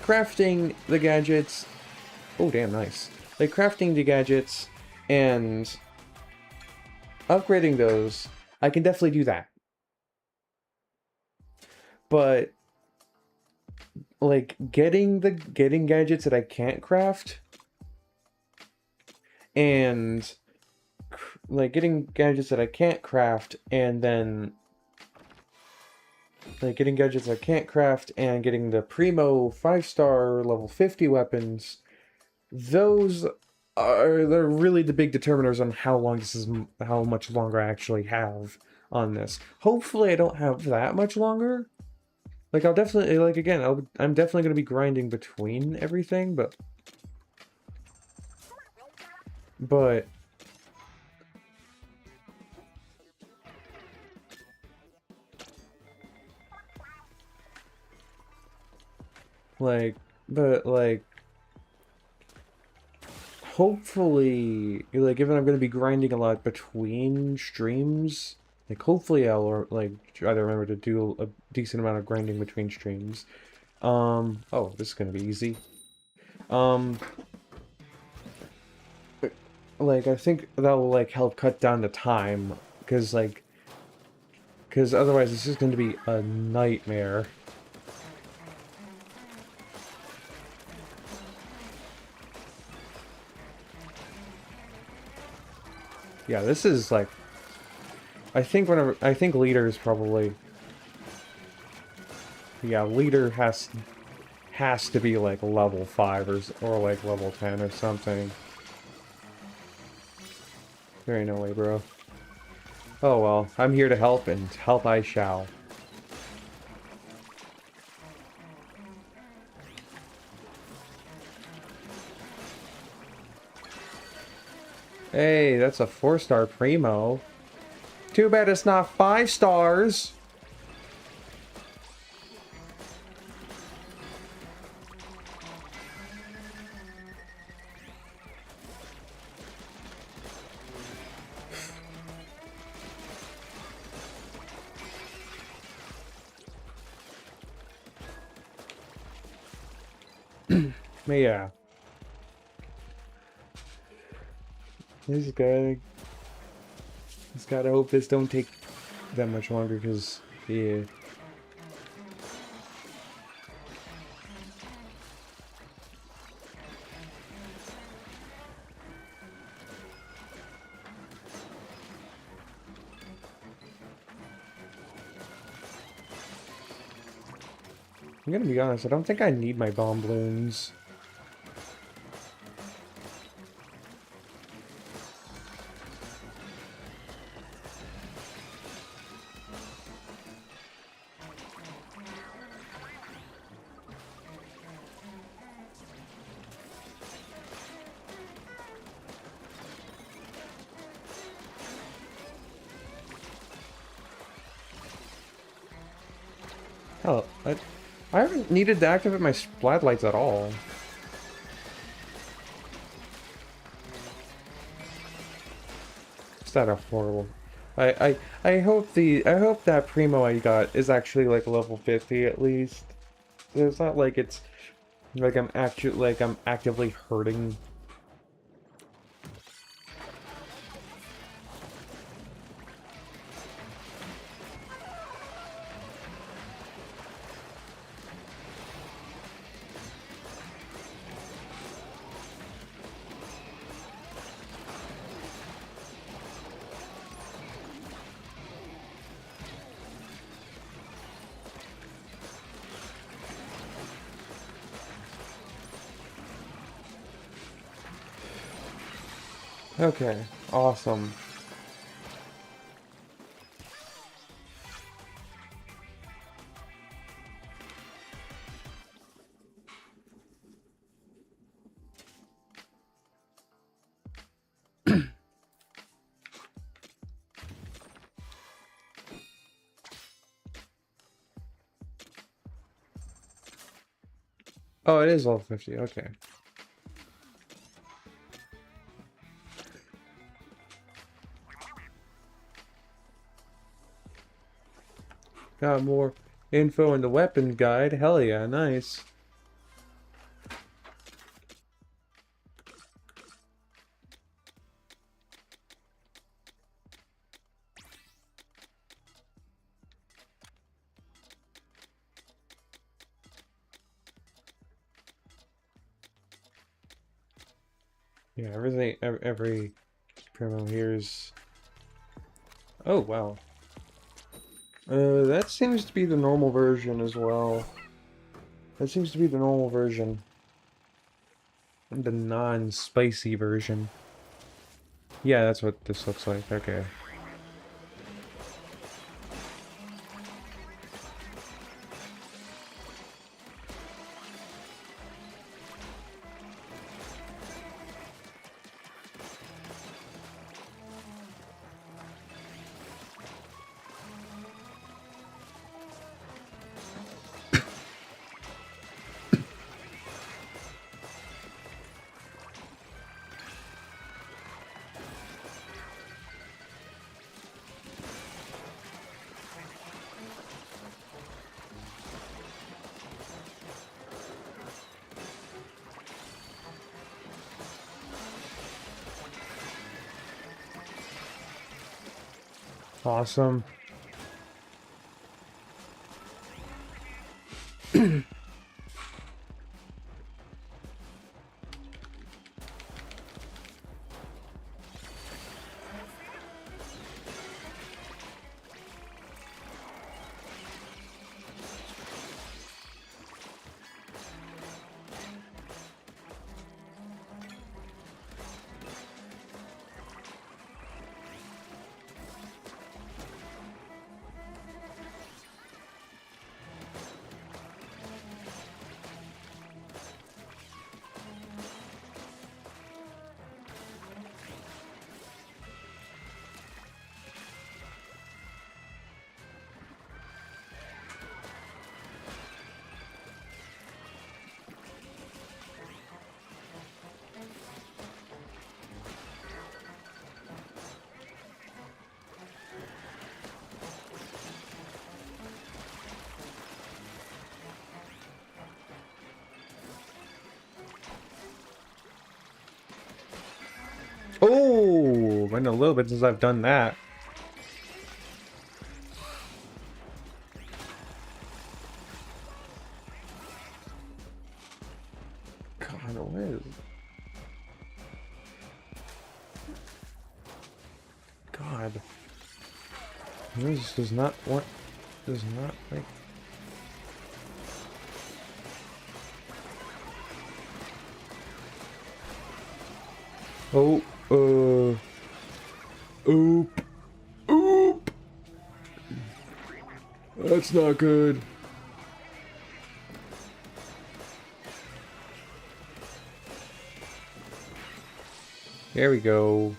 crafting the gadgets. Oh, damn, nice. Like crafting the gadgets and upgrading those, I can definitely do that. But like getting gadgets that I can't craft and like getting gadgets that I can't craft, and then like getting gadgets I can't craft, and getting the primo 5-star level 50 weapons. Those they're really the big determiners on how long this is, how much longer I actually have on this. Hopefully, I don't have that much longer. Like I'll definitely like again, I'm definitely gonna be grinding between everything, but like but like hopefully like given I'm gonna be grinding a lot between streams, like hopefully I'll like try to remember to do a decent amount of grinding between streams. Oh, this is gonna be easy. Um, like I think that will like help cut down the time because because otherwise it's just going to be a nightmare. Yeah, this is like I think leader is probably, yeah, leader has to be like level 5 or like level 10 or something. There ain't no way, bro. Oh well, I'm here to help and help I shall. Hey, that's a 4-star primo. Too bad it's not 5 stars. But yeah. This guy just gotta hope this don't take that much longer because yeah. I'm gonna be honest, I don't think I need my bomb balloons. Hell, I haven't needed to activate my splat lights at all. Is that a horrible? I hope I hope that primo I got is actually like level 50 at least. It's not like it's like I'm actively hurting. Okay, awesome. Oh, it is level 50. Okay. Got more info in the weapon guide. Hell yeah, nice. Yeah, everything, every Promo here's... Oh, wow. That seems to be the normal version as well. That seems to be the normal version. The non-spicy version. Yeah, that's what this looks like. Okay. Awesome. Oh, been a little bit since I've done that. God, what is... God. This does not want... Does not like... Oh, oop. Oop! That's not good. There we go.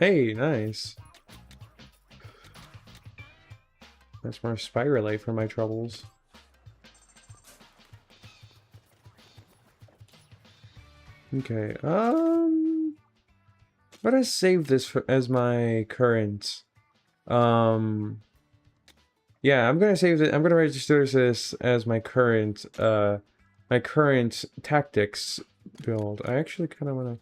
Hey, nice. That's more spiralite for my troubles. Okay, I'm gonna save this for, as my current, yeah, I'm gonna save it, I'm gonna register this as my current tactics build. I actually kind of wanna...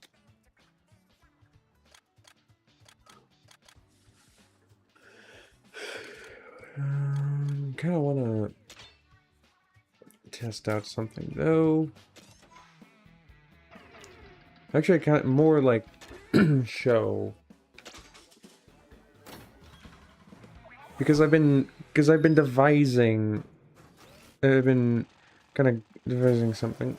kind of wanna test out something though. Actually, kind of more like show, because I've been devising. I've been kind of devising something.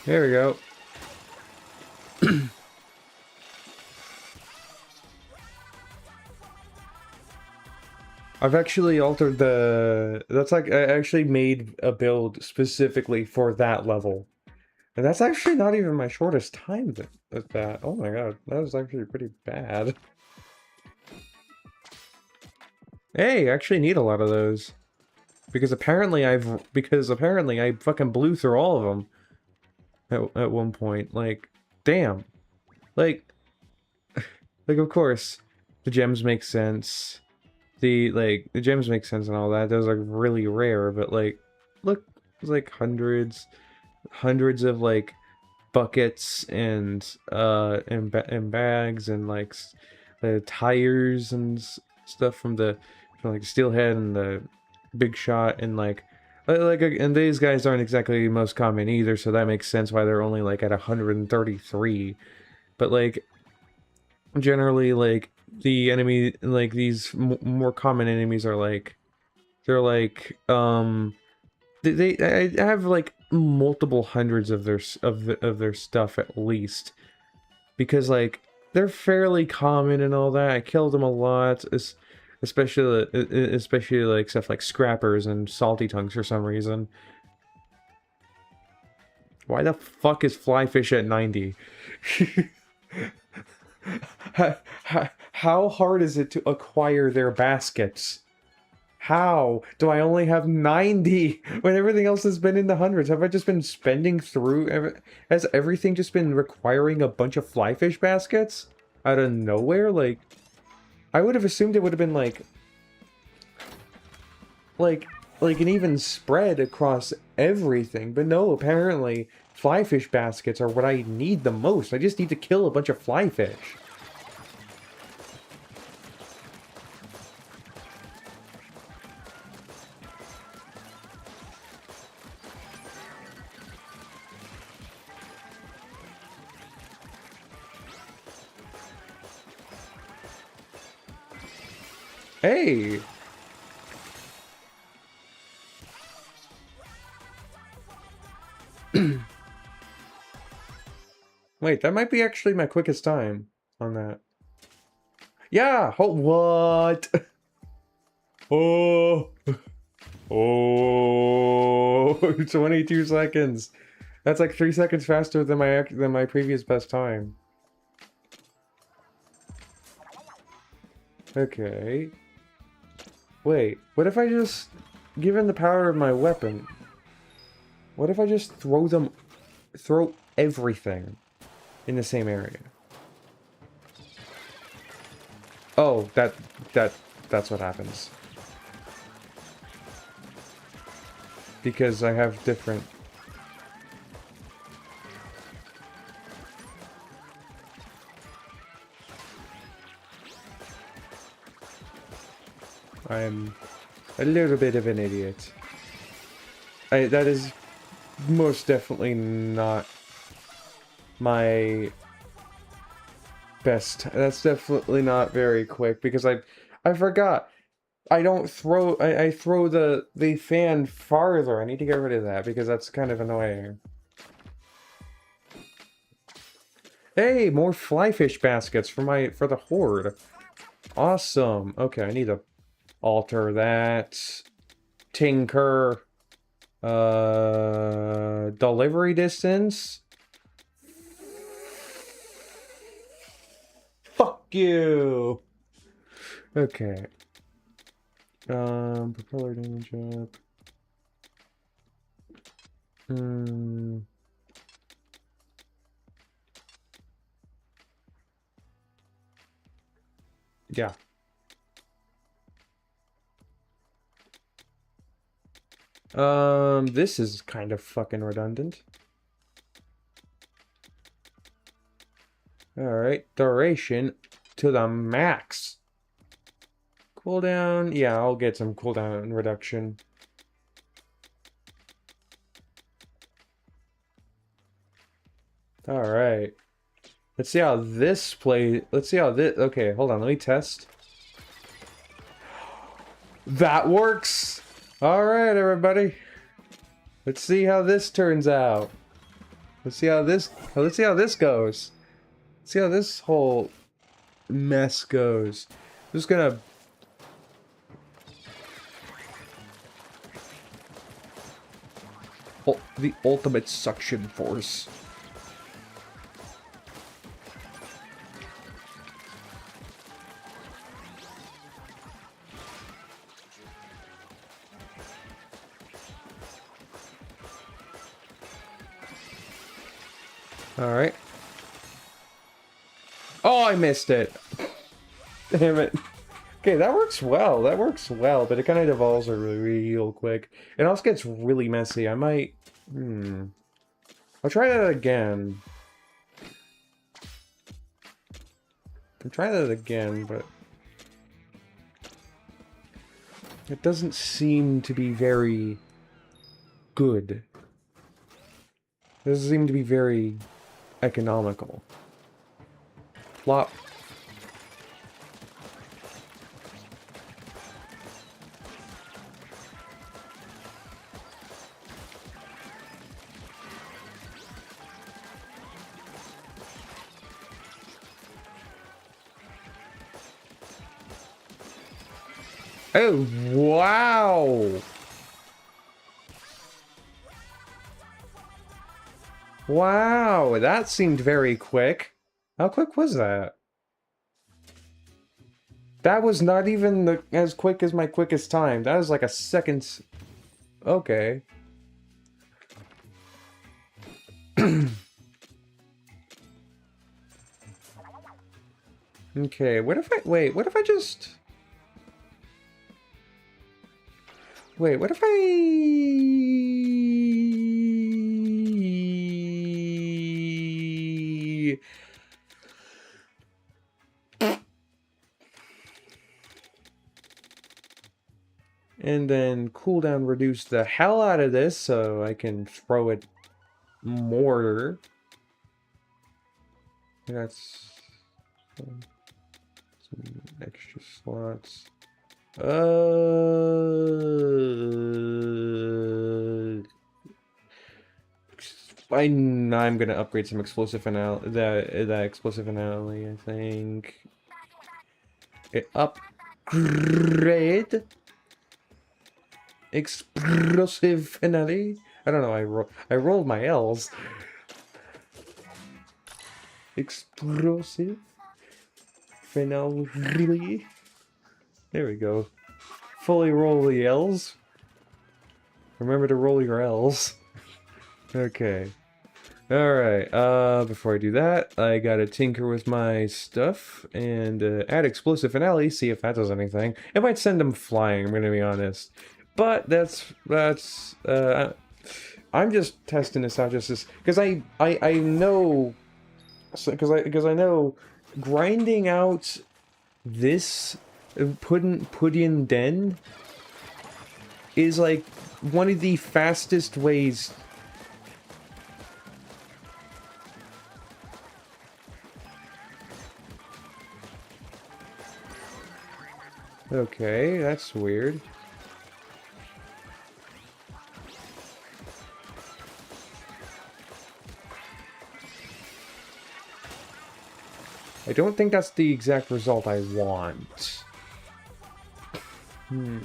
There we go. I've actually altered the... That's like, I actually made a build specifically for that level. And that's actually not even my shortest time at that. Oh my god, that was actually pretty bad. Hey, I actually need a lot of those. Because apparently I fucking blew through all of them at one point. Like, damn. Like, of course, the gems make sense. The gems make sense and all that. Those are really rare, but like, look, there's like hundreds of like buckets and bags and like the tires and stuff from like Steelhead and the Big Shot and and these guys aren't exactly the most common either, so that makes sense why they're only like at 133. But like generally, like the enemy, like these more common enemies are like they're like I have like multiple hundreds of their stuff at least, because like they're fairly common and all that. I killed them a lot, especially like stuff like scrappers and salty tongues for some reason. Why the fuck is flyfish at 90? How hard is it to acquire their baskets? How do I only have 90 when everything else has been in the hundreds? Have I just been spending through? Has everything just been requiring a bunch of flyfish baskets out of nowhere? Like, I would have assumed it would have been like, like an even spread across everything. But no, apparently flyfish baskets are what I need the most. I just need to kill a bunch of flyfish. Hey! Wait, that might be actually my quickest time on that. Yeah! What? Oh! Oh! 22 seconds! That's like 3 seconds faster than my previous best time. Okay. Wait, what if I just... Given the power of my weapon, what if I just throw everything in the same area? Oh, that's what happens. Because I have different... I'm a little bit of an idiot. That is most definitely not my best. That's definitely not very quick because I forgot. I don't throw I throw the fan farther. I need to get rid of that because that's kind of annoying. Hey, more flyfish baskets for the horde. Awesome. Okay, I need to alter that. Tinker. Delivery distance. Fuck you. Okay. Propeller damage up. Yeah. This is kind of fucking redundant. Alright, duration to the max. Cooldown, yeah, I'll get some cooldown reduction. Alright. Let's see how this plays. Let's see how this... Okay, hold on, let me test. That works! Alright, everybody. Let's see how this turns out. Let's see how this goes. Let's see how this whole mess goes. I'm just gonna... the ultimate suction force. Alright. Oh, I missed it. Damn it. Okay, that works well. That works well, but it kind of devolves real quick. It also gets really messy. I might... I'll try that again. I'll try that again, but... it doesn't seem to be very... good. It doesn't seem to be very... economical. Plop. Oh, wow! Wow, that seemed very quick. How quick was that? That was not even as quick as my quickest time. That was like a second. Okay. Okay, what if I... wait, what if I just... wait, what if I... and then cooldown reduce the hell out of this so I can throw it more. That's some extra slots. I'm gonna upgrade some explosive finale. That explosive finale, I think. Upgrade explosive finale. I don't know. I rolled my L's. Explosive finale. There we go. Fully roll the L's. Remember to roll your L's. Okay. Alright, before I do that, I gotta tinker with my stuff and add explosive finale, see if that does anything. It might send them flying, I'm gonna be honest. But I'm just testing this out just as, because I know, because I know grinding out this pudding den is like one of the fastest ways. Okay, that's weird. I don't think that's the exact result I want. You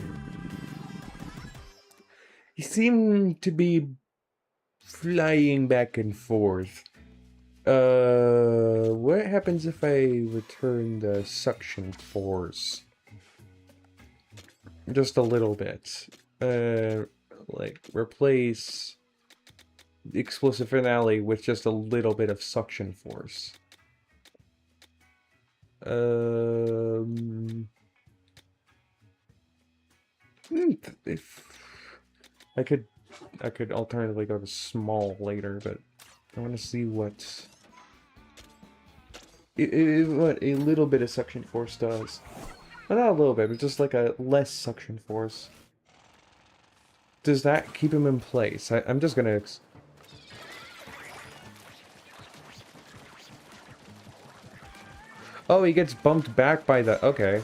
seem to be flying back and forth. What happens if I return the suction force? Just a little bit. Like, replace the explosive finale with just a little bit of suction force. If I could alternatively go to small later, but I want to see what a little bit of suction force does. Well, not a little bit, but just like a less suction force. Does that keep him in place? I'm just gonna... oh, he gets bumped back by the... okay.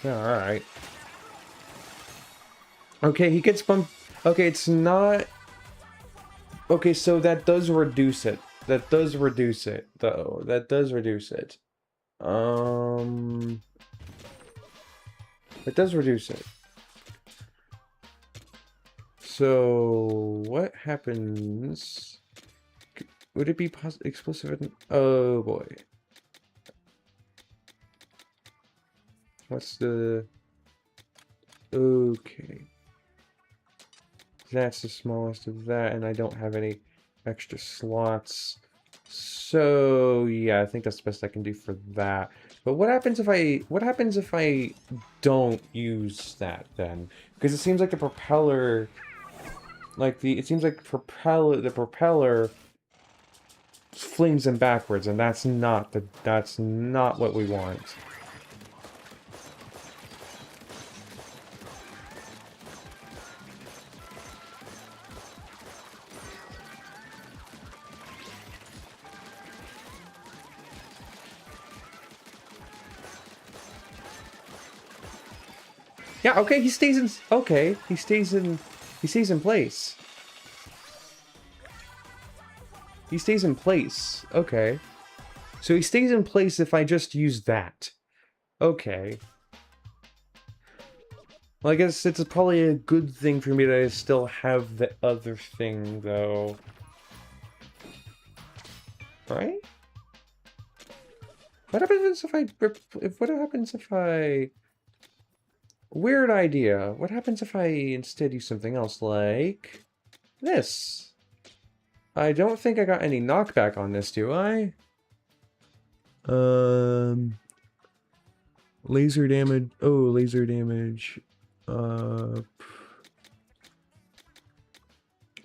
Yeah, alright. Okay, he gets bumped... okay, it's not... okay, so that does reduce it. That does reduce it, though. That does reduce it. It does reduce it. So, what happens... would it be explosive? Oh, boy. What's the... Okay. That's the smallest of that, and I don't have any extra slots. So, yeah, I think that's the best I can do for that. But what happens if I don't use that then? Because it seems like the propeller, the propeller flings them backwards, and that's not what we want. Yeah, okay, he stays in place. He stays in place. Okay. So he stays in place if I just use that. Okay. Well, I guess it's probably a good thing for me that I still have the other thing, though. Right? What happens if I... Weird idea. What happens if I instead use something else, like... this? I don't think I got any knockback on this, do I? Laser damage. Oh, laser damage.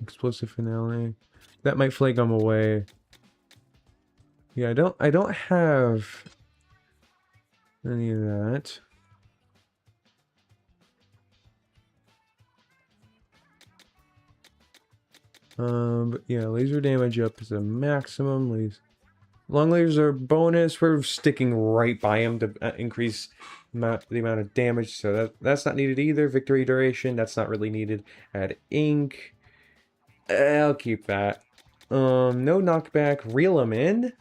Explosive finale. That might flag them away. Yeah, I don't have any of that. But yeah, laser damage up is a maximum. Long lasers are bonus. We're sticking right by him to increase the amount of damage, so that's not needed either. Victory duration, that's not really needed. Add ink. I'll keep that. No knockback. Reel him in.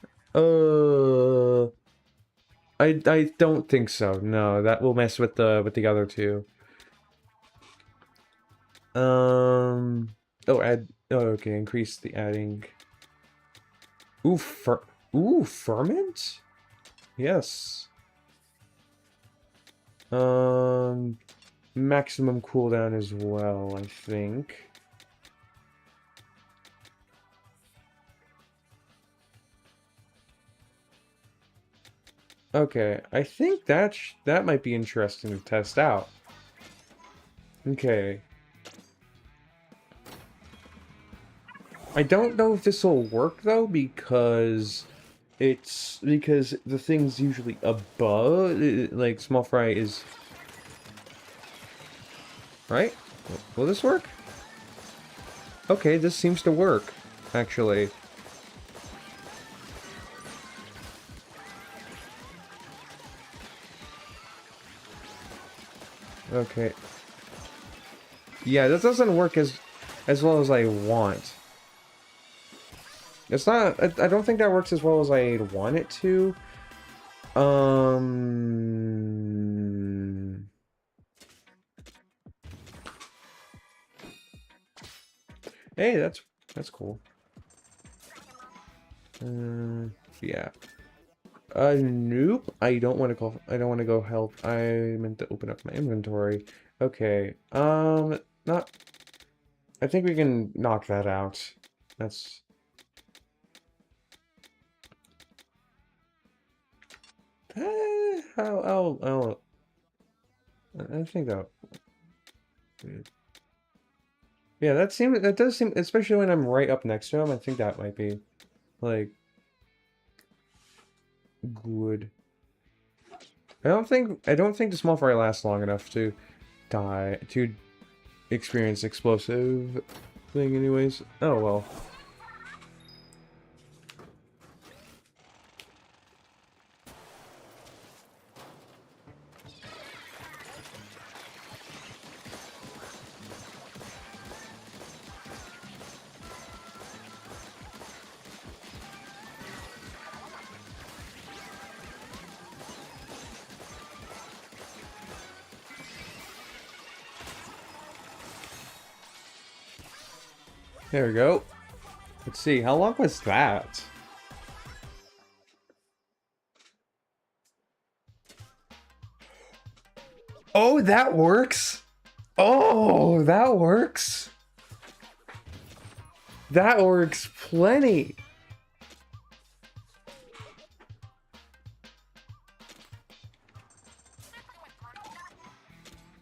I don't think so. No, that will mess with the other two. Oh, add. Oh, okay. Increase the adding. Ooh, ferment? Yes. Maximum cooldown as well, I think. Okay, I think that might be interesting to test out. Okay. I don't know if this will work though, because the thing's usually above, like small fry is... Right? Will this work? Okay, this seems to work, actually. Okay. Yeah, this doesn't work as well as I want. It's not... I don't think that works as well as I want it to. Hey, that's cool. Yeah. Nope. I don't want to go help. I meant to open up my inventory. Okay. Not... I think we can knock that out. That's... I think that... Yeah, that does seem, especially when I'm right up next to him, I think that might be, like, good. I don't think the small fry lasts long enough to experience explosive thing anyways. Oh well. There we go. Let's see, how long was that? Oh, that works. Oh, that works. That works plenty.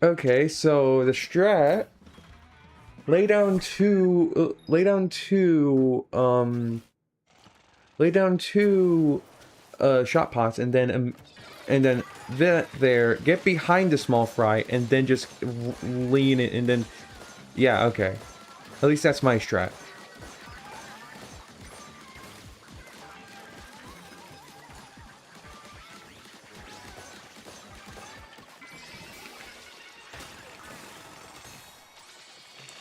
Okay, so the strat, lay down two shot pots, and then there, get behind the small fry, and then just lean it, and then, yeah, okay. At least that's my strat.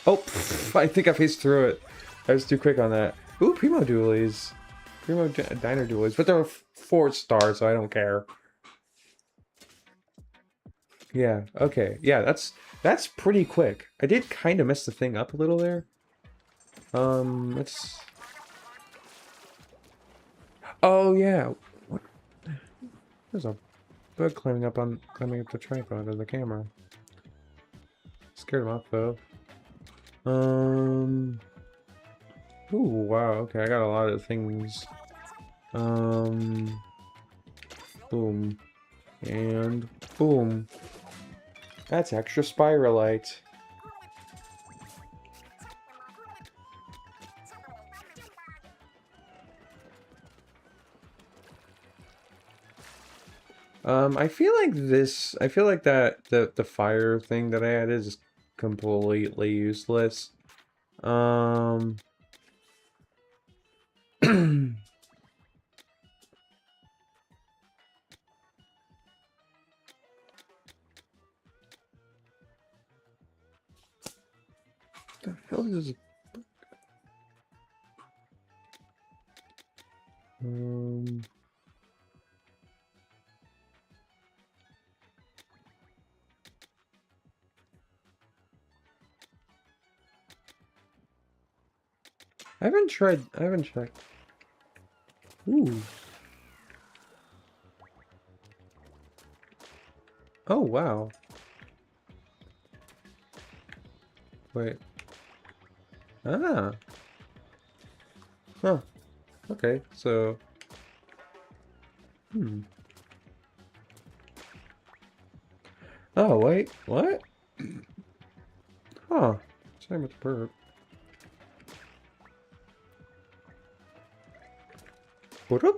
Oh, pff, I think I phased through it. I was too quick on that. Ooh, Primo Dualies. Primo Diner Dualies. But they're 4 stars, so I don't care. Yeah, okay. Yeah, that's pretty quick. I did kind of mess the thing up a little there. Let's... Oh, yeah. What? There's a bug climbing up the tripod of the camera. Scared him off, though. Ooh, wow, okay, I got a lot of things. Boom. And boom. That's extra spiralite. I feel like that the fire thing that I added is completely useless. The hell is this? I haven't checked. Ooh. Oh, wow. Wait. Ah. Huh. Okay, so... Oh, wait. What? Huh. Same with the bird. What up?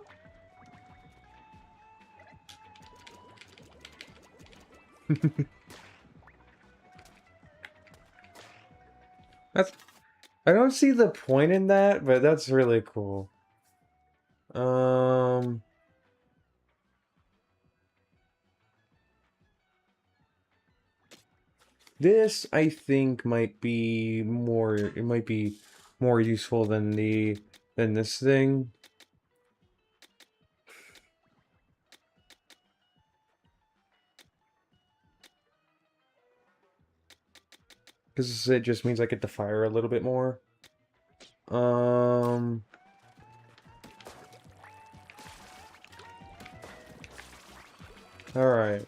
That's... I don't see the point in that, but that's really cool. This, I think, might be more... It might be more useful than this thing. Because it just means I get to fire a little bit more. Alright.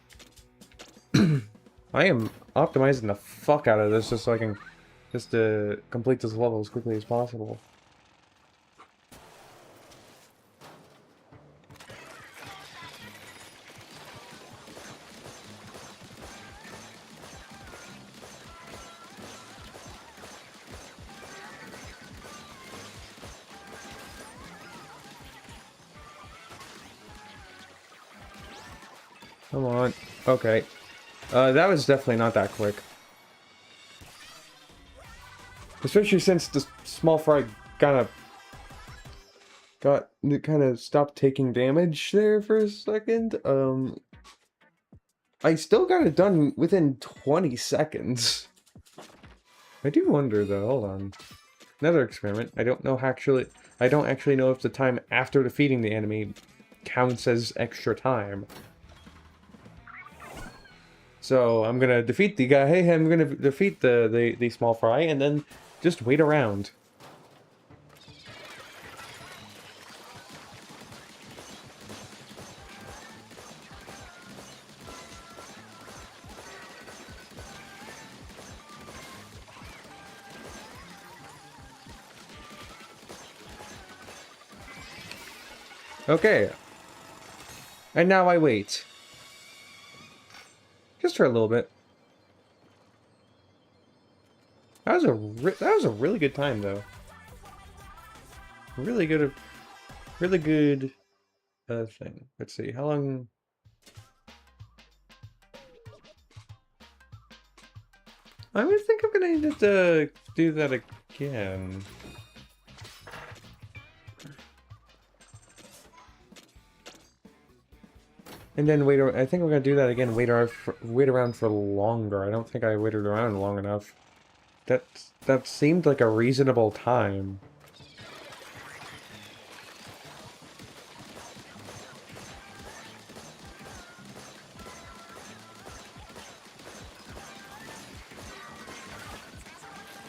I am optimizing the fuck out of this just so I can just to complete this level as quickly as possible. Come on. Okay. That was definitely not that quick. Especially since the small fry kind of stopped taking damage there for a second. I still got it done within 20 seconds. I do wonder though, hold on. Another experiment. I don't actually know if the time after defeating the enemy counts as extra time. So I'm gonna defeat the guy. Hey, I'm gonna defeat the small fry and then just wait around. Okay. And now I wait. Just for a little bit. That was a really good time though. Really good thing. Let's see. How long I would think I'm gonna need to do that again. And then wait. I think we're gonna do that again. Wait around for longer. I don't think I waited around long enough. That seemed like a reasonable time.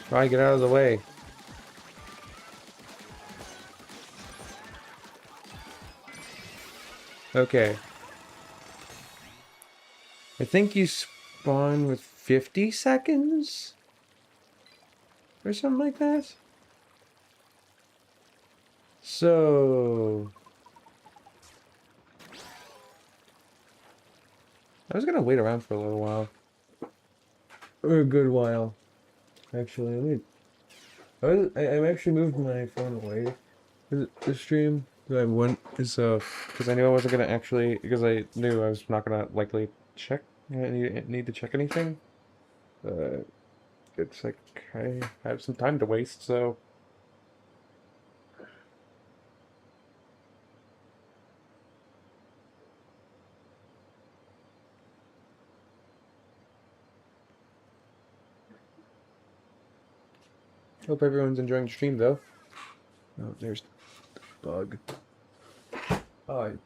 Try get out of the way. Okay. I think you spawn with 50 seconds? Or something like that? So... I was gonna wait around for a little while. Or a good while. Actually, I actually moved my phone away the stream. I went because I knew I wasn't gonna actually because I knew I was not gonna likely check need to check anything. It's like I have some time to waste, so hope everyone's enjoying the stream though. Oh, there's the bug. Oh,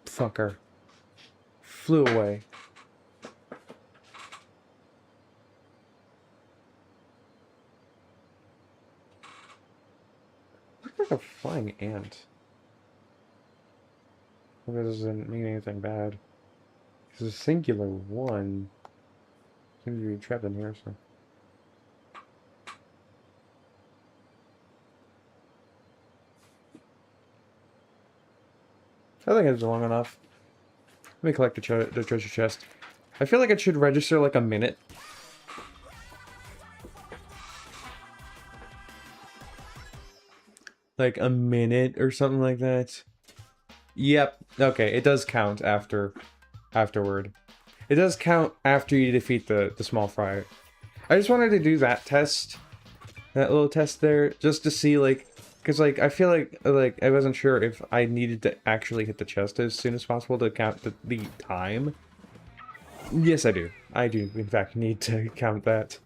fucker. Flew away. Looks like a flying ant. That doesn't mean anything bad. It's a singular one. Seems to be trapped in here, so. I think it's long enough. Let me collect the treasure chest. I feel like it should register like a minute. Like a minute or something like that. Yep. Okay, it does count afterward. It does count after you defeat the small fry. I just wanted to do that test. That little test there, just to see like because like I feel like I wasn't sure if I needed to actually hit the chest as soon as possible to count the time. Yes, I do. I do, in fact, need to count that.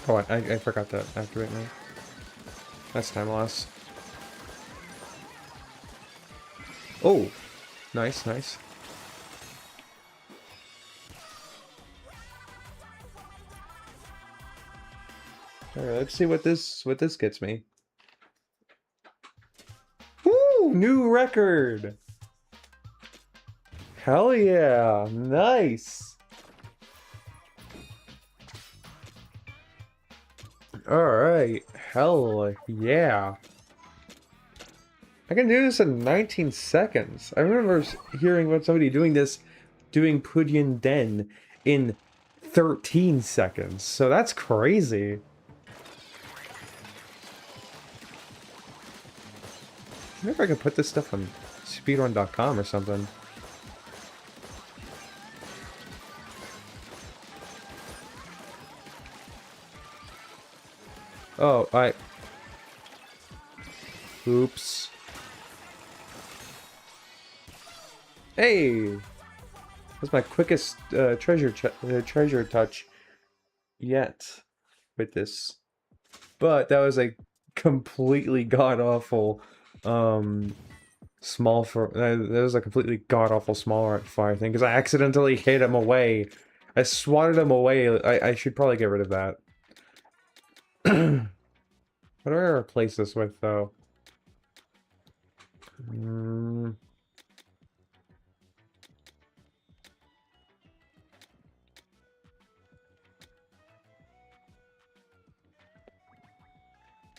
Oh, I forgot to activate now. That's time loss. Oh, nice, nice. Alright, let's see what this gets me. Woo! New record! Hell yeah! Nice! Alright, hell yeah. I can do this in 19 seconds. I remember hearing about somebody doing Pudyin Den in 13 seconds. So that's crazy. I wonder if I could put this stuff on speedrun.com or something. Oh, oops. Hey! That's my quickest treasure touch yet with this. But that was a completely god-awful small for that was a completely god-awful small fire thing because I accidentally hit him away. I swatted him away. I should probably get rid of that. What do I replace this with though?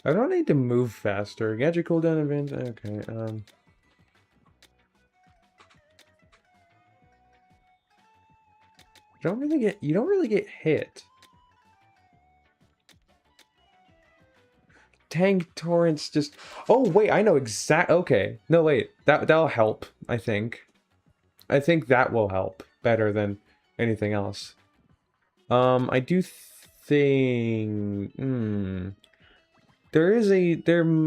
I don't need to move faster. Gadget cooldown event. Okay. You don't really get hit. Tank torrents just. Oh wait, I know exact. Okay, no wait, that'll help. I think that will help better than anything else. I do think. There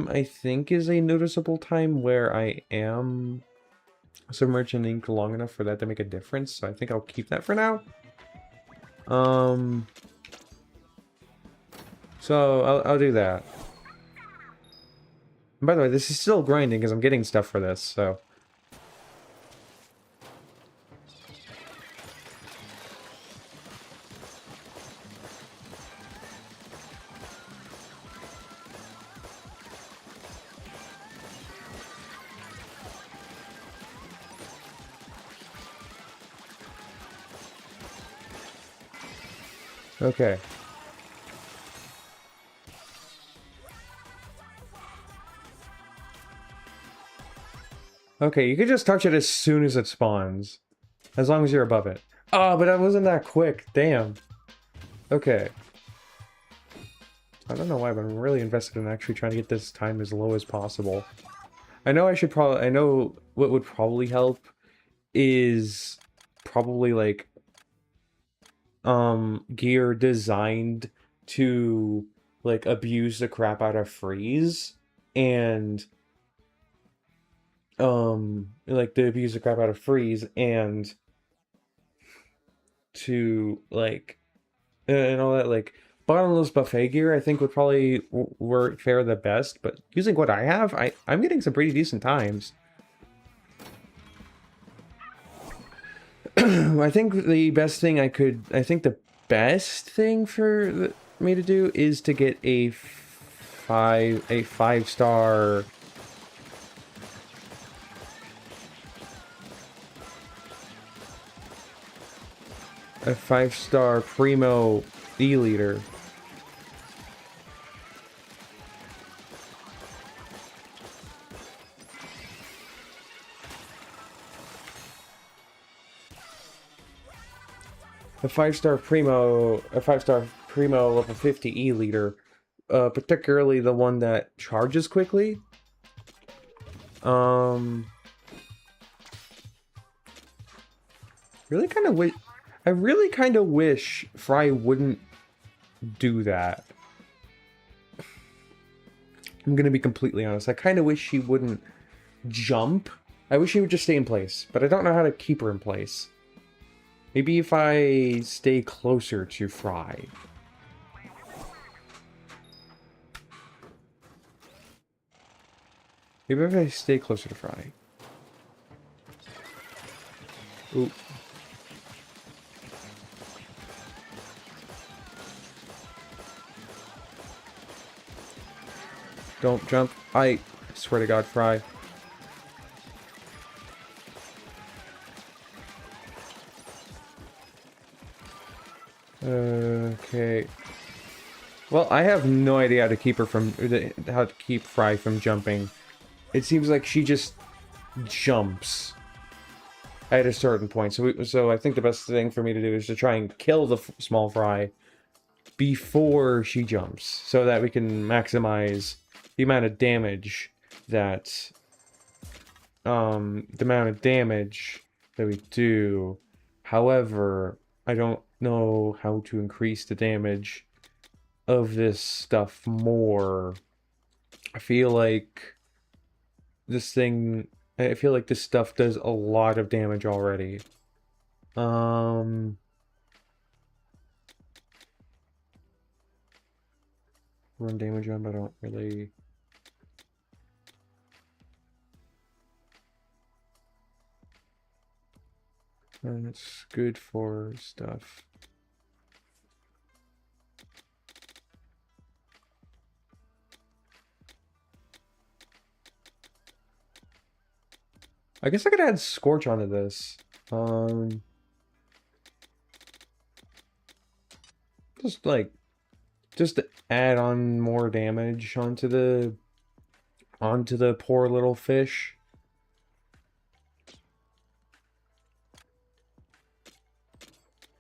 I think is a noticeable time where I am submerged in ink long enough for that to make a difference. So I think I'll keep that for now. So I'll do that. And by the way, this is still grinding because I'm getting stuff for this, so. Okay. Okay, you can just touch it as soon as it spawns. As long as you're above it. Oh, but that wasn't that quick. Damn. Okay. I don't know why, but I'm really invested in actually trying to get this time as low as possible. I know I know what would probably help is probably like gear designed to like abuse the crap out of freeze and like to abuse the crap out of freeze and to like and all that like bottomless buffet gear I think would probably work fare the best, but using what I have, I'm getting some pretty decent times. I think the best thing I think the best thing for me to do is to get a five star primo E-liter. A 5-star primo level 50 E-liter, particularly the one that charges quickly. Really kind of wish I really kind of wish Fry wouldn't do that. I'm gonna be completely honest. I kind of wish she wouldn't jump. I wish she would just stay in place, but I don't know how to keep her in place. Maybe if I stay closer to Fry. Maybe if I stay closer to Fry. Ooh. Don't jump. I swear to God, Fry. Okay. Well, I have no idea how to keep her from how to keep Fry from jumping. It seems like she just jumps at a certain point. So I think the best thing for me to do is to try and kill the small Fry before she jumps, so that we can maximize the amount of damage that we do. However, I don't know how to increase the damage of this stuff more. I feel like this stuff does a lot of damage already. Run damage on, but I don't really. And it's good for stuff. I guess I could add Scorch onto this. Just like just to add on more damage onto the poor little fish.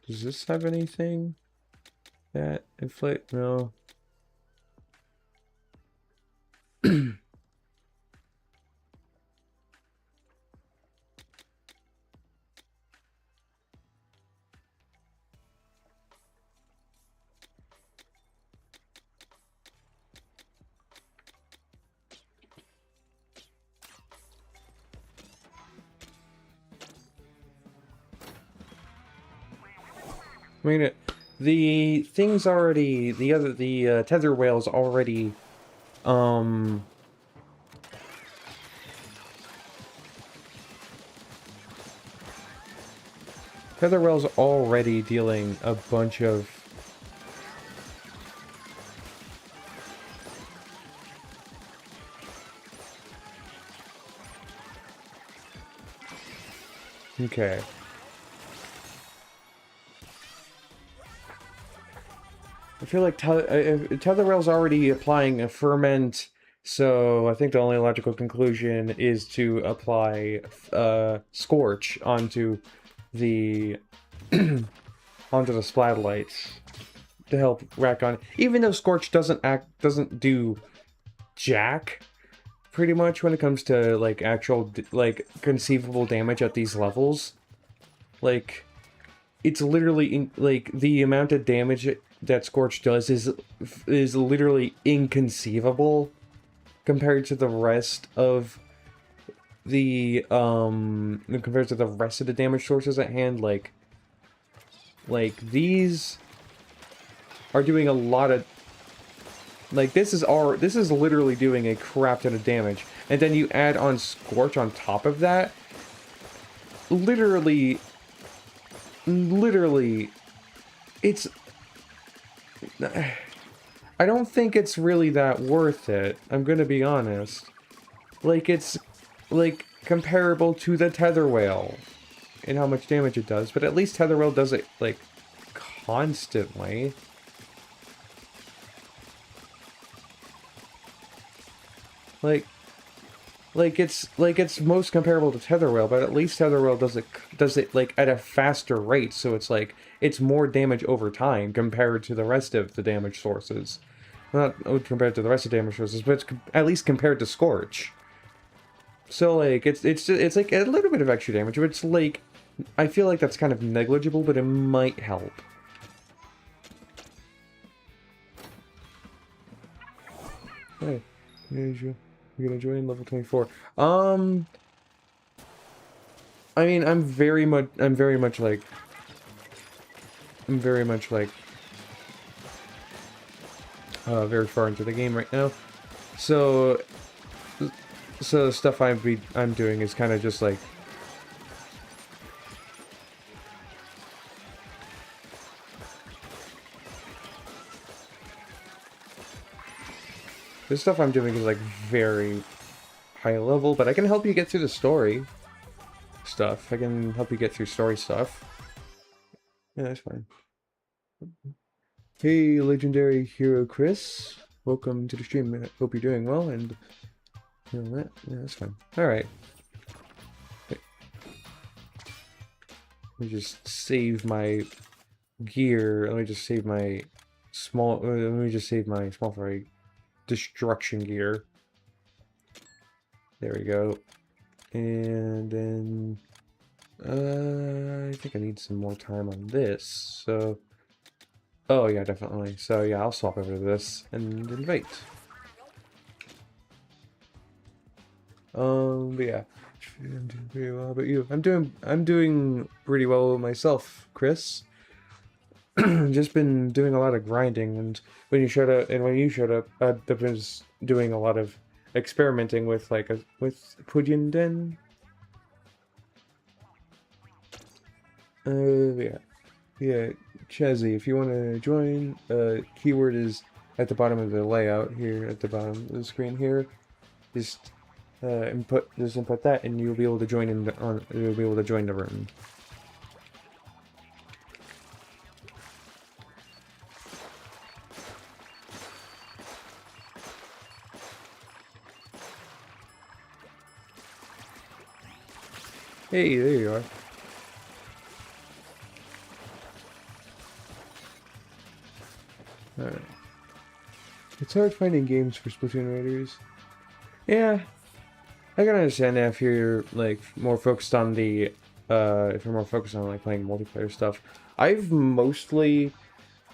Does this have anything that inflict? No. I mean, the thing's already, the tether whale's already, tether whale's already dealing a bunch of, okay. I feel like tether whale's already applying a ferment, so I think the only logical conclusion is to apply scorch onto the onto the splatolytes to help rack on. Even though scorch doesn't do jack pretty much when it comes to like actual like conceivable damage at these levels. Like it's literally like the amount of damage that Scorch does is literally inconceivable compared to the rest of the damage sources at hand. Like these are doing a lot of, like, this is literally doing a crap ton of damage, and then you add on Scorch on top of that. Literally, it's, I don't think it's really that worth it, I'm gonna be honest. Like, it's, like, comparable to the Tether Whale in how much damage it does, but at least Tether Whale does it, like, constantly. Like it's most comparable to Tether Whale, but at least Tether Whale does it like at a faster rate, so it's like it's more damage over time compared to the rest of the damage sources. Not compared to the rest of the damage sources, but it's at least compared to Scorch. So like it's like a little bit of extra damage, but it's like I feel like that's kind of negligible, but it might help. Hey, you're gonna join level 24. I mean, I'm very much like very far into the game right now. So the stuff I'm doing is kind of just like this stuff I'm doing is like very high level, but I can help you get through the story stuff. I can help you get through story stuff. Yeah, that's fine. Hey, legendary hero Chris. Welcome to the stream. I hope you're doing well, and you know that. Yeah, that's fine. Alright. Let me just save my gear. Let me just save my small fry destruction gear. There we go. And then I think I need some more time on this. So oh yeah, definitely. So yeah, I'll swap over to this and invite. But yeah, I'm doing pretty well. How about you? I'm doing pretty well myself, Chris. Just been doing a lot of grinding, and when you showed up, I've been doing a lot of experimenting with with Pujinden. Yeah, Chazzy, if you want to join, keyword is at the bottom of the layout here, at the bottom of the screen here. Just input that, and you'll be able to join you'll be able to join the room. Hey, there you are. Alright. It's hard finding games for Splatoon Raiders. Yeah, I can understand that if you're like more focused on the if you're more focused on like playing multiplayer stuff. I've mostly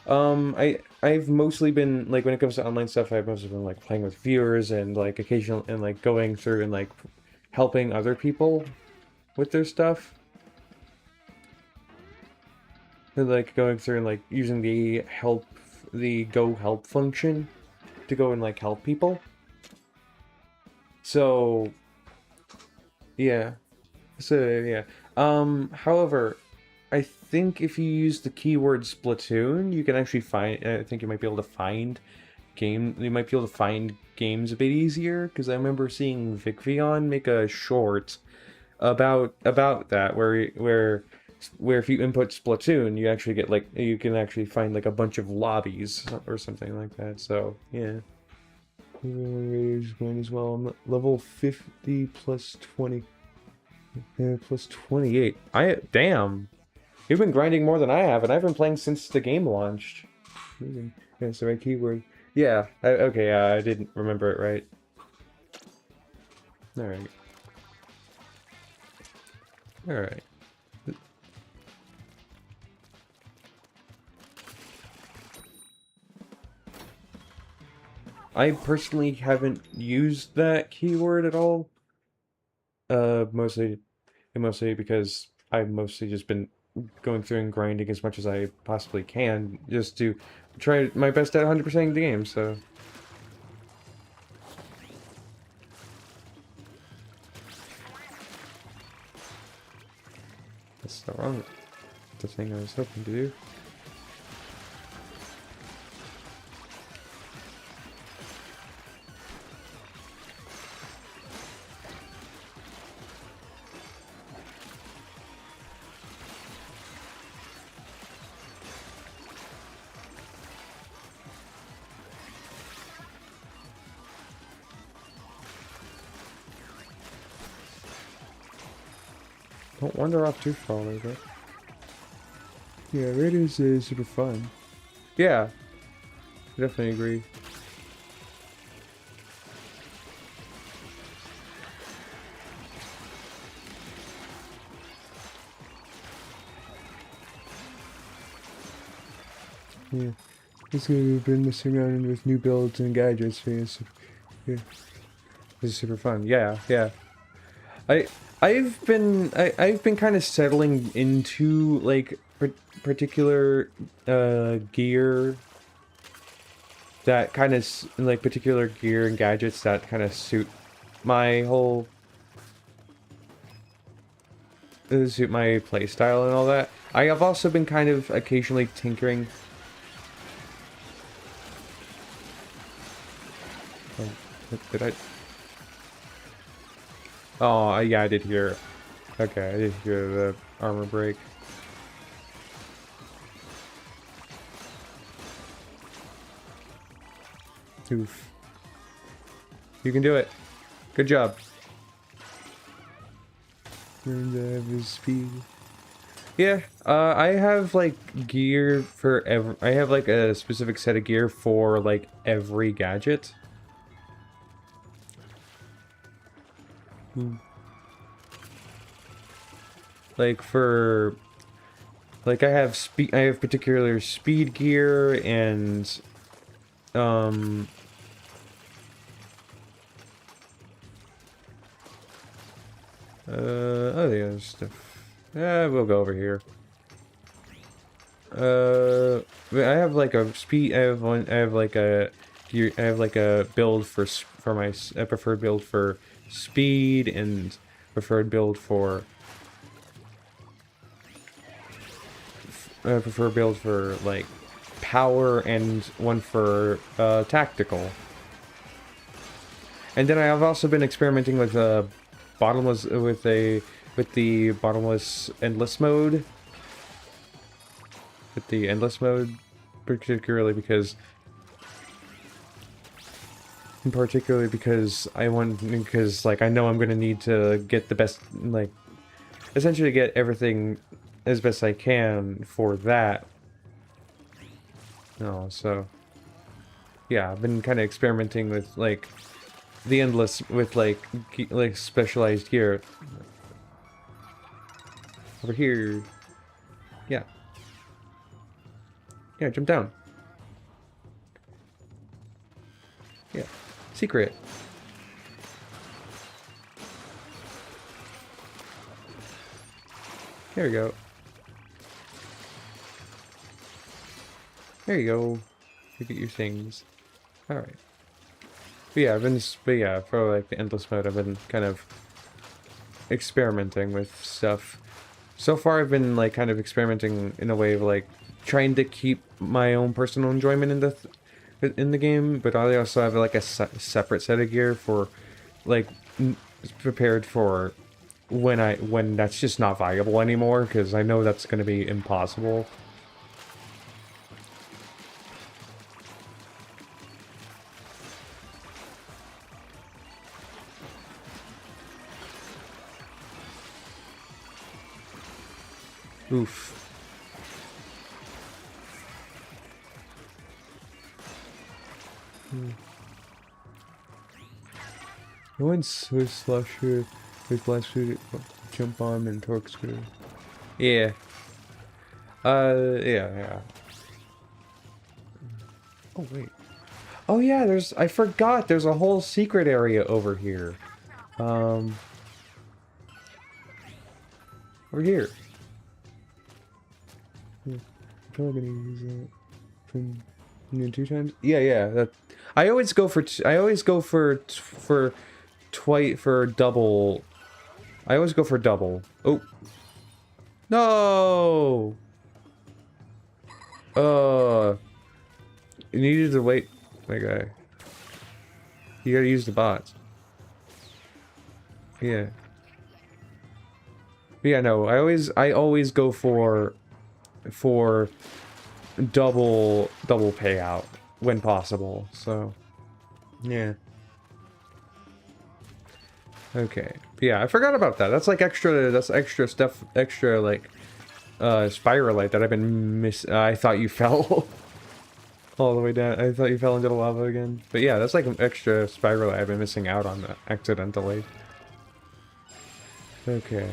I've mostly been like when it comes to online stuff, I've mostly been like playing with viewers and like occasional and like going through and like helping other people with their stuff. And like going through and like using the go help function to go and like help people. So yeah. So yeah. However, I think if you use the keyword Splatoon, you can actually find. I think you might be able to find You might be able to find games a bit easier because I remember seeing Vicvion make a short about that where if you input Splatoon, you actually get like you can actually find like a bunch of lobbies or something like that. So yeah. Raiders win as well. I'm level 50 plus 20. Yeah, plus 28. Damn. You've been grinding more than I have, and I've been playing since the game launched. Amazing. That's the right keyword. Yeah, okay, I didn't remember it right. Alright. Alright. I personally haven't used that keyword at all. Mostly because I've mostly just been going through and grinding as much as I possibly can just to try my best at 100%ing the game, so. That's the wrong the thing I was hoping to do. Don't wander off too far, but yeah, Raiders is super fun. Yeah, I definitely agree. Yeah, it's gonna been messing around with new builds and gadgets. Yeah, this is super fun. Yeah, yeah. I I've been kind of settling into like particular gear that kind of like particular gear and gadgets that kind of suit my whole suit my playstyle and all that. I have also been kind of occasionally tinkering. Oh, did I? Oh, yeah, I did hear. Okay, I did hear the armor break. Oof. You can do it. Good job. And his speed. Yeah, I have like gear for every. I have like a specific set of gear for like every gadget. Like for like I have particular speed gear and oh the other stuff. We'll go over here. I have like a speed. I have like a gear. I have like a build for my preferred build for speed and preferred build for like power and one for tactical. And then I have also been experimenting with bottomless with the bottomless endless mode. With the endless mode, particularly because like I know I'm gonna need to get the best like essentially get everything as best I can for that. No, so yeah, I've been kind of experimenting with like the endless with like specialized gear over here. Yeah, yeah, jump down. Yeah, secret. There you go. There you go. You get your things. Alright. But yeah, for like the endless mode, I've been kind of experimenting with stuff. So far, I've been like kind of experimenting in a way of like trying to keep my own personal enjoyment in the game, but I also have like a separate set of gear for like prepared for when that's just not viable anymore, because I know that's going to be impossible. Oof. No one's slasher with blast shoot, jump bomb and torque screw. Yeah. Yeah. Oh wait. Oh yeah, I forgot there's a whole secret area over here. Over here. Probably gonna use that from 2 times. Yeah. That I always go for double. I always go for double. Oh no! You needed to wait, my guy. You gotta use the bots. Yeah. Yeah, no. I always go for double payout when possible. So, yeah. Okay. Yeah, I forgot about that. That's like extra. That's extra stuff. Extra like spiralite that I've been I thought you fell all the way down. I thought you fell into the lava again. But yeah, that's like an extra spiralite I've been missing out on accidentally. Okay.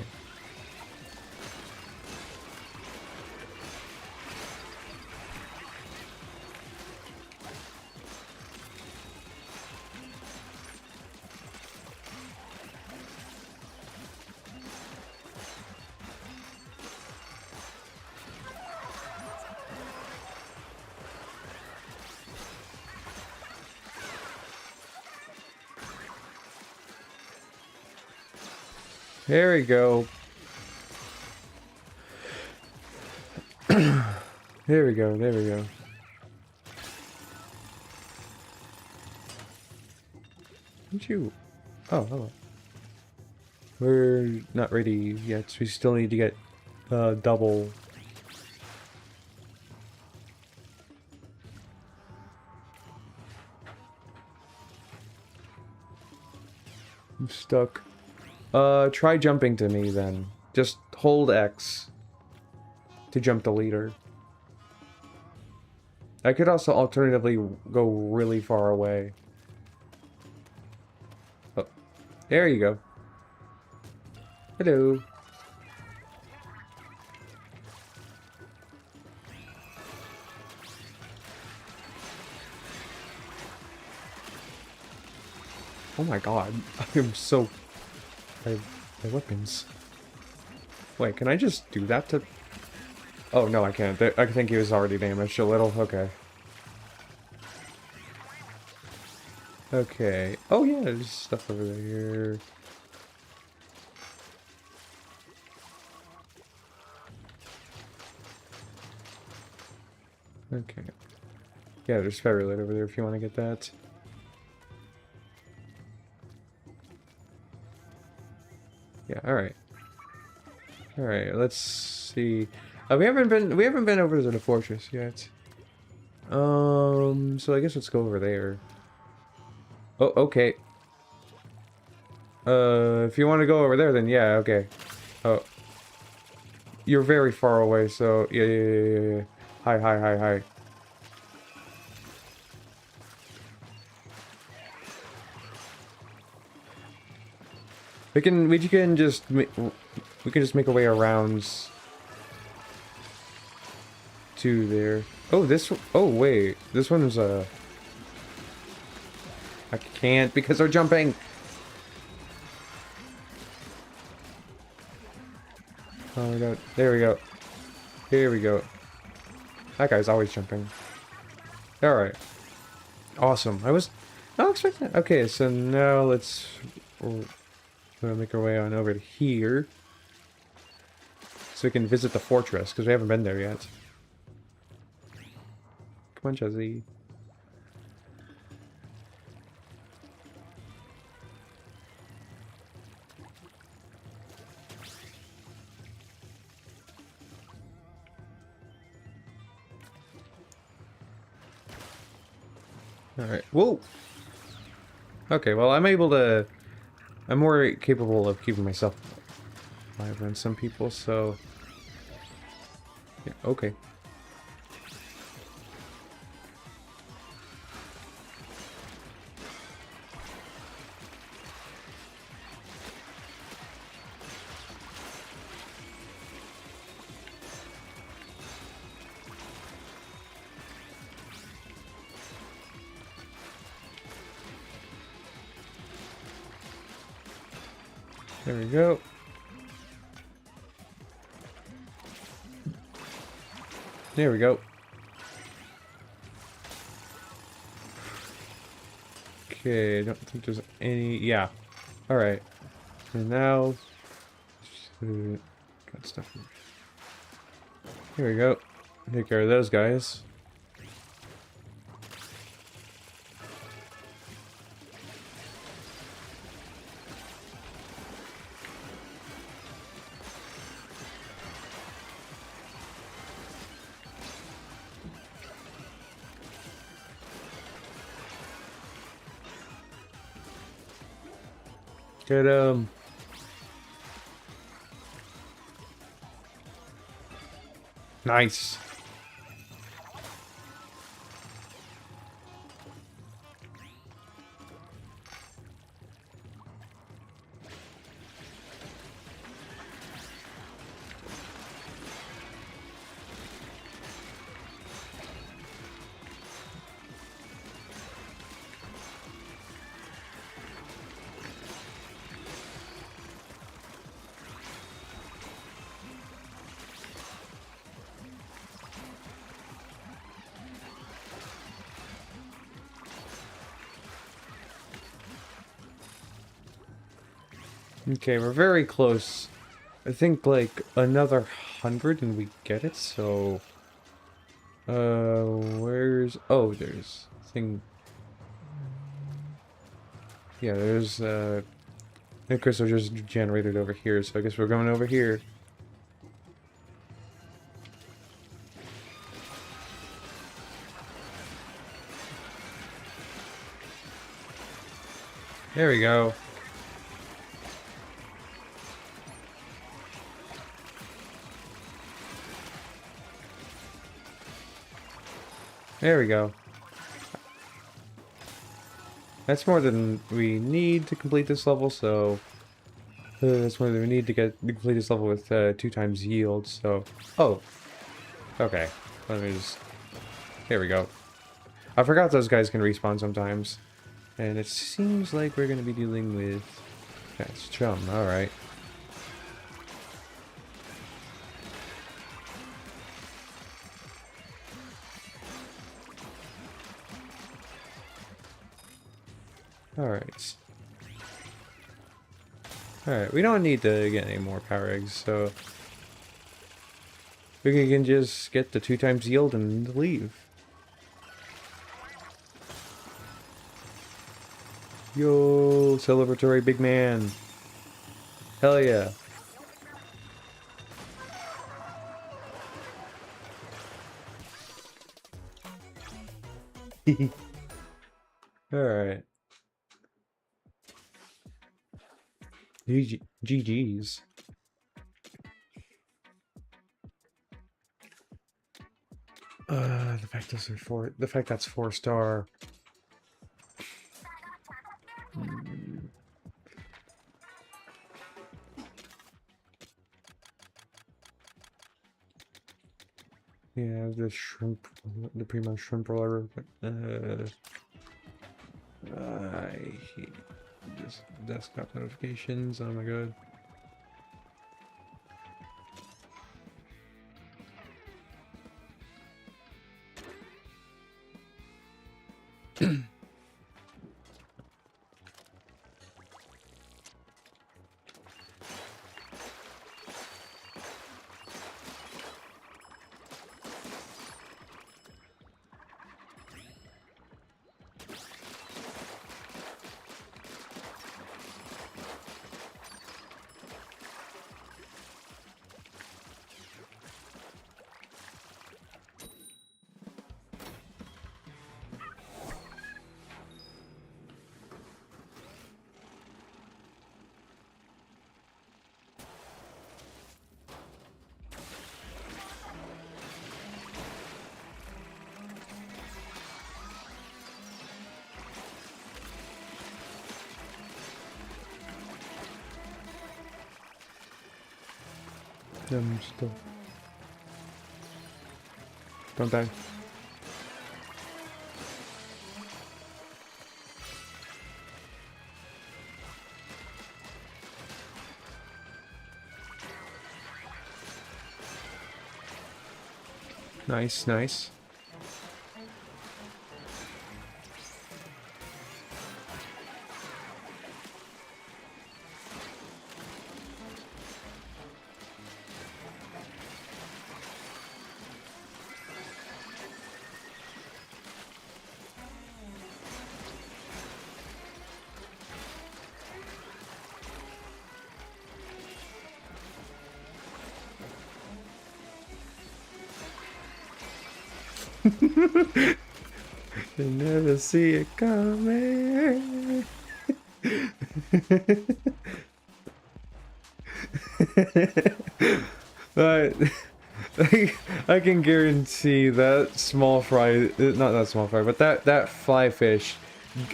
There we go. There we go. Didn't you? Oh, hello. We're not ready yet, so we still need to get double. I'm stuck. Try jumping to me then. Just hold X to jump the leader. I could also alternatively go really far away. Oh, there you go. Hello. Oh my god, I am so... my weapons. Wait, can I just do that to... Oh, no, I can't. I think he was already damaged a little. Okay. Okay. Oh, yeah, there's stuff over there. Okay. Yeah, there's Ferrylight over there if you want to get that. Yeah, alright. Alright, let's see. We haven't been over to the fortress yet. So I guess let's go over there. Oh, okay. If you want to go over there, then yeah, okay. Oh, you're very far away, so yeah. Hi. We can just we can just make our way around to there. Oh, oh wait, this one's I can't because they're jumping. Oh my god, there we go. Here we go. That guy's always jumping. Alright. Awesome. I was not expecting that. Okay, so now let's make our way on over to here. So we can visit the fortress, because we haven't been there yet. Come on, Jazzy. Alright. Whoa! Okay, well, I'm more capable of keeping myself alive than some people, so... Yeah, okay. There we go. There we go. Okay, I don't think there's any... Yeah. Alright. And now... got stuff here. Here we go. Take care of those guys. Get him. Nice. Okay, we're very close. I think like another 100 and we get it, so... where's... Oh, there's... thing... Yeah, there's, and crystal just generated over here, so I guess we're going over here. There we go. There we go. That's more than we need to complete this level, so... that's more than we need to complete this level with 2 times yield, so... Oh! Okay. Let me just... Here we go. I forgot those guys can respawn sometimes. And it seems like we're going to be dealing with... That's chum, alright. Alright. Alright, we don't need to get any more power eggs, so... we can just get the 2 times yield and leave. Yo, celebratory big man. Hell yeah. Alright. GG's. The fact those are the fact that's 4-star. Yeah, the shrimp, the primo shrimp roller. I hate this desktop notifications. Oh my god. I'm still. Don't die. Nice, nice. You never see it coming. But I can guarantee that small fry, not that small fry, but that fly fish,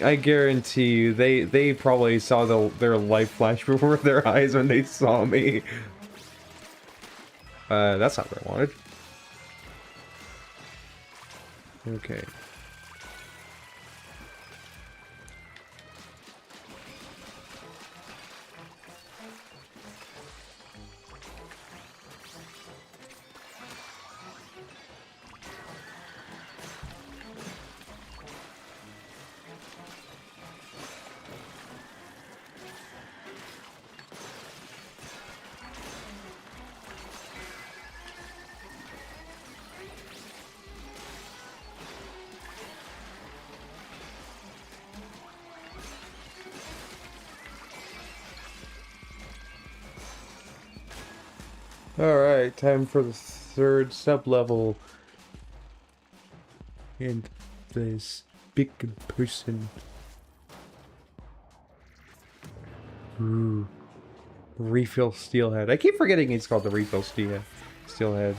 I guarantee you they probably saw their life flash before their eyes when they saw me. That's not what I wanted. Okay. Alright, time for the third sub-level. And this big person. Ooh. Refill Steelhead. I keep forgetting it's called the Refill Steelhead.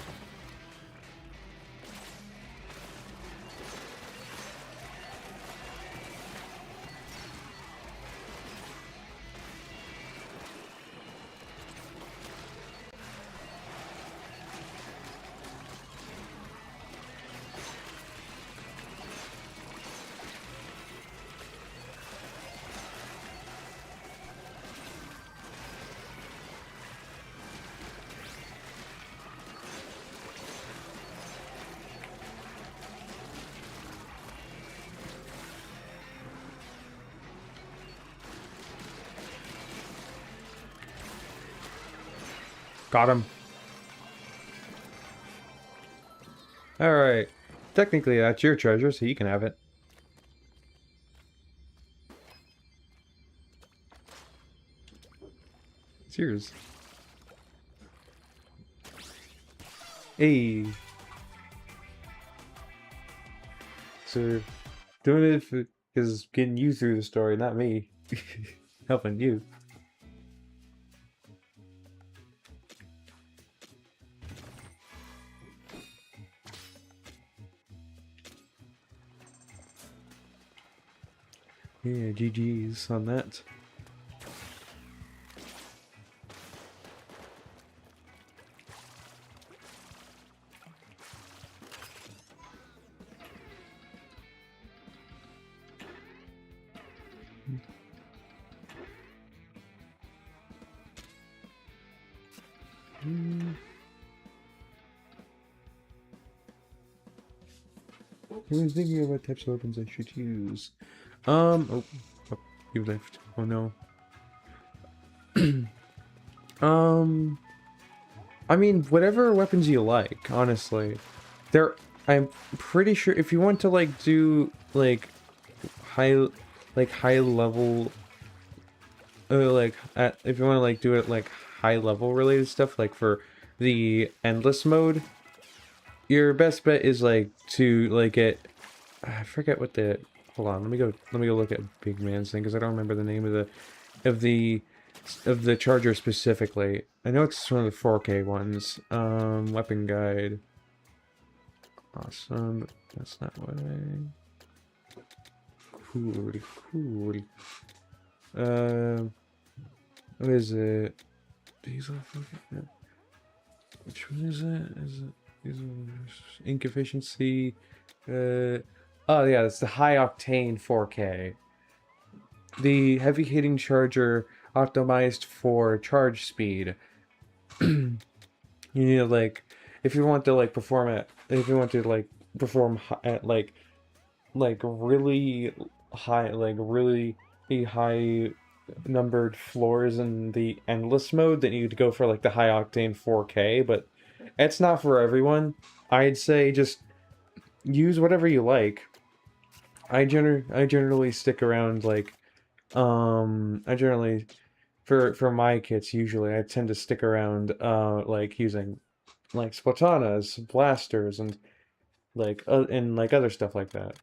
Got him. Alright. Technically, that's your treasure, so you can have it. It's yours. Hey. So, doing it is getting you through the story, not me. Helping you. Yeah, GG's on that. I was thinking of what types of weapons I should use. Oh, you left. Oh no. I mean, whatever weapons you like, honestly. I'm pretty sure if you want to like do like high, high level, if you want to like do it like high level related stuff, like for the endless mode, your best bet is like to like get, I forget what the, hold on, let me go look at Big Man's thing because I don't remember the name of of the the charger specifically. I know it's one of the 4K ones. Weapon guide. Awesome, but that's not what I... Cool. What is it? Diesel? Which one is it? Is it diesel? Ink efficiency? Oh yeah, it's the high octane 4K. The heavy hitting charger optimized for charge speed. You need to like, if you want to like perform at, if you want to like perform at like really high, like really high numbered floors in the endless mode, then you need to go for like the high octane 4K, but it's not for everyone. I'd say just use whatever you like. I generally stick around like I generally for my kits usually I tend to stick around like using like splatanas, blasters, and like other stuff like that.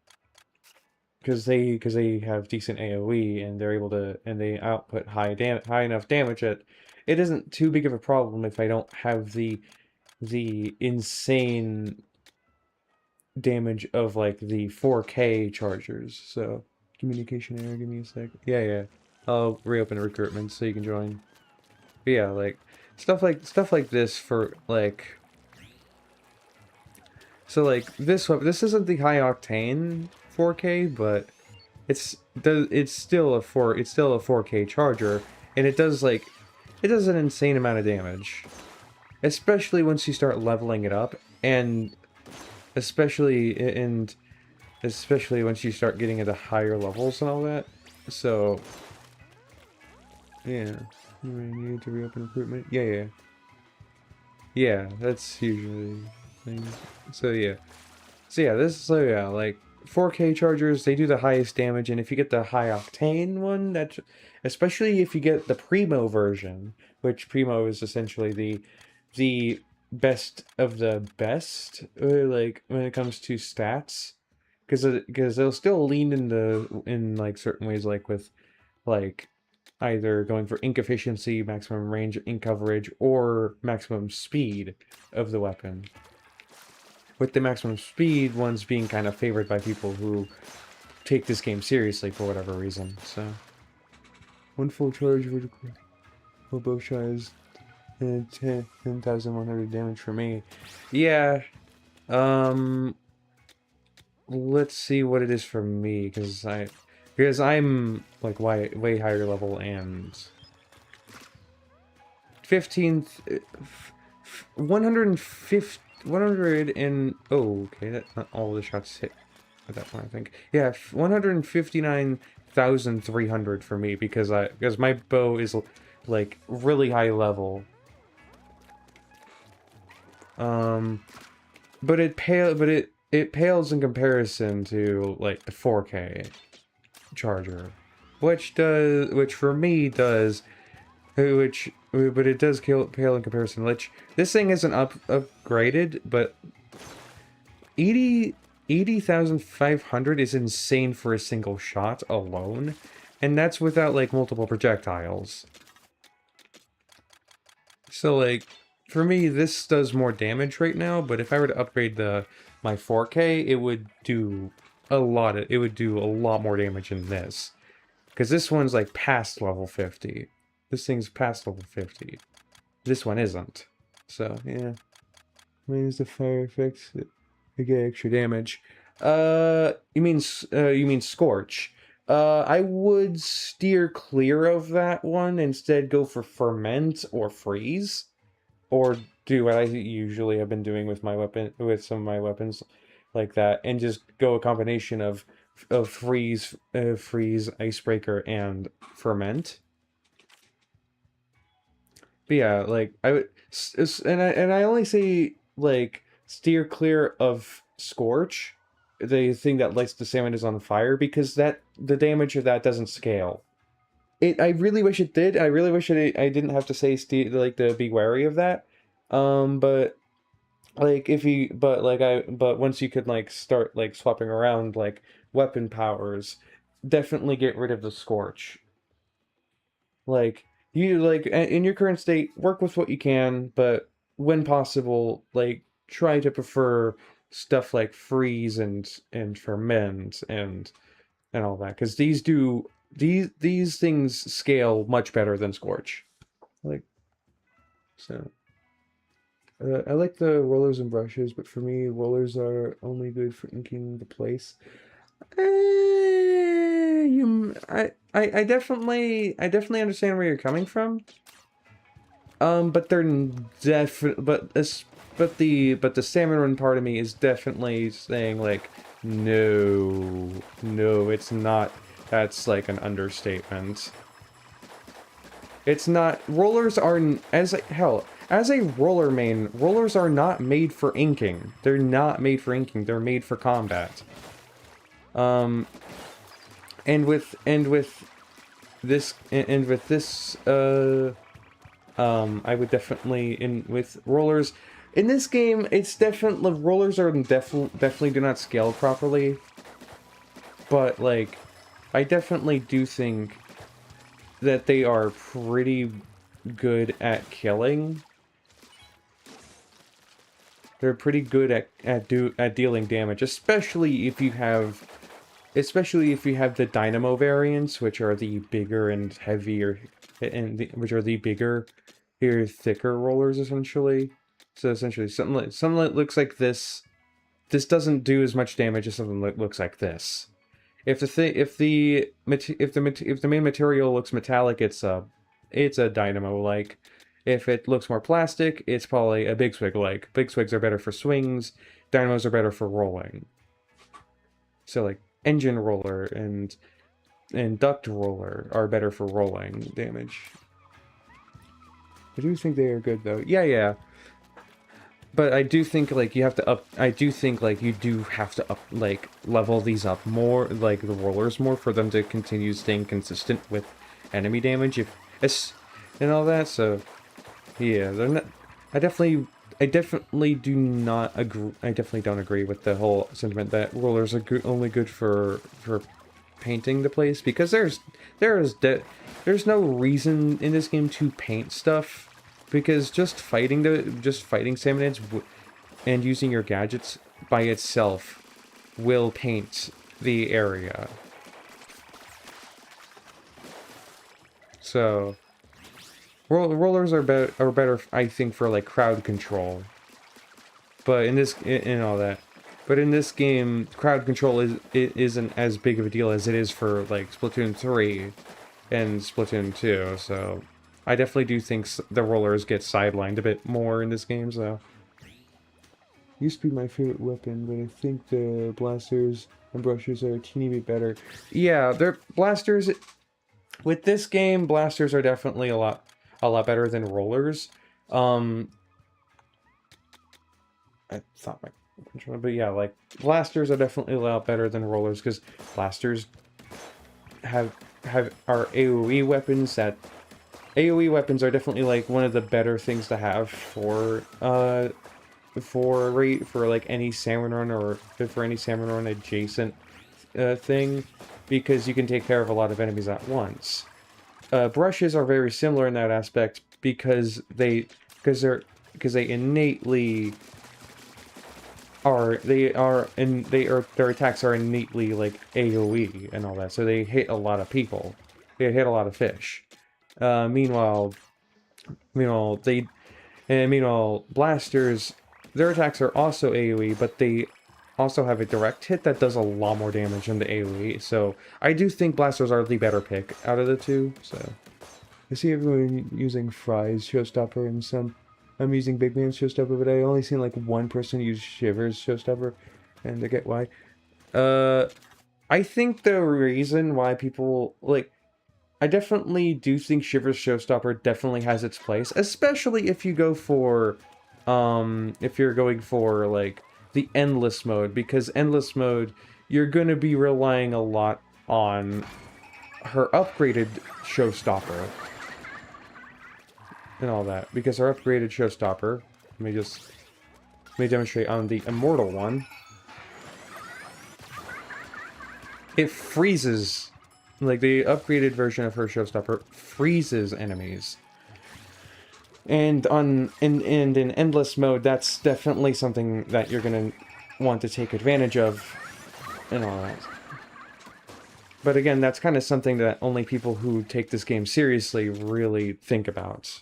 Because they have decent AoE and they're able to and they output high enough damage that it isn't too big of a problem if I don't have the insane damage of like the 4K chargers. So communication error, give me a sec. Yeah. I'll reopen recruitment so you can join. But yeah, like stuff like this for like, so like this isn't the high octane 4K, but it's still a 4K charger, and it does an insane amount of damage, especially once you start leveling it up, and especially once you start getting into higher levels and all that. So yeah, you need to reopen recruitment. Yeah. That's usually things. So yeah. Like 4K chargers, they do the highest damage, and if you get the high octane one, especially if you get the Primo version, which Primo is essentially the best of the best, like when it comes to stats, because they'll still lean in like certain ways, like with like either going for ink efficiency, maximum range, ink coverage, or maximum speed of the weapon, with the maximum speed ones being kind of favored by people who take this game seriously for whatever reason. So one full charge vertical hobo size and 10,100 damage for me. Yeah. Let's see what it is for me, because I'm like way higher level, and 15th 150 100 and oh, okay, that's not all the shots hit at that point, I think. Yeah, 159,300 for me, because my bow is like really high level. But it pales in comparison to like the 4K charger, which for me does, but it does pale in comparison. Which this thing isn't upgraded, but 80,500 is insane for a single shot alone, and that's without like multiple projectiles. So like, for me, this does more damage right now, but if I were to upgrade my 4K, it would do a lot more damage than this. Because this one's like past level 50. This thing's past level 50. This one isn't. So, yeah. Use the fire effects to get extra damage. You mean Scorch. I would steer clear of that one. Instead, go for Ferment or Freeze. Or do what I usually have been doing with with some of my weapons like that. And just go a combination of Freeze, Icebreaker, and Ferment. But yeah, like I would, and I only say like steer clear of Scorch, the thing that lights the salmon is on fire, because that the damage of that doesn't scale. I really wish it did. I really wish I didn't have to say to be wary of that. But like but once you could like start like swapping around like weapon powers, definitely get rid of the Scorch. Like, you, like, in your current state, work with what you can, but when possible, like, try to prefer stuff like freeze and ferment and all that, because these things scale much better than Scorch. Like, so. I like the rollers and brushes, but for me, rollers are only good for inking the place. I definitely understand where you're coming from. But they're but the salmon run part of me is definitely saying like, no, no, it's not. That's like an understatement. It's not. Rollers are hell. As a roller main, rollers are not made for inking. They're not made for inking. They're made for combat. And with this I would definitely with rollers in this game, it's definitely rollers are definitely do not scale properly. But like, I definitely do think that they are pretty good at killing. They're pretty good at dealing damage, especially if you have the dynamo variants, which are the bigger and heavier, which are the bigger, here thicker rollers essentially. So essentially, something that looks like this. This doesn't do as much damage as something that looks like this. If the main material looks metallic, it's a dynamo like. If it looks more plastic, it's probably a big swig like. Big swigs are better for swings. Dynamos are better for rolling. So like engine roller and duct roller are better for rolling damage. I do think they are good though. Yeah. But I do think like you have to up. I do think like you do have to up like level these up more, like the rollers more, for them to continue staying consistent with enemy damage and all that. So yeah, they're not. I definitely do not agree. I definitely don't agree with the whole sentiment that rollers are only good for painting the place, because there's no reason in this game to paint stuff. Because just fighting salmonids and using your gadgets by itself will paint the area. So rollers are better, I think, for like crowd control. But in all that. But in this game, crowd control isn't as big of a deal as it is for like Splatoon 3 and Splatoon 2. So I definitely do think the rollers get sidelined a bit more in this game, so. Used to be my favorite weapon, but I think the blasters and brushes are a teeny bit better. Yeah, they're blasters. With this game, blasters are definitely a lot better than rollers. I thought but yeah, like blasters are definitely a lot better than rollers, because blasters are AoE weapons that. AoE weapons are definitely like one of the better things to have for like any salmon run or for any salmon run adjacent thing, because you can take care of a lot of enemies at once. Brushes are very similar in that aspect because their attacks are innately like AoE and all that, so they hit a lot of people. They hit a lot of fish. Meanwhile, blasters, their attacks are also AoE, but they also have a direct hit that does a lot more damage than the AoE. So I do think blasters are the better pick out of the two. So I see everyone using Fry's Showstopper and some. I'm using Big Man's Showstopper, but I only seen like one person use Shiver's Showstopper, and I get why. I think the reason why people like. I definitely do think Shiver's Showstopper definitely has its place, especially if you go for, if you're going for, like, the Endless mode, because Endless mode, you're gonna be relying a lot on her upgraded Showstopper and all that, because her upgraded Showstopper, let me demonstrate on the Immortal one, it freezes. Like, the upgraded version of her Showstopper freezes enemies. And in Endless mode, that's definitely something that you're gonna want to take advantage of, and all that. But again, that's kind of something that only people who take this game seriously really think about.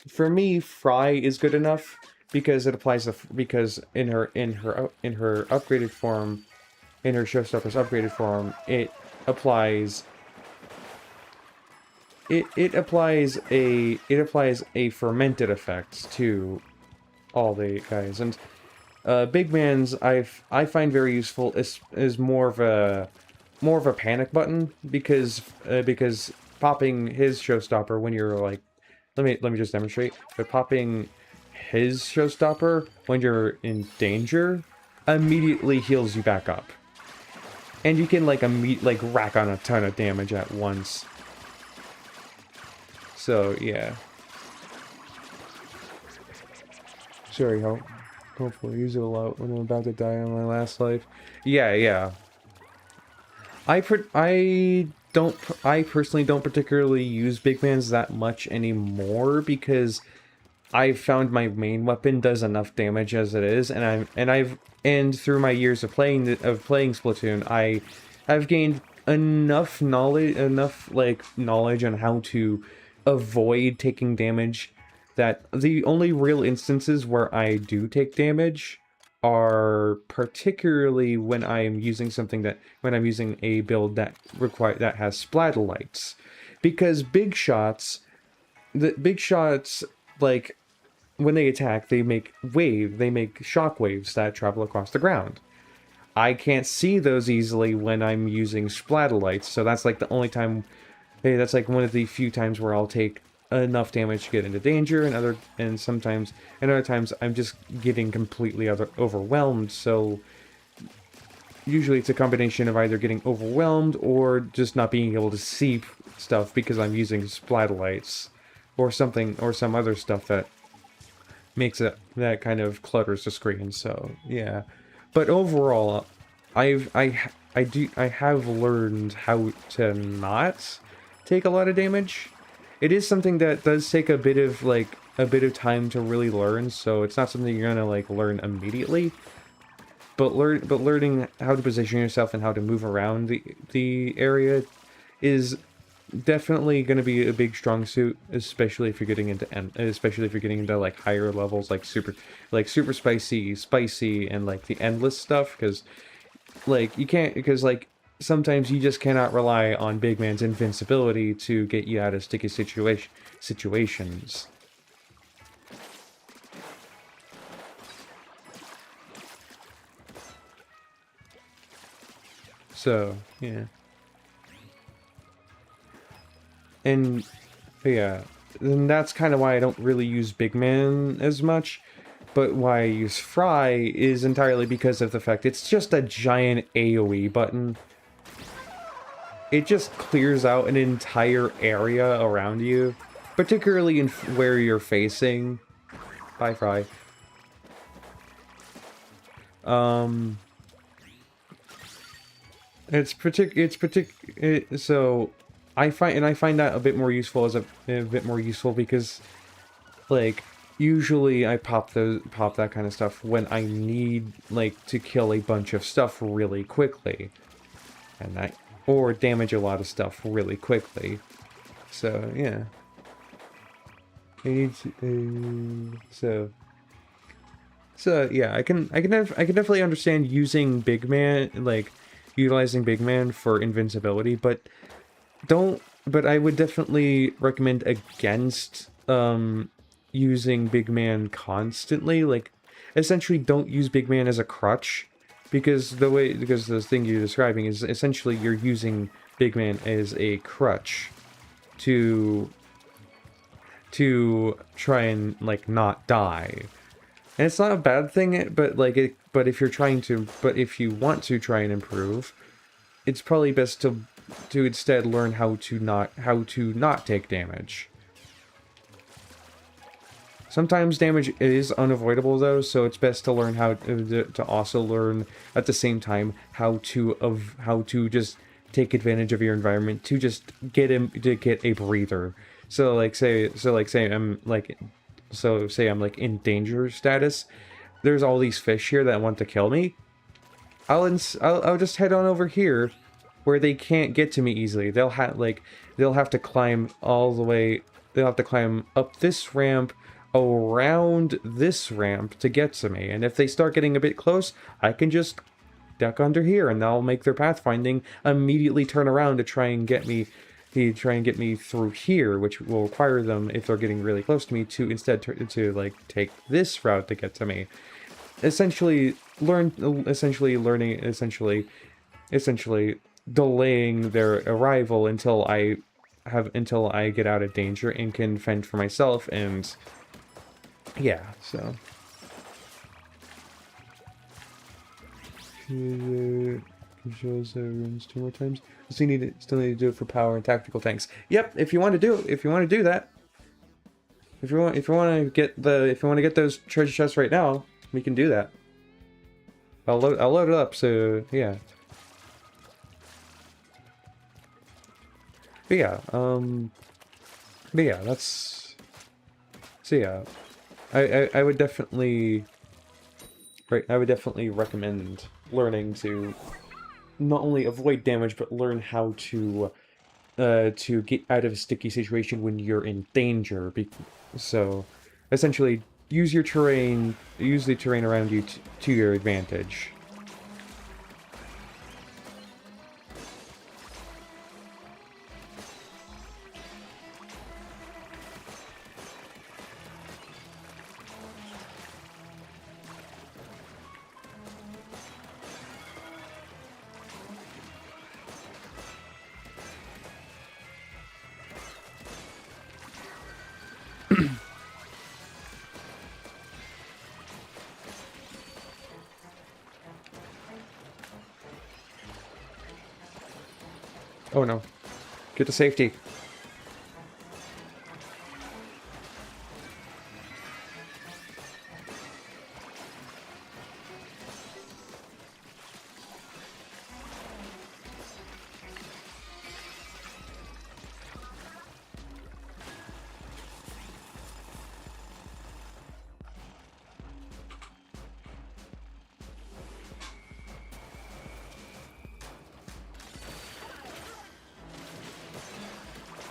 For me, Fry is good enough because it applies because in her upgraded form, in her Showstopper's upgraded form, it applies a fermented effect to all the guys, and Big Man's I find very useful is more of a panic button, because popping his Showstopper when you're like, let me just demonstrate, but popping his Showstopper when you're in danger immediately heals you back up. And you can, like, rack on a ton of damage at once. So, yeah. Sorry, hopefully I use it a lot when I'm about to die on my last life. Yeah. I personally don't particularly use Big Mans that much anymore, because I've found my main weapon does enough damage as it is, and through my years of playing Splatoon, I've gained enough knowledge on how to avoid taking damage, that the only real instances where I do take damage are particularly when I'm using a build that has splatolites, because big shots, like, when they attack, they make shock waves that travel across the ground. I can't see those easily when I'm using splatolites, so that's like the only time, that's like one of the few times where I'll take enough damage to get into danger, and other times I'm just getting completely overwhelmed. So usually it's a combination of either getting overwhelmed or just not being able to see stuff because I'm using splatolites or some other stuff that makes it, that kind of clutters the screen. So yeah, but overall, I have learned how to not take a lot of damage. It is something that does take a bit of time to really learn, so it's not something you're gonna like learn immediately. But learning how to position yourself and how to move around the area is definitely going to be a big strong suit, especially if you're getting into like higher levels, like super spicy, and like the endless stuff, because like sometimes you just cannot rely on Big Man's invincibility to get you out of sticky situations. So, yeah. And, yeah, and that's kind of why I don't really use Big Man as much, but why I use Fry is entirely because of the fact it's just a giant AoE button. It just clears out an entire area around you, particularly in where you're facing. Bye, Fry. So I find that a bit more useful because, like, usually I pop that kind of stuff when I need, like, to kill a bunch of stuff really quickly, and or damage a lot of stuff really quickly. So yeah, so yeah, I can definitely understand using Big Man, like utilizing Big Man for invincibility, but I would definitely recommend against using Big Man constantly. Like, essentially don't use Big Man as a crutch, because the thing you're describing is essentially you're using Big Man as a crutch to try and like not die. And it's not a bad thing, but but if you're trying to, but if you want to try and improve, it's probably best to instead learn how to not take damage. Sometimes damage is unavoidable though, so it's best to learn how to also learn at the same time how to just take advantage of your environment to just get a breather. So say I'm like in danger status. There's all these fish here that want to kill me. I'll just head on over here where they can't get to me easily. They'll have to climb all the way. They'll have to climb up this ramp, around this ramp to get to me. And if they start getting a bit close, I can just duck under here and they'll make their pathfinding immediately turn around to try and get me through here, which will require them, if they're getting really close to me, to instead to like take this route to get to me. Essentially delaying their arrival until I get out of danger and can fend for myself. And yeah, so shows runes 2 more times. Still need to do it for power and tactical tanks. Yep, if you want to do that, if you want to get those treasure chests right now, we can do that. I'll load it up. So yeah. But yeah, that's... So yeah, I would definitely... Right, I would definitely recommend learning to not only avoid damage, but learn how to get out of a sticky situation when you're in danger. So, essentially, use the terrain around you to your advantage. Oh no. Get to safety.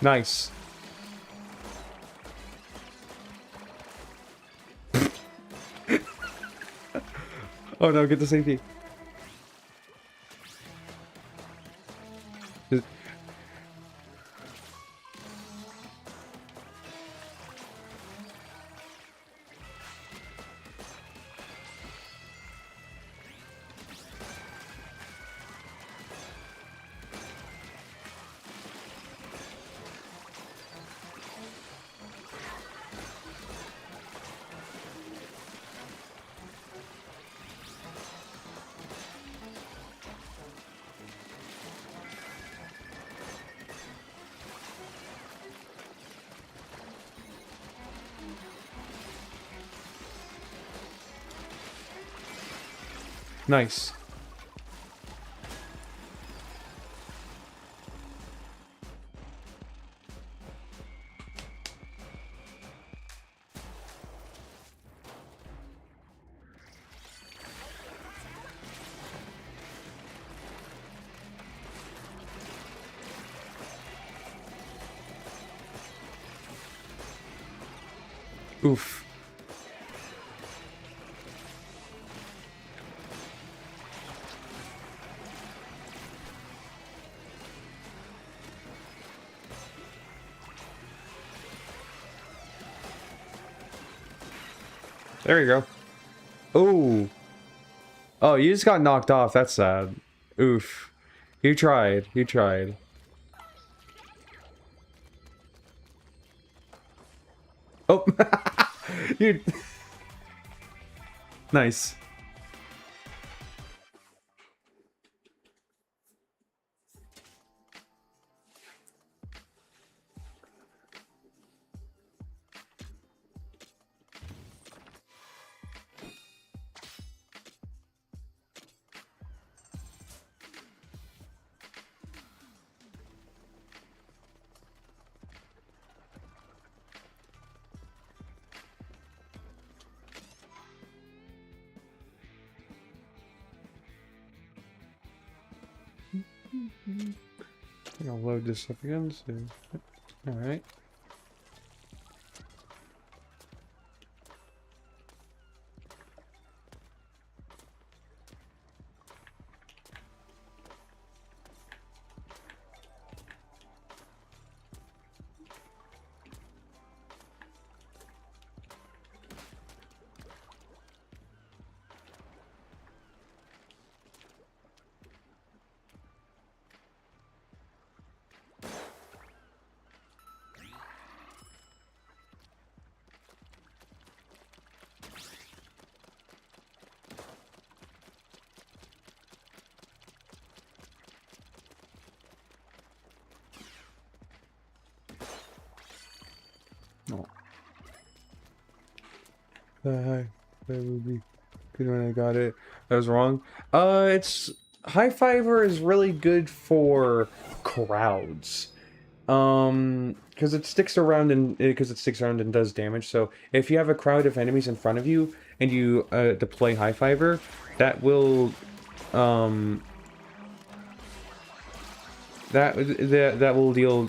Nice. Oh no, get to safety. Nice. Oof. There you go. Oh. Oh, you just got knocked off. That's sad. Oof. You tried. You tried. Oh. You. Nice. I'll load this up again. So, all right. Oh. That would be good when I got it. I was wrong. It's High Fiver is really good for crowds. Because it sticks around and does damage. So if you have a crowd of enemies in front of you and you deploy High Fiver, that will that will deal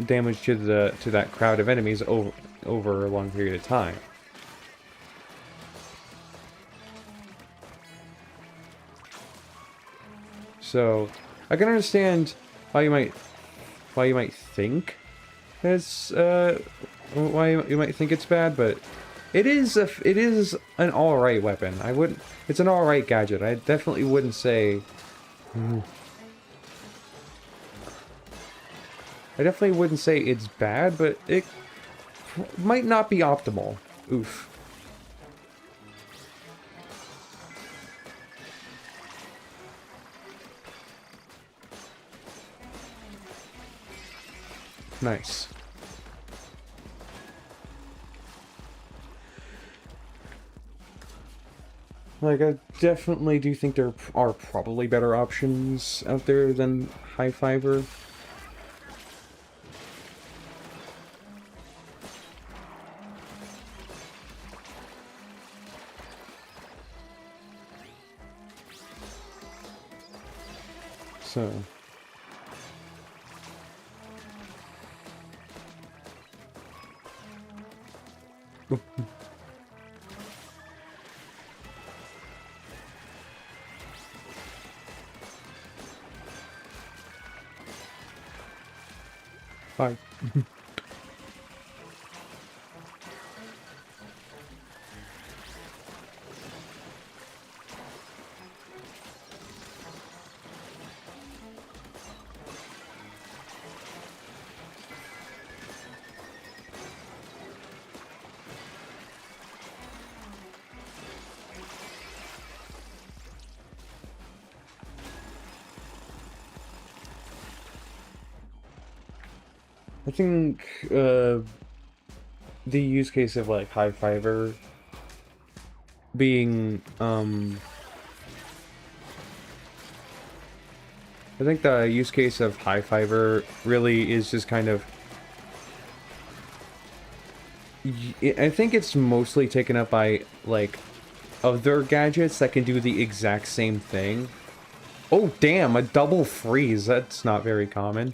damage to that crowd of enemies over a long period of time. So I can understand why you might think it's why you might think it's bad, but it is an alright weapon. It's an alright gadget. I definitely wouldn't say it's bad, but it might not be optimal. Oof. Nice. Like, I definitely do think there are probably better options out there than High Fiver. So... Bye. I think the use case of like High Fiver being I think the use case of High Fiver really is just kind of I think it's mostly taken up by like other gadgets that can do the exact same thing. Oh damn, a double freeze. That's not very common.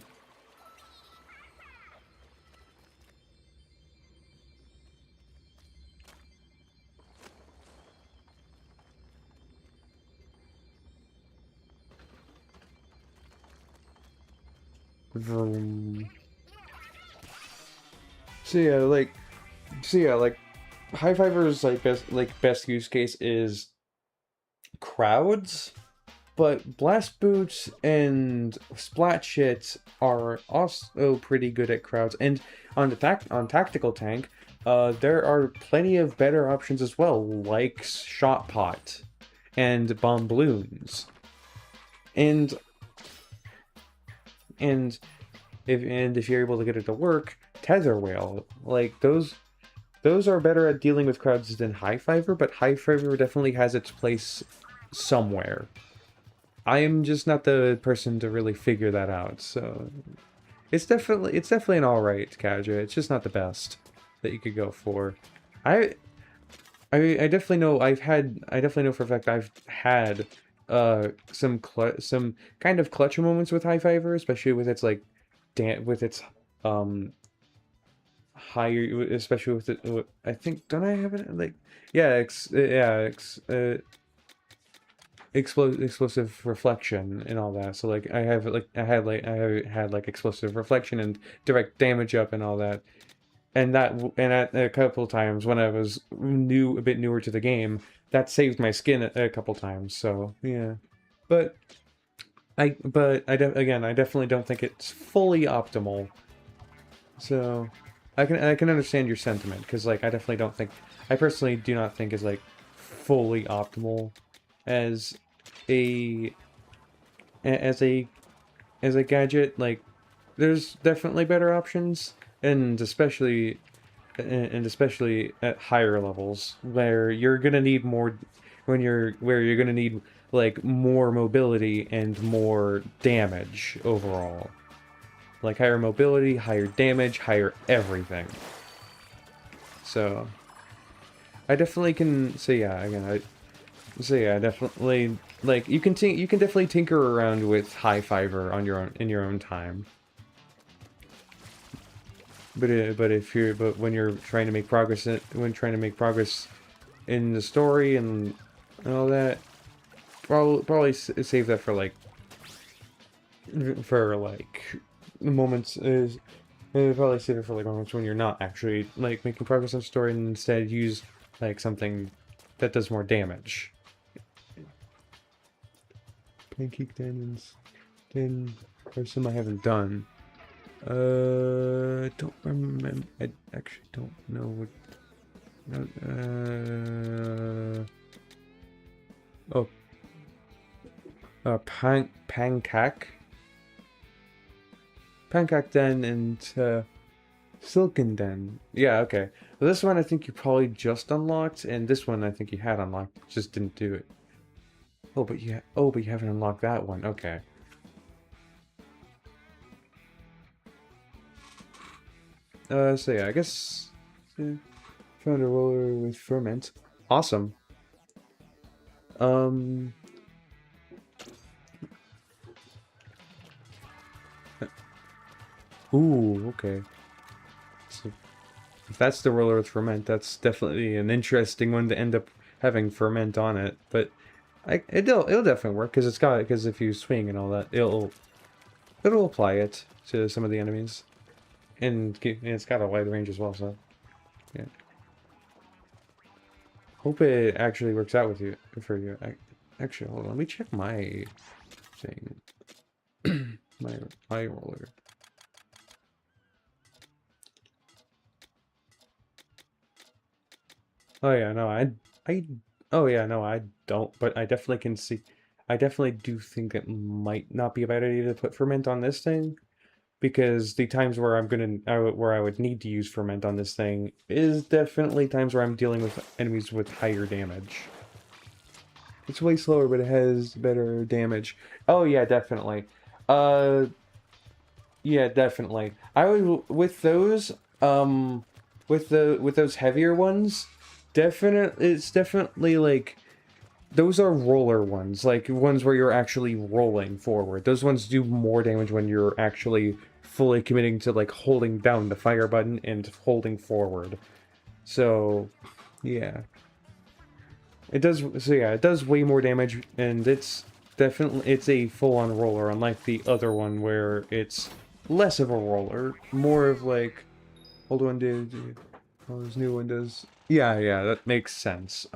Vroom. So yeah, like High Fiver's best use case is crowds, but Blast Boots and Splat Shit are also pretty good at crowds. And on Tactical Tank, there are plenty of better options as well, like Shot Pot and Bomb Balloons. And if you're able to get it to work, Tether Whale, like those are better at dealing with crowds than High Fiver, but High Fiver definitely has its place somewhere. I am just not the person to really figure that out, so it's definitely an alright Kadra. It's just not the best that you could go for. I definitely know I definitely know for a fact I've had some kind of clutch moments with High Fiver, especially with its like higher, especially with it. I think, don't I have it like explosive reflection and all that. So like I had like explosive reflection and direct damage up and all that. And at a couple times when I was a bit newer to the game, that saved my skin a couple times. So yeah, but again, I definitely don't think it's fully optimal. So I can understand your sentiment, because like I personally do not think is like fully optimal as a as a gadget. Like there's definitely better options, and especially at higher levels where you're gonna need more where you're gonna need like more mobility and more damage overall. Like higher mobility, higher damage, higher everything. So I definitely can say yeah, again definitely like you can definitely tinker around with High Fiver on in your own time. But when you're trying to make progress in the story and all that, probably save that for like moments is probably save it for like moments when you're not actually like making progress on the story, and instead use like something that does more damage. Pancake diamonds, then there's some I haven't done. Don't remember. I actually don't know what. Pancake Den and Silken Den. Yeah, okay. Well, this one I think you probably just unlocked, and this one I think you had unlocked, just didn't do it. Oh, but you haven't unlocked that one. Okay. So yeah, I guess found a roller with ferment. Awesome. Ooh, okay. So if that's the roller with ferment, that's definitely an interesting one to end up having ferment on it. But it'll definitely work because if you swing and all that, it'll apply it to some of the enemies, and it's got a wide range as well. So yeah. Hope it actually works out for you. Actually, hold on. Let me check my thing. my roller. Oh yeah, no, oh yeah, no, I don't. But I definitely can see. I definitely do think it might not be a bad idea to put ferment on this thing, because the times where where I would need to use ferment on this thing is definitely times where I'm dealing with enemies with higher damage. It's way slower, but it has better damage. Oh yeah, definitely. Yeah, definitely. I would with those with those heavier ones, it's definitely like those are roller ones, like ones where you're actually rolling forward. Those ones do more damage when you're actually fully committing to like holding down the fire button and holding forward. So, yeah. It does, so yeah, it does way more damage, and it's a full-on roller, unlike the other one where it's less of a roller, more of like old one did, all those new one does. Yeah, yeah, that makes sense.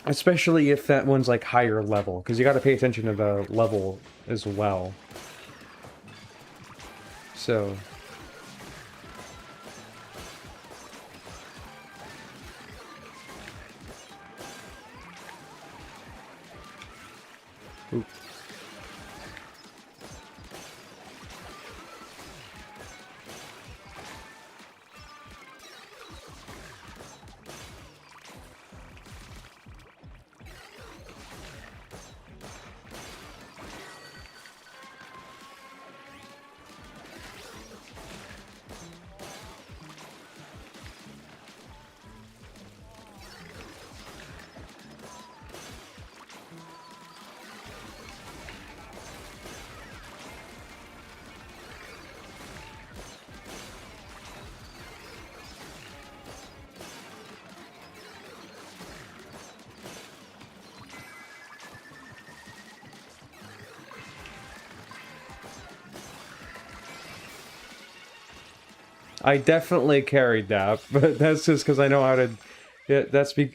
Especially if that one's like higher level, because you got to pay attention to the level as well. So. Ooh. I definitely carried that, but that's just because I know how to. Yeah,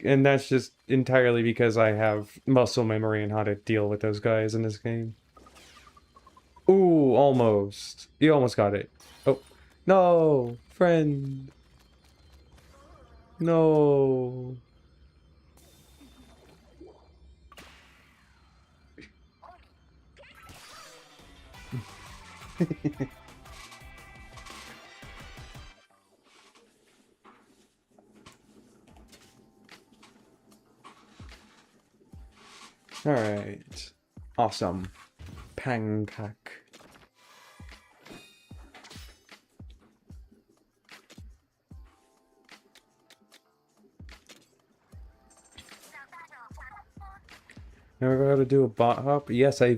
and that's just entirely because I have muscle memory and how to deal with those guys in this game. Ooh, almost. You almost got it. Oh, no, friend. No. All right. Awesome. Pancake. Never how to do a bot hop? Yes, I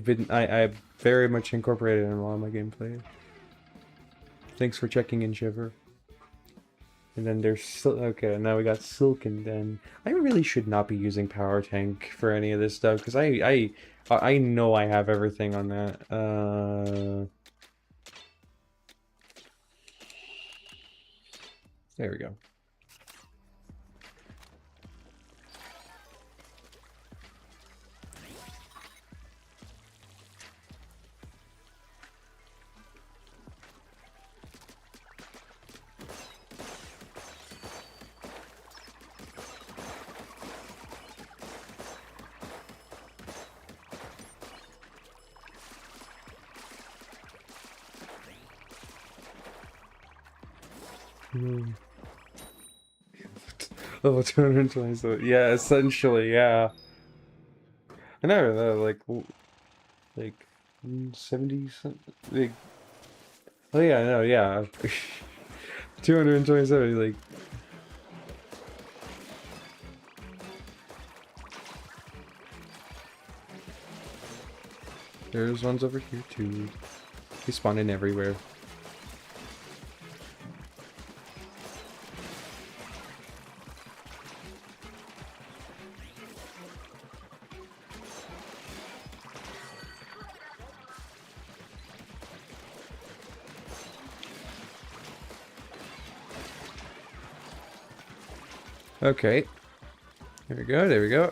very much incorporated it in a lot of my gameplay. Thanks for checking in, Shiver. And then there's okay, now we got Silken Den. I really should not be using Power Tank for any of this stuff because I know I have everything on that. There we go. Level 227. Yeah, essentially, yeah. I never know, like 70 something. Like, oh yeah, no, yeah. 227, like. There's ones over here too. They spawn in everywhere. Okay. There we go, there we go.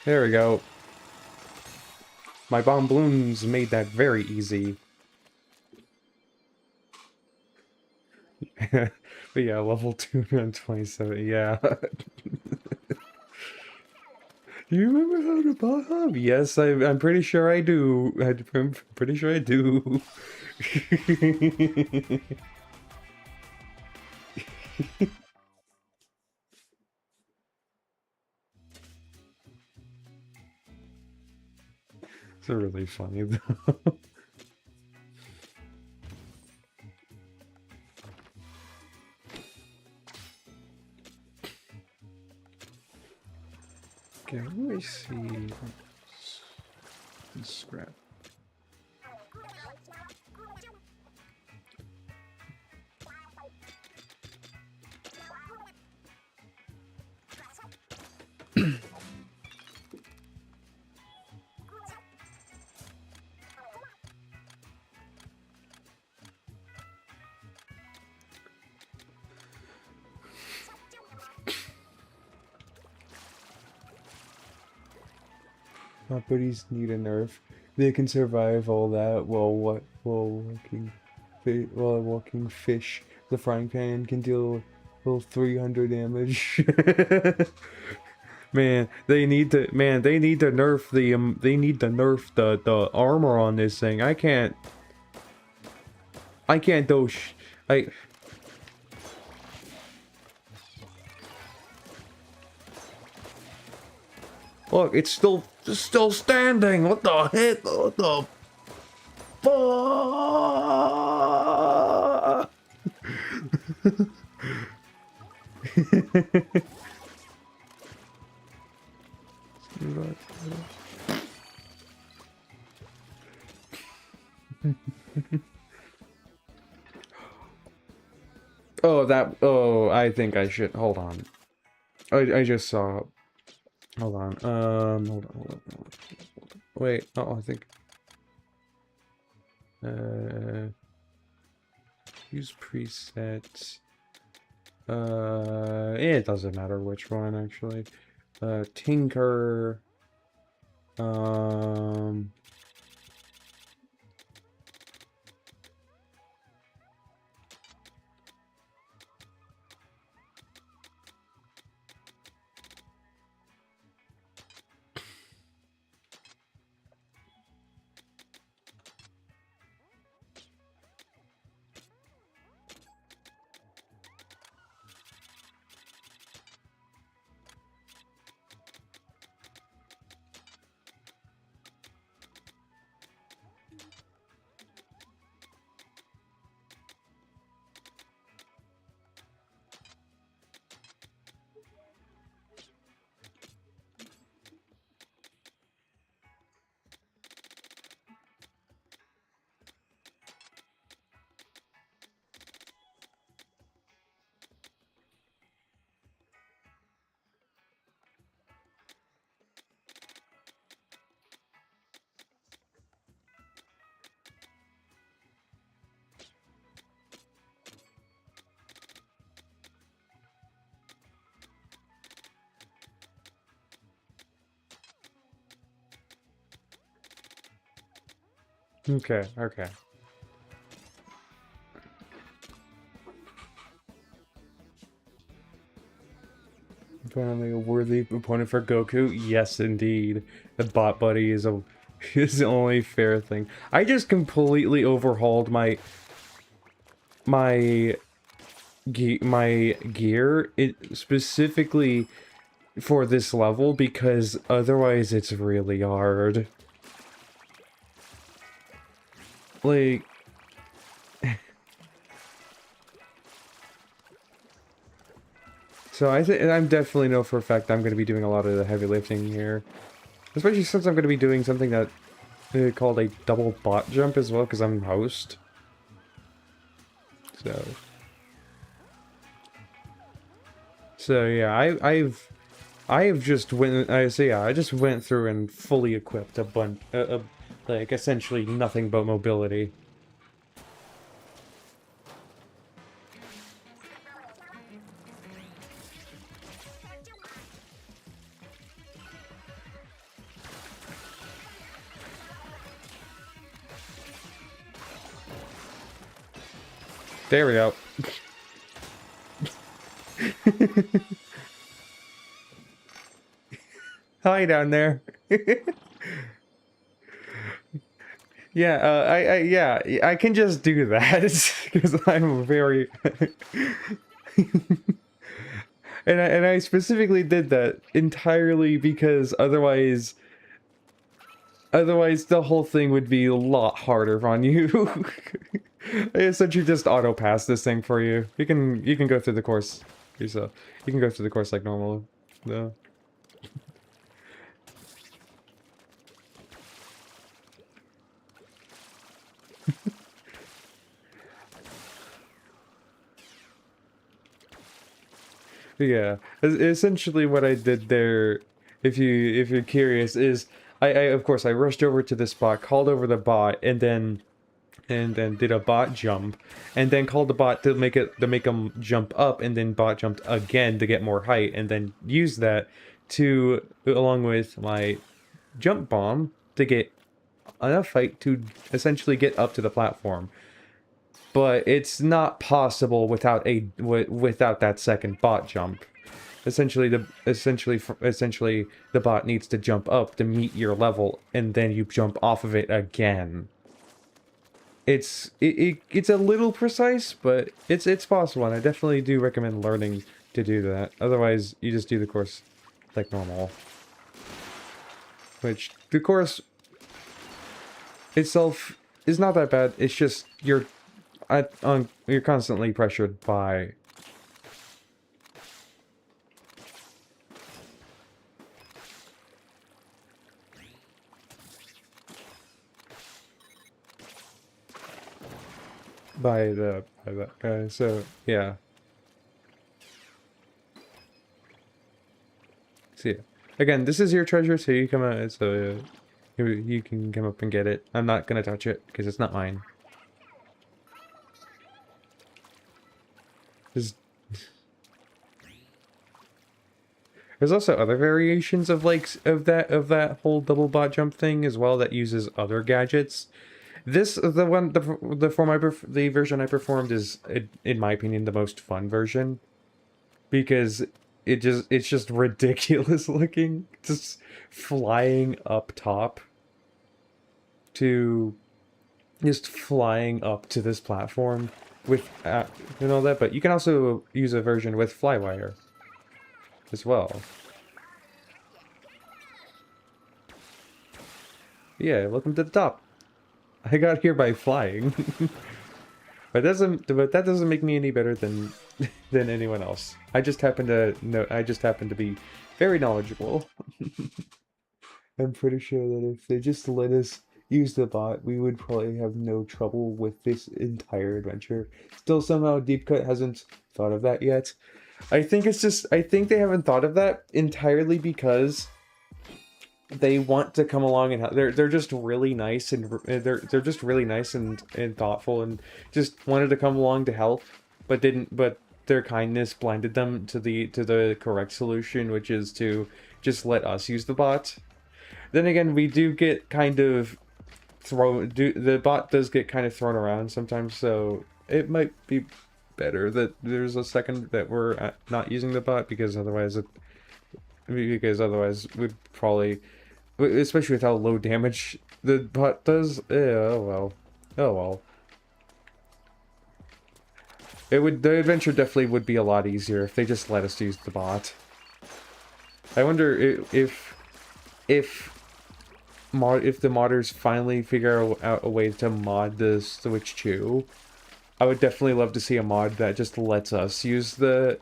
There we go. My bomb balloons made that very easy. But yeah, level 227, yeah. Do you remember how to bot hop? Yes, I'm pretty sure I do. I'm pretty sure I do. It's really funny though. Okay, let me see. Scrap. My buddies need a nerf. They can survive all that while walking fish. The frying pan can deal well 300 damage. They need to nerf the armor on this thing. I can't do Look, it's still standing. What the heck? What the fuck? Oh, I think I should, hold on. I just saw, hold on, hold on. Wait, I think, use presets, it doesn't matter which one, actually. Tinker, okay. Finally a worthy opponent for Goku? Yes, indeed. The bot buddy is is the only fair thing. I just completely overhauled my gear, specifically for this level, because otherwise it's really hard. Like, so I'm definitely know for a fact I'm going to be doing a lot of the heavy lifting here. Especially since I'm going to be doing something that called a double bot jump as well, because I'm host. So yeah, I just went through and fully equipped a bunch, like essentially nothing but mobility. There we go. Hi down there. Yeah, yeah, I can just do that because I'm very and I specifically did that entirely because otherwise the whole thing would be a lot harder on you. Essentially just auto pass this thing for you. You can go through the course yourself. You can go through the course like normal though. Yeah, essentially what I did there, if you're curious, is I of course I rushed over to this bot, called over the bot, and then did a bot jump, and then called the bot to make him jump up, and then bot jumped again to get more height, and then used that to along with my jump bomb to get enough height to essentially get up to the platform. But it's not possible without without that second bot jump. Essentially the bot needs to jump up to meet your level, and then you jump off of it again. It's a little precise, but it's possible, and I definitely do recommend learning to do that. Otherwise, you just do the course like normal. Which the course itself is not that bad. It's just you're constantly pressured by by that guy. So yeah. See, again, this is your treasure, so you come out. So you can come up and get it. I'm not gonna touch it because it's not mine. There's There's also other variations of like of that whole double bot jump thing as well that uses other gadgets. This the version I performed is in my opinion the most fun version because it's just ridiculous looking, just flying up top to just flying up to this platform with and all that. But you can also use a version with flywire as well. Yeah, welcome to the top. I got here by flying. But that doesn't make me any better than than anyone else. I just happen to be very knowledgeable. I'm pretty sure that if they just let us use the bot, we would probably have no trouble with this entire adventure. Still, somehow Deep Cut hasn't thought of that yet. I think they haven't thought of that entirely because they want to come along and they're just really nice and they're just really nice and thoughtful and just wanted to come along to help, but their kindness blinded them to the correct solution, which is to just let us use the bot. Then again, we do get kind of the bot does get kind of thrown around sometimes, so it might be better that there's a second that we're not using the bot because otherwise we'd probably, especially with how low damage the bot does. Oh well. Oh well. The adventure definitely would be a lot easier if they just let us use the bot. I wonder if the modders finally figure out a way to mod the Switch 2. I would definitely love to see a mod that just lets us use the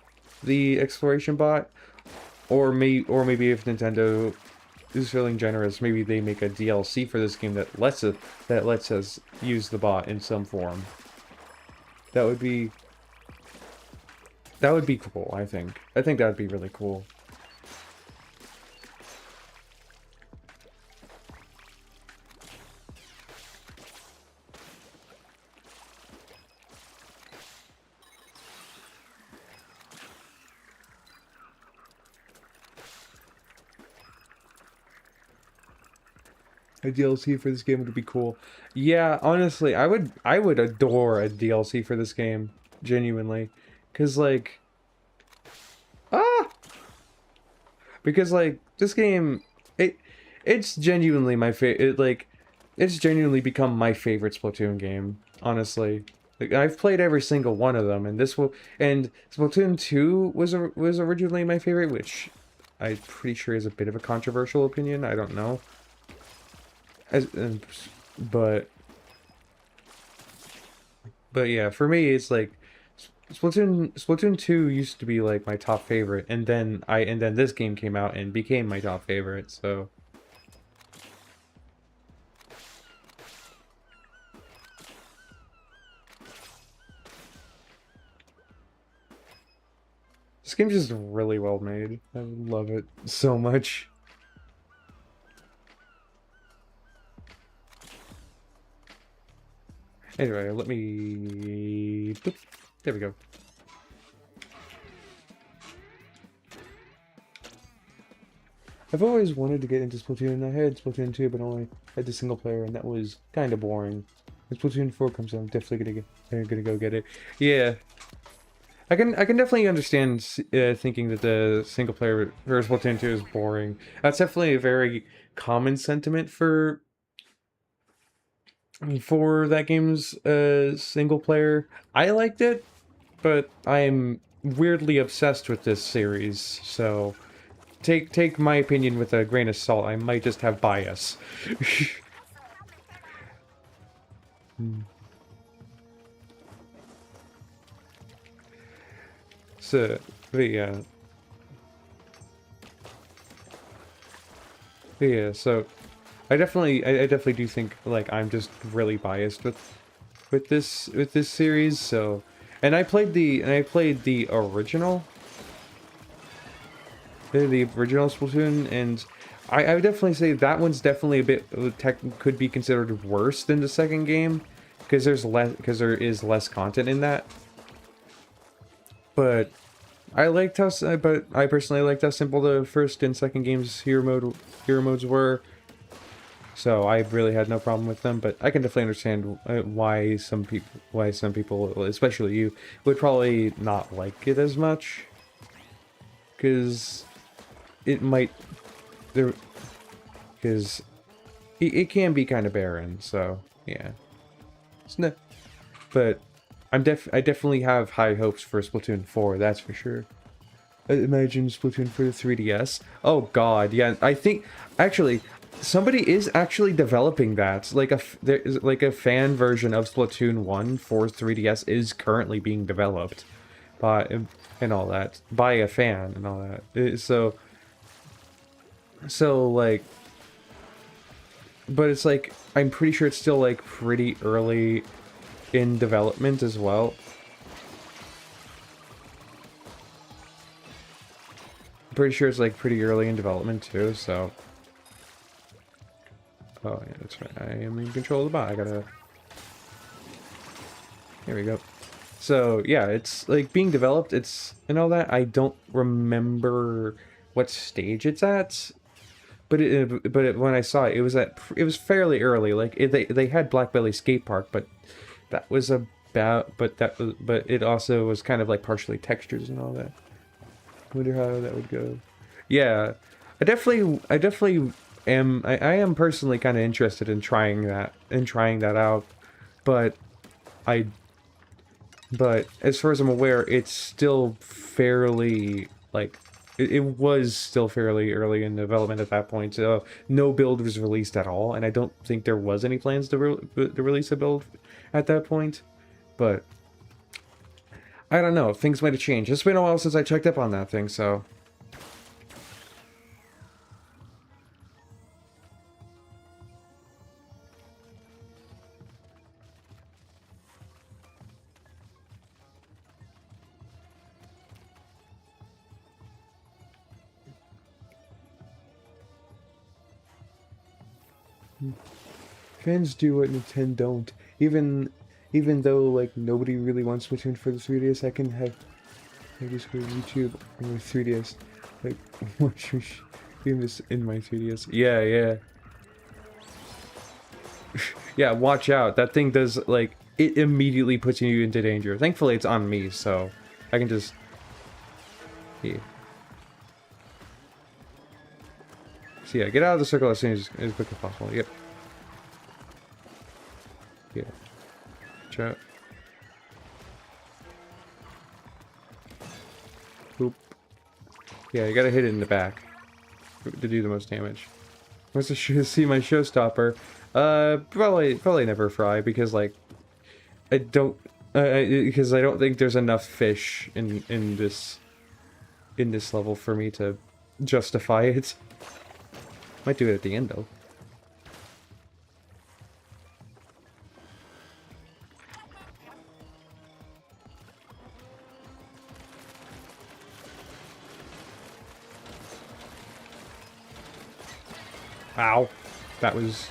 exploration bot, or maybe if Nintendo is feeling generous, maybe they make a DLC for this game that lets us use the bot in some form. That would be cool, I think. I think that would be really cool. A DLC for this game would be cool. Yeah, honestly, I would adore a DLC for this game, genuinely, because like, because like this game, it's genuinely my favorite. It's genuinely become my favorite Splatoon game. Honestly, like, I've played every single one of them, and Splatoon 2 was originally my favorite, which I'm pretty sure is a bit of a controversial opinion. I don't know. But yeah, for me it's like Splatoon 2 used to be like my top favorite, and then this game came out and became my top favorite. So This game's just really well made. I love it so much. Anyway, let me... Boop. There we go. I've always wanted to get into Splatoon. I had Splatoon 2, but only had the single player, and that was kind of boring. When Splatoon 4 comes out, I'm definitely gonna go get it. Yeah, I can definitely understand thinking that the single player for Splatoon 2 is boring. That's definitely a very common sentiment for that game's single player. I liked it, but I'm weirdly obsessed with this series, so take my opinion with a grain of salt. I might just have bias. Hmm. So, so I definitely do think like I'm just really biased with this series. So, and I played the original, the original Splatoon, and I would definitely say that one's definitely a bit could be considered worse than the second game because there is less content in that. But but I personally liked how simple the first and second game's hero modes were. So I really had no problem with them, but I can definitely understand why some people, especially you, would probably not like it as much, because it might there because it can be kind of barren. So yeah, it's no, but I definitely have high hopes for Splatoon 4. That's for sure. Imagine Splatoon for the 3DS. Oh God, yeah. I think actually somebody is actually developing that. Like there is like a fan version of Splatoon 1 for 3DS is currently being developed by and all that by a fan and all that. So like, but it's like I'm pretty sure it's still like pretty early in development as well. Pretty sure it's like pretty early in development too, so. Oh yeah, that's right. I am in control of the bot. I gotta. Here we go. So yeah, it's like being developed. It's and all that. I don't remember what stage it's at, but when I saw it, it was fairly early. Like they had Black Belly Skate Park, but that was but it also was kind of like partially textures and all that. I wonder how that would go. Yeah, I definitely am. I am personally kind of interested in trying that out, but I, but as far as I'm aware, it's still fairly like it was still fairly early in development at that point. So no build was released at all, and I don't think there was any plans to release a build at that point. But I don't know. Things might have changed. It's been a while since I checked up on that thing, so. Fans do what Nintendo don't. Even though like nobody really wants Splatoon for the 3DS, I can have I just go to YouTube on my 3DS, like watch me stream this in my 3DS. Yeah, yeah, yeah. Watch out! That thing does like it immediately puts you into danger. Thankfully, it's on me, so I can just. Yeah. So yeah, get out of the circle as soon as quick as possible. Yep. Yeah. Watch out. Boop. Yeah, you gotta hit it in the back to do the most damage. Wants to see my showstopper? Probably never fry because like I don't because I don't think there's enough fish in this level for me to justify it. Might do it at the end though. Ow. That was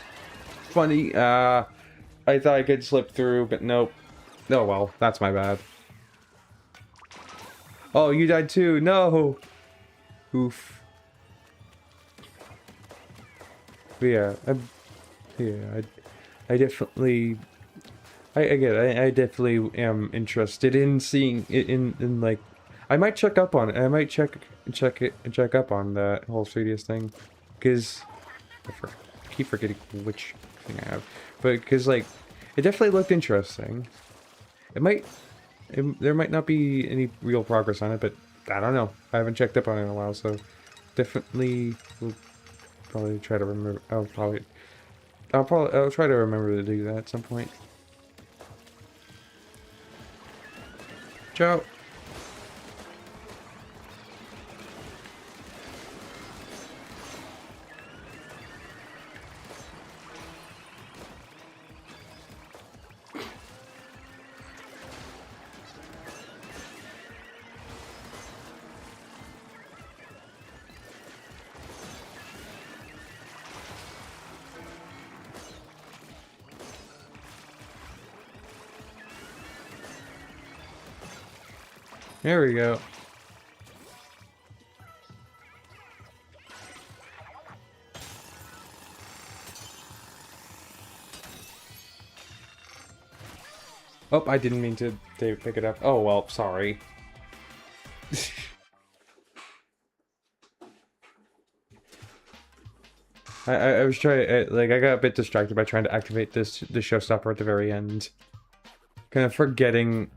funny. I thought I could slip through, but nope. Oh well, that's my bad. Oh, you died too. No. Oof. But yeah, I definitely, I definitely am interested in seeing it in like, I might check up on it. I might check up on that whole 3DS thing, because I keep forgetting which thing I have, but because like, it definitely looked interesting. It might, there might not be any real progress on it, but I don't know. I haven't checked up on it in a while, so definitely will probably try to remember. I'll try to remember to do that at some point. Ciao. There we go. Oh, I didn't mean to pick it up. Oh, well, sorry. I was trying, like, I got a bit distracted by trying to activate the showstopper at the very end. Kind of forgetting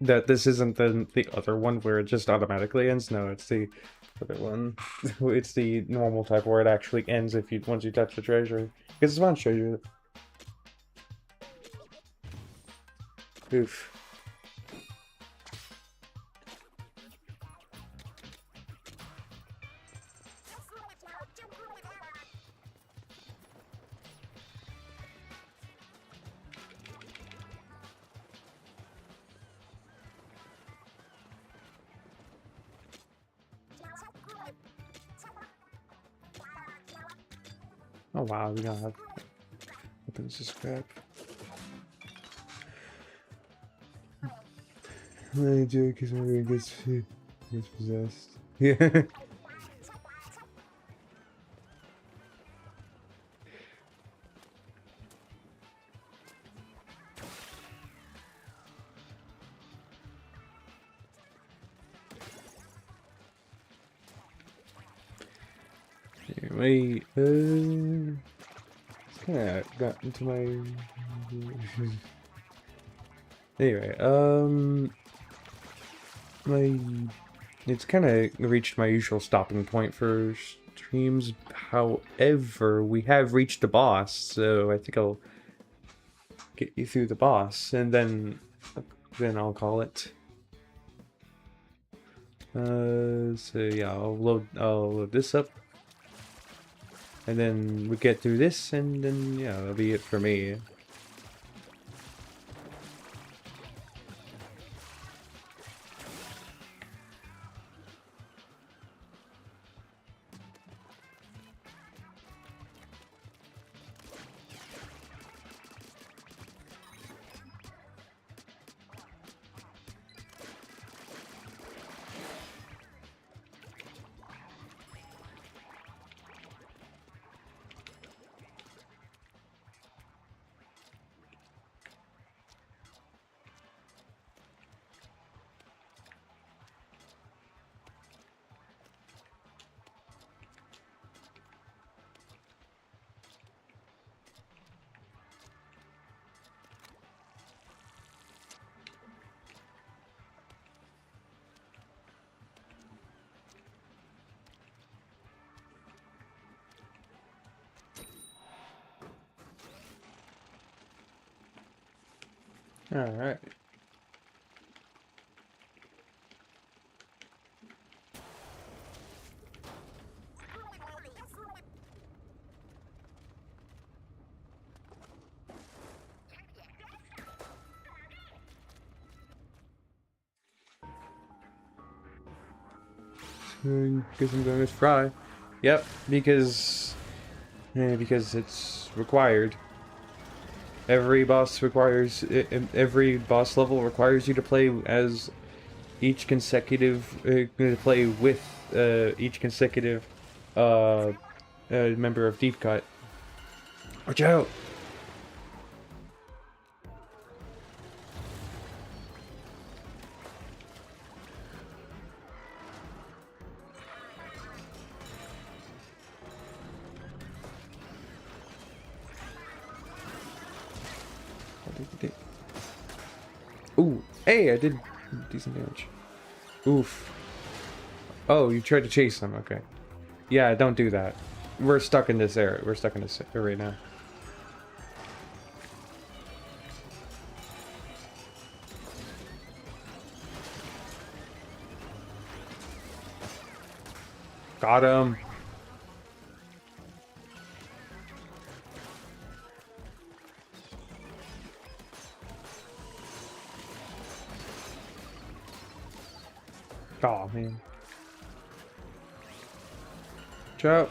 that this isn't the other one where it just automatically ends. No, it's the other one. It's the normal type where it actually ends if once you touch the treasure. Because it's fun treasure. Oof. Oh wow, we don't have weapons to scrap. I do because everyone gets possessed. Yeah. Wait, kind of got into my. Anyway, it's kind of reached my usual stopping point for streams. However, we have reached the boss, so I think I'll get you through the boss, and then I'll call it. So yeah, I'll load this up. And then we get through this, and then, yeah, that'll be it for me. Alright. Guess I'm going to try. Yep, because it's required. Every boss level requires you to play as each consecutive play with each consecutive uh, member of Deep Cut. Watch out! Ooh, hey, I did decent damage. Oof. Oh, you tried to chase them, okay. Yeah, don't do that. We're stuck in this area. We're stuck in this area right now. Got him. Oh man. Ciao.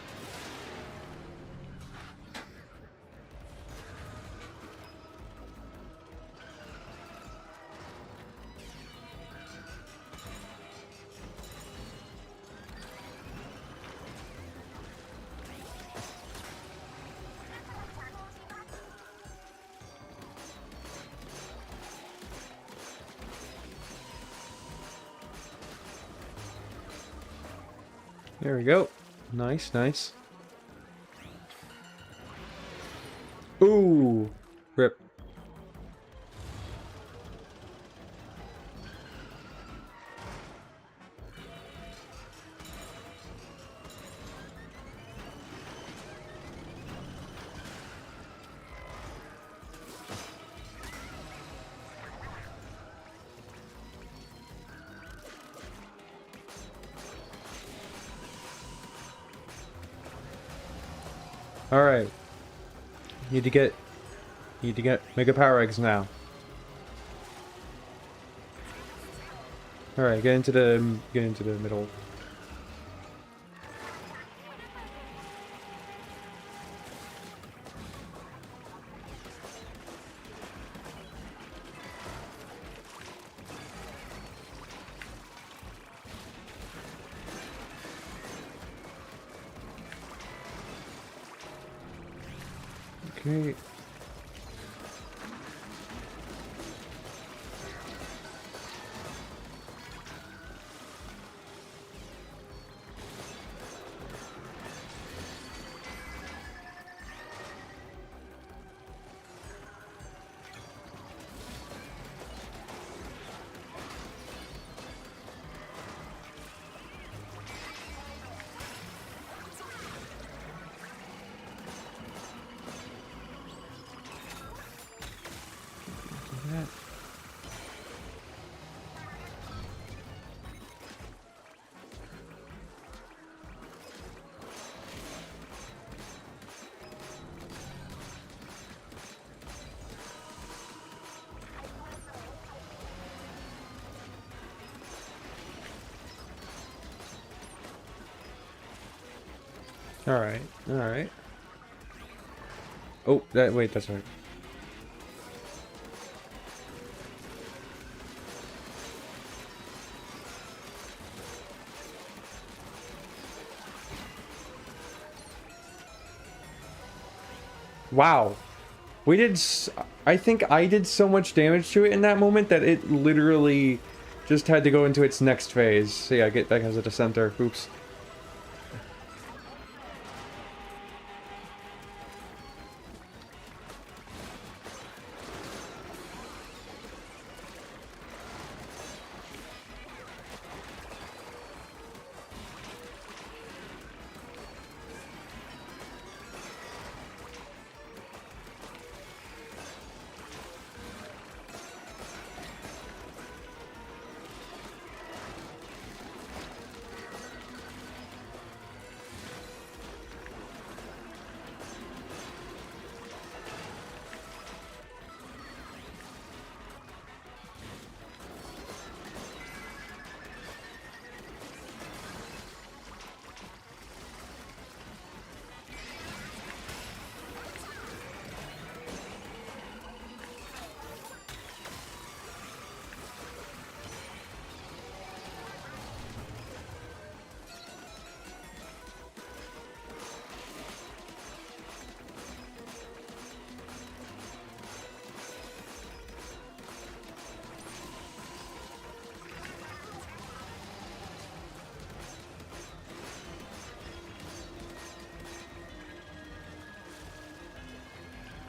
There we go. Nice, nice. Ooh. Rip. Alright. Need to get Mega Power Eggs now. Alright, get into the middle. Okay. Alright, alright. Oh, wait, that's right. Wow. I think I did so much damage to it in that moment that it literally just had to go into its next phase. So yeah, get that as a dissenter. Oops.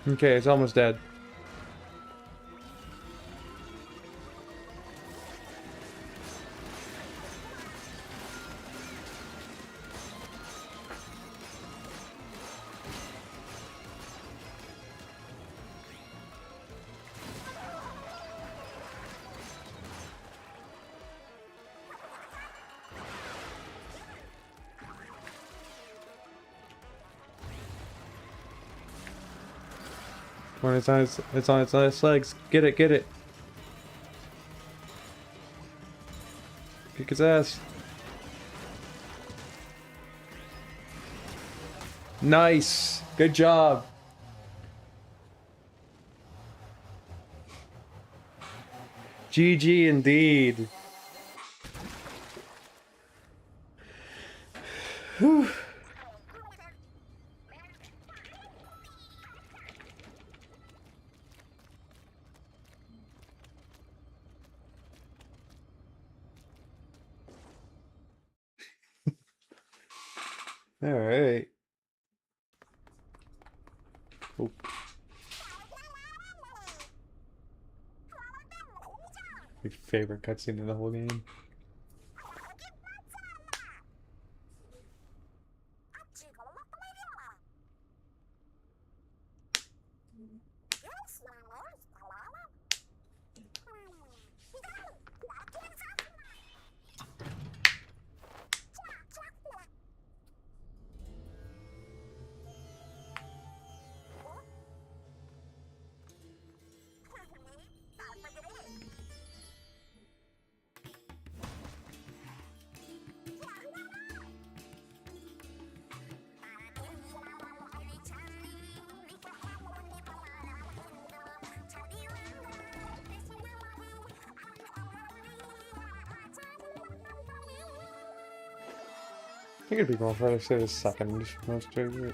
Okay, it's almost dead. When it's on its last legs. Get it, get it. Kick his ass. Nice. Good job. GG indeed. Whew. All right. Oh. My favorite cutscene in the whole game. I think it'd be more fun if I say the second most favorite.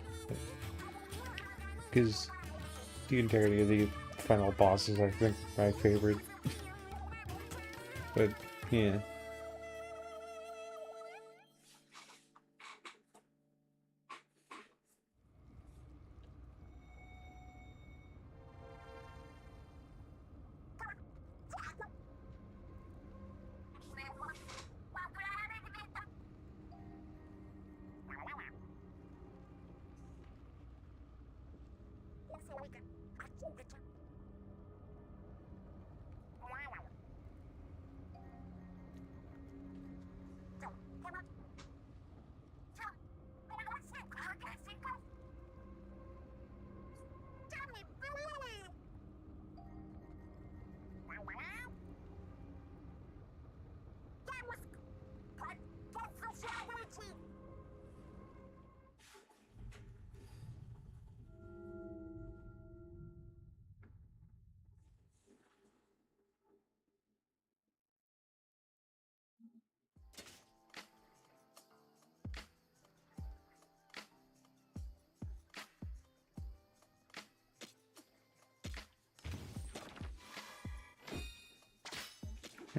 Because the entirety of the final boss is, I think, my favorite. But, yeah.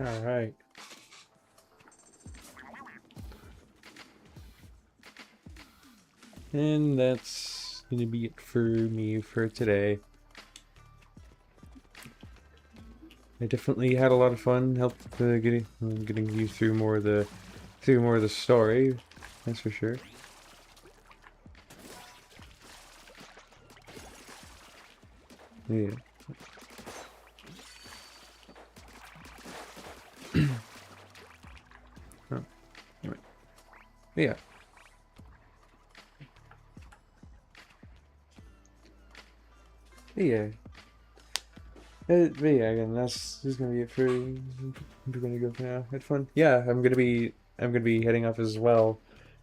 Alright. And that's gonna be it for me for today. I definitely had a lot of fun, helped getting you through more of the story, that's for sure. Yeah. Oh, anyway. Yeah. Yeah. But yeah, again, this is gonna be it for. We're gonna go for now. Had fun. Yeah, I'm gonna be heading off as well.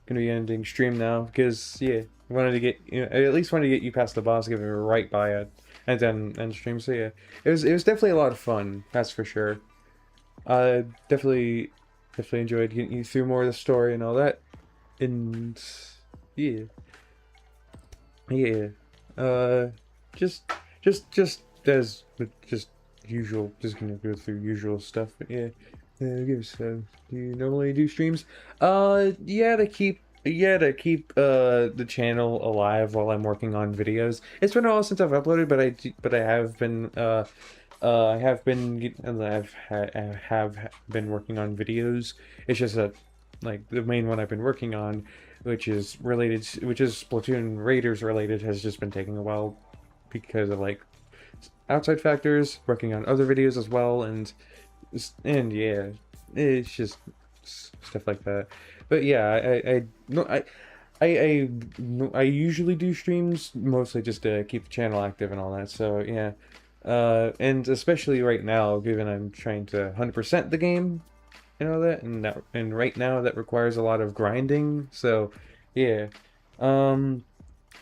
Gonna be ending stream now because yeah, I wanted to get I at least wanted to get you past the boss, give it right by it, and then end stream. So yeah, it was definitely a lot of fun. That's for sure. Definitely enjoyed getting you through more of the story and all that, and yeah, yeah. Uh, just as just usual, just gonna go through usual stuff, but yeah. Give us, do you normally do streams? Yeah, they keep Yeah, to keep the channel alive while I'm working on videos. It's been a while since I've uploaded, but I have been I have been working on videos. It's just that like the main one I've been working on, which is Splatoon Raiders related, has just been taking a while because of like outside factors, working on other videos as well, and yeah, it's just stuff like that. But yeah, I no I usually do streams mostly just to keep the channel active and all that. So yeah, and especially right now, given I'm trying to 100% the game and all that, and right now that requires a lot of grinding. So yeah, um,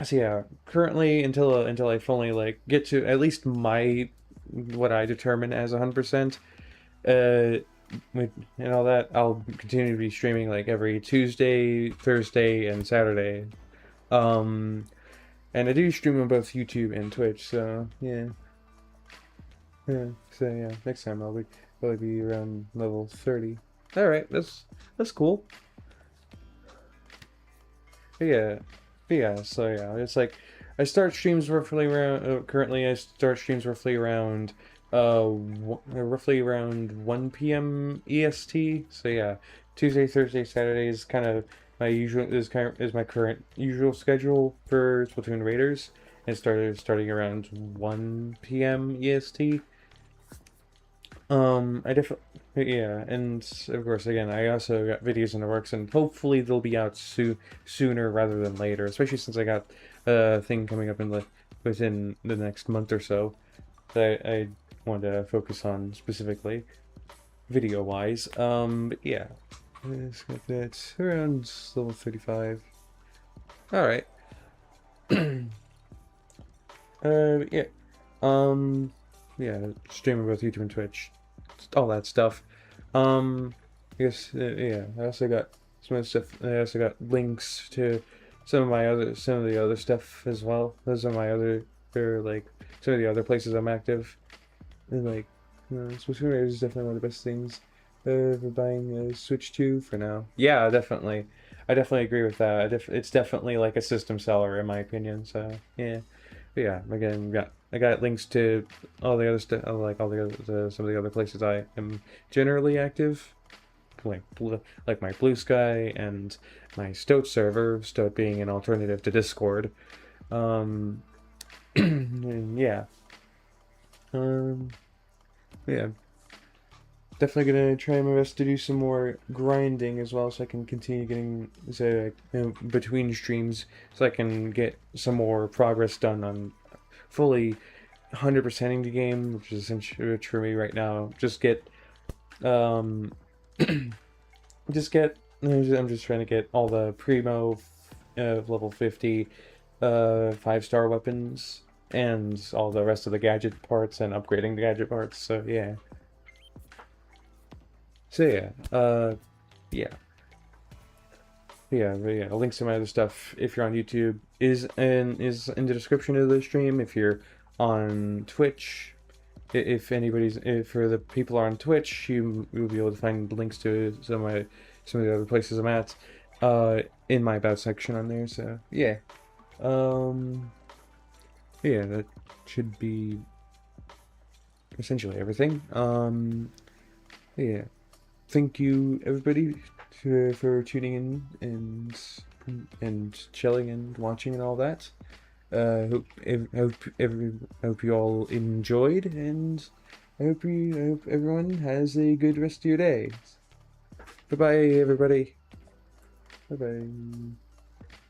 so yeah, currently until I fully like get to at least my what I determine as 100%, uh, and all that, I'll continue to be streaming like every Tuesday, Thursday, and Saturday. Um, and I do stream on both YouTube and Twitch, so yeah. Yeah. So yeah, next time I'll probably be around level 30. Alright, that's cool. But yeah. But yeah, so yeah, it's like I start streams roughly around currently I start streams roughly around 1 p.m. EST. So yeah, Tuesday, Thursday, Saturday is kind of my current usual schedule for Splatoon Raiders. It starting around 1 p.m. EST. I definitely, yeah, and of course, again, I also got videos in the works, and hopefully they'll be out sooner rather than later. Especially since I got a thing coming up within the next month or so that I want to focus on specifically, video wise. But yeah, that's around level 35. All right. Yeah. Um, yeah, streaming both YouTube and Twitch, all that stuff. Um, I guess yeah. I also got some other stuff. I also got links to some of the other stuff as well. Those are my other, or like some of the other places I'm active. And like, Switch Raiders is definitely one of the best things for buying a Switch 2 for now. Yeah, definitely. I definitely agree with that. It's definitely like a system seller in my opinion. So yeah. But yeah, again, I got links to all the other stuff, like all the other some of the other places I am generally active, like my Blue Sky and my Stoat server, Stoat being an alternative to Discord. Um, and um, yeah, definitely gonna try my best to do some more grinding as well, so I can continue getting between streams, so I can get some more progress done on fully 100%ing the game, which is essentially for me right now. Um, I'm just trying to get all the primo level 50 5-star weapons and all the rest of the gadget parts and upgrading the gadget parts. So yeah. So yeah. Yeah. But yeah, links to my other stuff if you're on YouTube is in the description of the stream. If you're on Twitch, if for the people on Twitch, you'll be able to find links to some of the other places I'm at in my about section on there. So yeah. Um yeah, that should be essentially everything. Yeah. Thank you everybody for tuning in and chilling and watching and all that. Hope you all enjoyed, and I hope everyone has a good rest of your day. Bye bye, everybody. Bye bye.